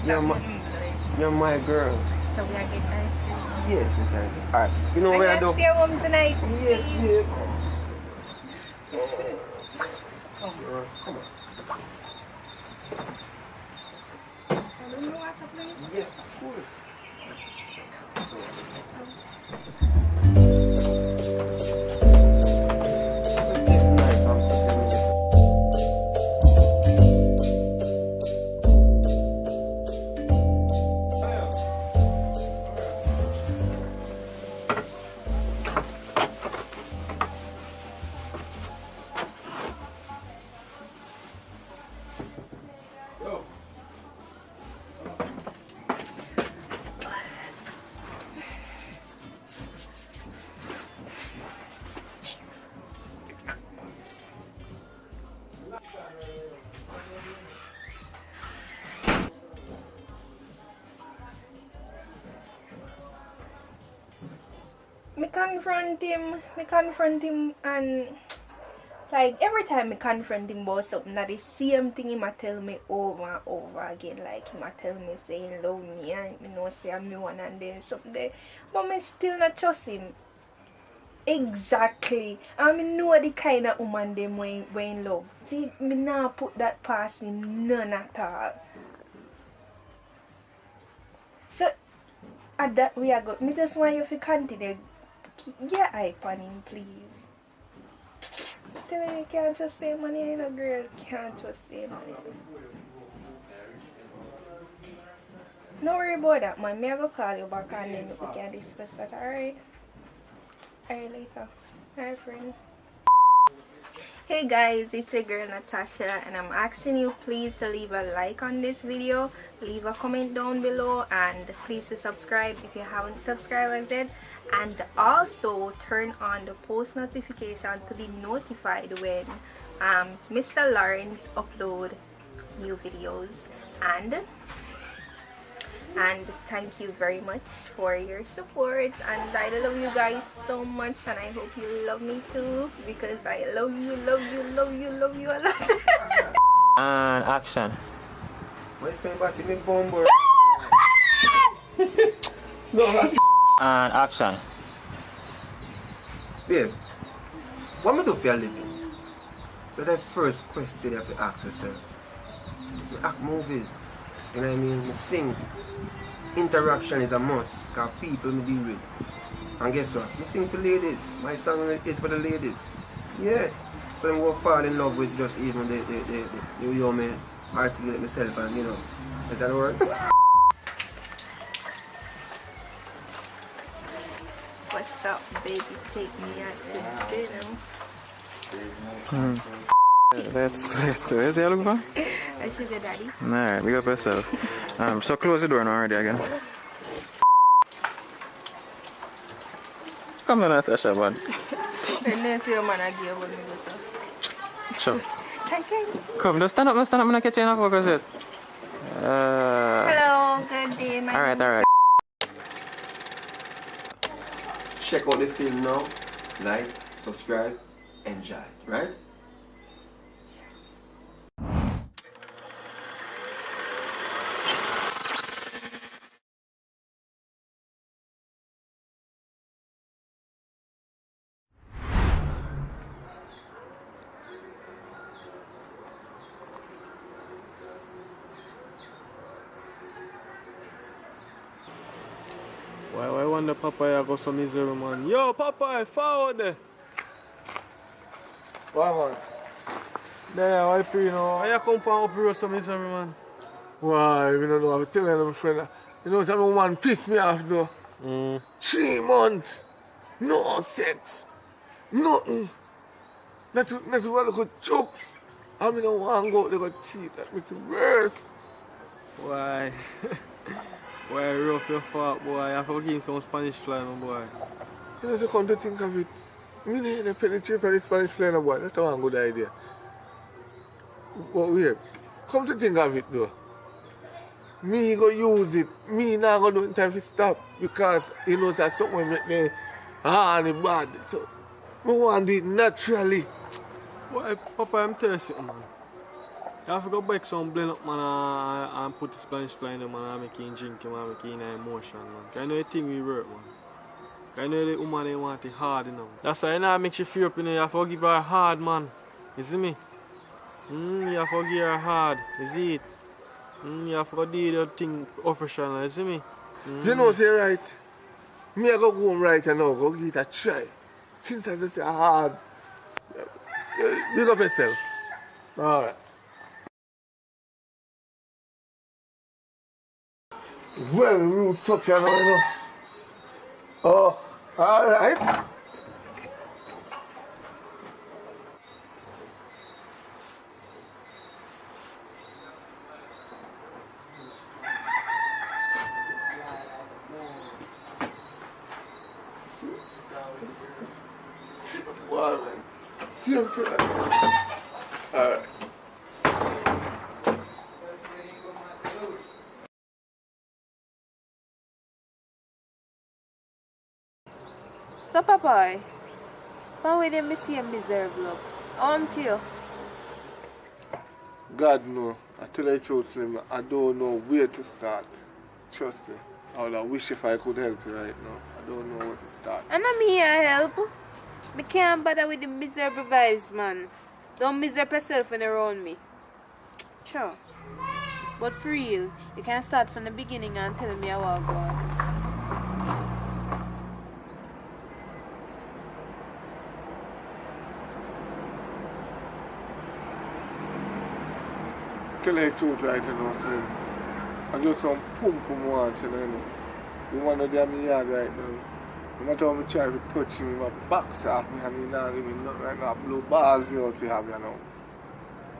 You're my girl. So we are getting ice cream. Yes, we can. Alright. You know where I do? Stay home tonight. Yes, babe. Oh. Come on. I don't know what to play. Yes, of course. Me confront him and like every time me confront him about something that the same thing he might tell me over and over again. Like he might tell me saying love me and me know say I'm me one and then something there. But me still not trust him. Exactly. And me know the kind of woman them when in love. See, me now put that past him none at all. So at that we are good. Me just want you to continue. Keep your eye on him, please. Tell him you can't trust him, man. You ain't a girl. Can't trust him. No worry about that, man. Me I go call you back and then we can discuss that. Alright? Alright, later. Alright, friend. Hey guys, it's your girl Natasha and I'm asking you please to leave a like on this video, leave a comment down below, and please to subscribe if you haven't subscribed yet, and also turn on the post notification to be notified when Mr. Lawrence upload new videos. And thank you very much for your support, and I love you guys so much, and I hope you love me too, because I love you a lot. And action. Why is my back in my bumper? No, that's And action. Babe, what am I do for a living? So that first question you have to ask yourself. I act movies, you know what I mean? I sing. Interaction is a must, because people me deal with. And guess what? I sing for ladies. My song is for the ladies. Yeah. So I will fall in love with just even the way you me articulate myself, and you know. Is that the word? What's up, baby? Take me out to dinner. Let's where's he looking for? A sugar daddy. Alright, big up yourself. So close the door now already again. Come on, Natasha, man. And then see your man again when we go. Sure. Okay. Come, just stand up, I'm gonna catch you in a focus it. Hello, good day, my Alright. Check out the film now. Like, subscribe, enjoy, right? Why wonder Papa go so misery, man? Yo, Papa, forward there. Why, man? There, why free, you know? Why you come from up here so misery, man? Why, you don't know, I'm telling you, my friend. You know, some woman pissed me off, though. 3 months, no sex, nothing. Not to look at jokes. I mean, I want to go out there and cheat. That makes it worse. Why? Why rough your fault, boy? I have to give him some Spanish fly, my boy. You know, you come to think of it. Me need to penetrate the Spanish fly, boy. That's a good idea. But wait, come to think of it though. Me go use it. Me not go do it in time to stop. Because you know that something make me hard and bad. So I want to do it naturally. Boy, Papa, I'm telling you something, man. You have to go back some blend up, man, and put the Spanish fly in them, man, and make him drink him, and make him in emotion, man. Because I know the thing we work, man. Because I know the woman, they want it hard, you know. That's why, you know, make you feel up, you know, you have to give her hard, man. You see me? You have to give her hard, you see it? You have to do your thing official, you see me? You know, say right. Me I go home right now, go give it a try. Since I just say hard. Big up yourself. Alright. Well, roots up here now, you know. Oh, alright. Wow, man. See him too. Alright. So, Papa, how will they see a miserable look? To you? God no. I tell you the truth, Slim, I don't know where to start. Trust me. I would wish if I could help you right now. I don't know where to start. And I'm here to help. I can't bother with the miserable vibes, man. Don't miserable yourself when you're around me. Sure. But for real, you can start from the beginning and tell me how I go on. Tell you the truth right now, Slim. I just some pum want to tell you. The one that in my yard right now. No matter how I try to touch him, my box off me and he not give me nothing right now. Blow balls me out to have you now.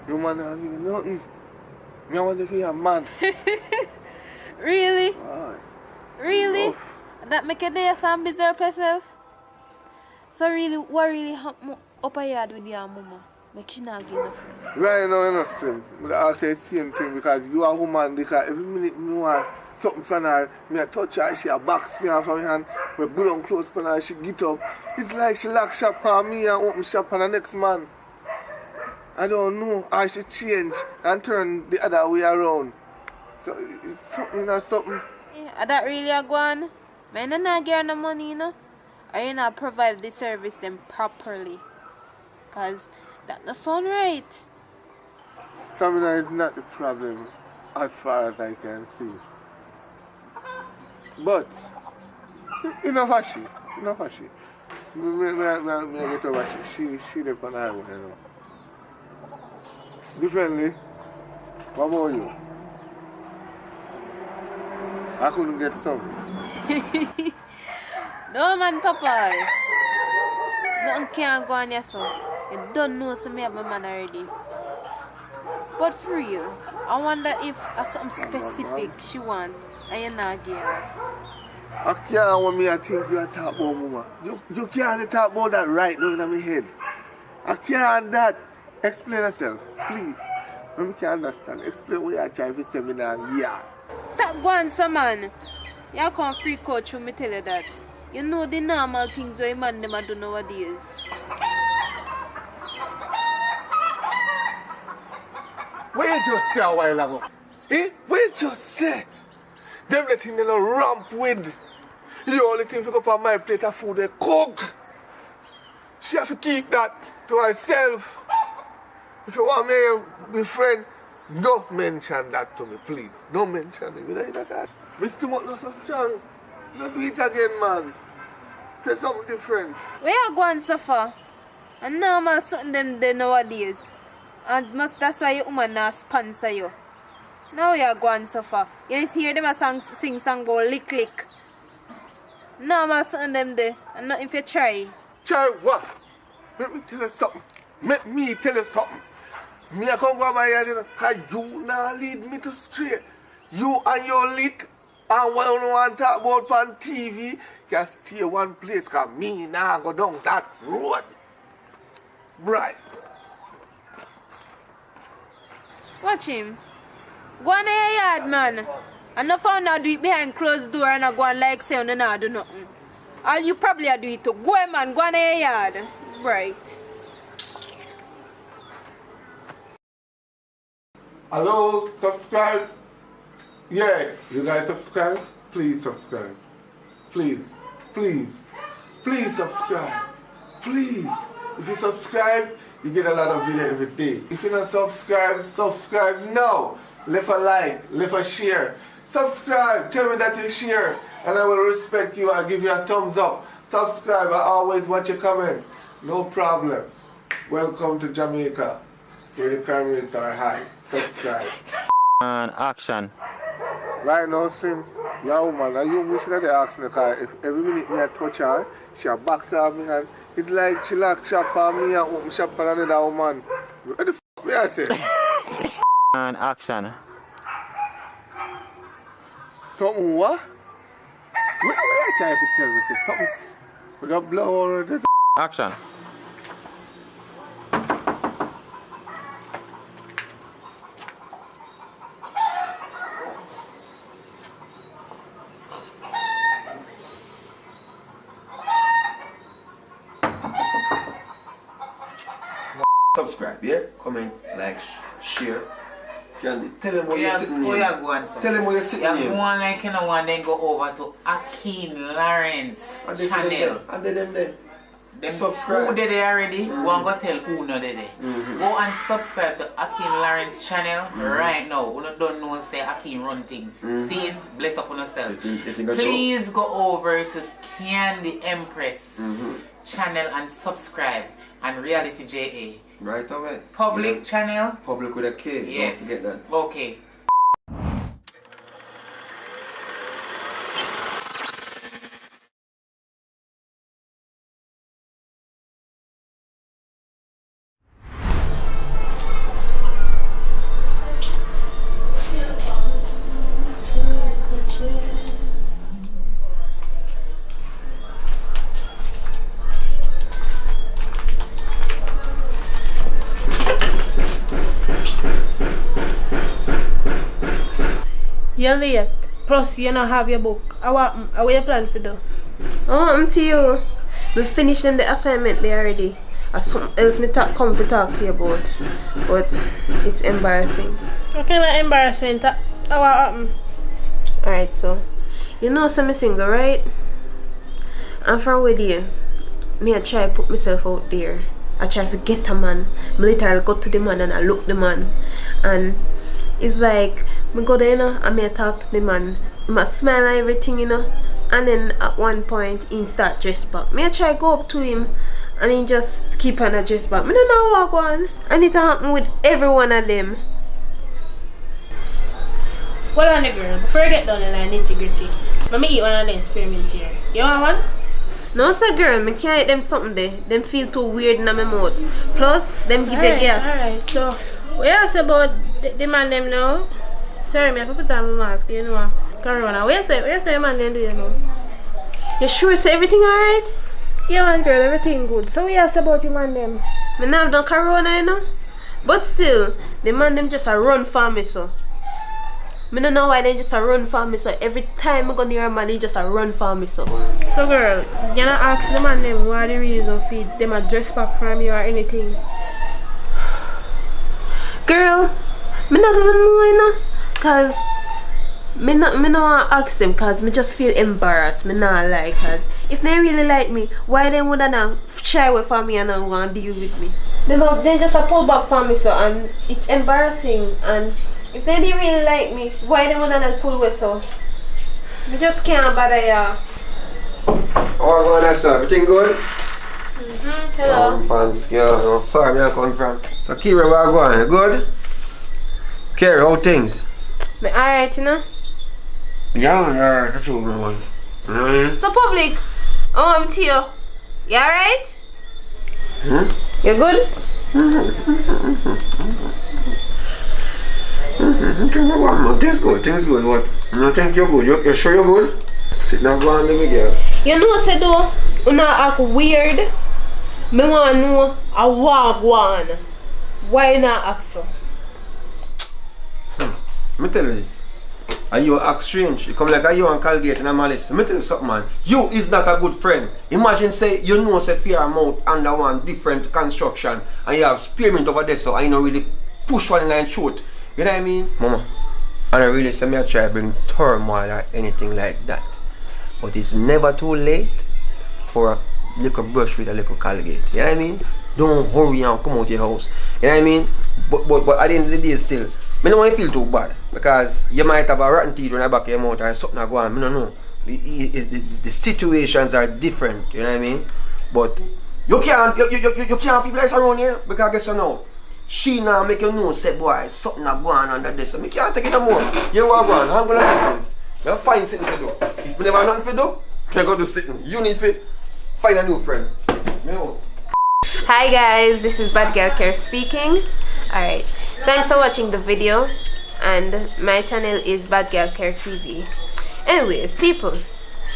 You man not give me nothing. Me I want to be a man. Really? Aye. Really? That make a day some miserable yourself? So really, what really happened up a yard with your mama? Make she not give nothing. Right now, you know, Slim. But I say the same thing because you are a woman because every minute me want something from her, me I touch her, she a box me off her hand, me pull on clothes from her, she get up. It's like she lock shop on me and open shop on the next man. I don't know how she change and turn the other way around. So it's something, you know, something. Yeah, that really a go on? Man, I not get no money, you know? Or you not provide the service them properly? Because that not sound right. Stamina is not the problem as far as I can see. But, enough of she. Enough of she. Me get over she live on the highway, you know. Differently, what about you? I couldn't get some. No man, Papa. Nothing can't go on here, so. You don't know so me have my man already. But for real, I wonder if something specific she want and you not give her. I can't want me to think you are talking about mama. You can't talk about that right now in my head. I can't that. Explain yourself, please. Let me can understand. Explain what you are trying to say me now. Yeah. That one, so man. You can't freak out through me tell you that. You know the normal things where man them do nowadays. What you just say a while ago? Eh? What you just say? Them the thing they don't ramp with. The only thing to go up on my plate of food they cook. She have to keep that to herself. If you want me to be friend, don't mention that to me, please. Don't mention it. You know that? Mr. Mutt not so strong. Don't do it again, man. Say something different. Where you going so far? And normal something them there nowadays. And that's why your woman not sponsor you. Now you're going so far. You hear them a sing song about lick lick. Normal something them there. And not if you try. Try what? Let me tell you something. Let me tell you something. Me I come from my yard because you now lead me to straight. You and your lick and what you want to talk about on TV can stay one place because me now go down that road. Right. Watch him. Go on in your yard, man. And no found out do it behind closed door and I go on like say you not do nothing. All you probably do it too. Go on, man. Go on in your yard. Right. Hello, subscribe. Yeah, you guys subscribe? Please subscribe. Please, please, please subscribe. Please. If you subscribe, you get a lot of video every day. If you don't subscribe, subscribe now. Leave a like, leave a share. Subscribe, tell me that you share, and I will respect you and give you a thumbs up. Subscribe, I always watch your comment. No problem. Welcome to Jamaica, where the crime rates are high. Subscribe. And action. Right now, Slim, your woman, and you wish that they ask me, because if every minute me I touch her, she a box off me hand. It's like she lock shop on me and open shop on another woman. What the f*** me I say? And action. Something what? What are you trying to tell me? Say something with a blow or this? Action. Subscribe, yeah? Comment, like, share. Candy, tell them where you're sitting Where here. you going, sir? Tell them where you're sitting You're here. going like you know, and then go over to Akeem Lawrence And they channel. and they them there. Them Subscribe. who did they already? Go and go tell who no did they. Go and subscribe to Akeem Lawrence channel right now. Who don't know say Akeem run things. See him? Bless up on yourself. Please go over to Candy Empress channel and subscribe, and Reality JA. Right away. Public channel. Public with a K. Yes. Don't forget that. Okay. You're late. Plus, you don't have your book. How you plan for do? I'm to you. We finished them the assignment there already. Or something else me come to talk to you about. But it's embarrassing. What kind of embarrassment? How happened? Alright, so you know some single, right? And from with you, me I try to put myself out there. I try to get a man. I literally go to the man and I look the man. And it's like me go there, you know, and me I talk to the man. I smile and everything, you know. And then at one point he start dress back. Me I try to go up to him and he just keep on a dress back. Me don't know what go on. And it happen with every one of them. Well on the girl, before I get down the line integrity, let me eat one of them experiment here. You want one? No, sir, girl, I can't eat them something there. Them feel too weird in my mouth. Plus, them give you gas. Alright, so what you ask about the man them now? Sorry, me I have to put on my mask, you know. Corona. What you say man them do, you know? You sure say everything alright? Yeah, man, girl, everything good. So what you ask about the man them? Me not have done corona, you know. But still, the man them just a run for me, so. I don't know why they just a run for me, so every time I go near a man, he just a run for me, so. So girl, you not ask the man them what the reason for them a dress back from you or anything? Girl, me not even know, you know. Cause me not want to ask them, cause me just feel embarrassed. Me not like, cause if they really like me, why they would not shy away from me and not want to deal with me? They just a pull back from me, so, and it's embarrassing. And if they didn't really like me, why they would not pull away, so? I just can't bother ya. How going on, sir? Everything good? Hello. Pants, yeah, how far me I come from? So Kira, where you going? You good? Kira, how things? Me alright, you know? Yeah, that's all man. So public, I'm to you. You alright? You good? Things good. What? You think you're good? You sure you're good? Sit down, go on, let me get. You know, say though, you not act weird. Me want to know a walk one. Why you not act so? me tell you this. And you act strange. You come like you and Colgate and Malice. Let me tell you something, man. You is not a good friend. Imagine say you know say fear amount under one different construction and you have spearmint over there so I know really push one in and shoot. You know what I mean? Mama. And I really say me I try to bring turmoil or anything like that. But it's never too late for a little brush with a little Colgate. You know what I mean? Don't hurry and come out your house. You know what I mean? But at the end of the day still, I don't want to feel too bad because you might have a rotten teeth on the back of your mouth or something go on. I don't know. The situations are different, you know what I mean? But you can't people else around here because guess what now? She now make you know say boy something go on under this. So I can't take it no more. You want to go on, handle of business. You find something to do. If you never have nothing to do, you go do something. You need to find a new friend. Hi guys, this is Bad Girl Care speaking. Alright, thanks for watching the video, and my channel is Bad Girl Care TV. Anyways, people,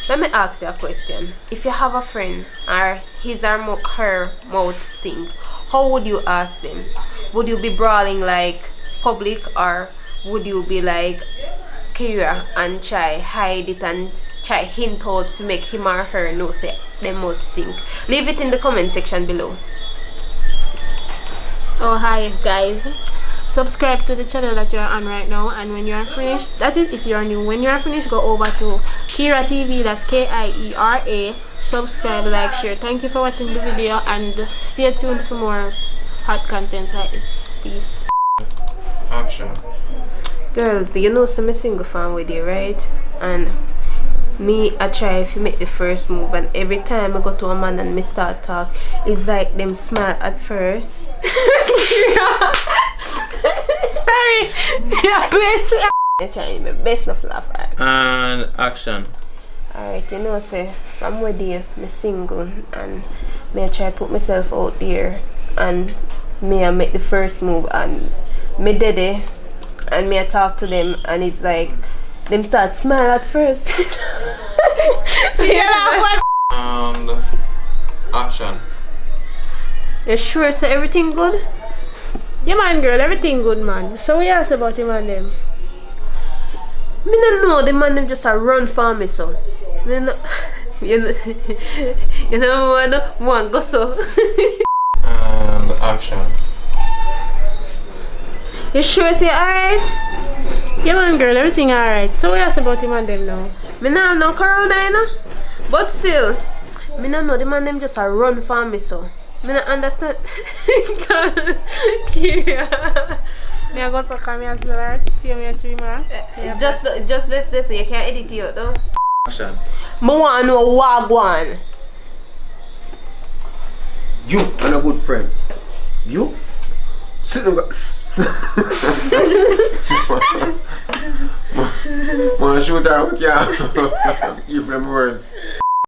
let me ask you a question. If you have a friend or his or her mouth stink, how would you ask them? Would you be brawling like public, or would you be like Kira and try hide it and try hint out to make him or her know say their mouth stink? Leave it in the comment section below. Oh hi guys, subscribe to the channel that you're on right now, and when you're finished, that is if you're new, when you're finished go over to Kira TV, that's Kiera. Subscribe, like, share. Thank you for watching the video and stay tuned for more hot contents like this. Peace. Action. Girl, do you know some single fan with you, right? And me I try if you make the first move, and every time I go to a man and me start talk, it's like them smile at first. Sorry. Yeah, please. I try my best not laugh at. And action. Alright, you know say from with you, me single, and me I try put myself out there, and me I make the first move, and me did it, and me I talk to them, and it's like them start smile at first. And action. You sure so everything good? Yeah man girl, everything good man. So what you ask about him and them? Me don't know, the man them just a run for me so. Me no, you know one go so. And action. You sure say alright? Yeah man girl, everything alright. So what you ask about him and them now? Me nah know corona you know. But still, me no know the man them just a run for me so. Me not understand. Kira. Me I go suck on me as well, alright? See me a 3 man. Just left this so you can't edit it out though. Action. Me want to know what go on. You and a good friend. You? Sit and go. Man, shoot her, we can't keep them words.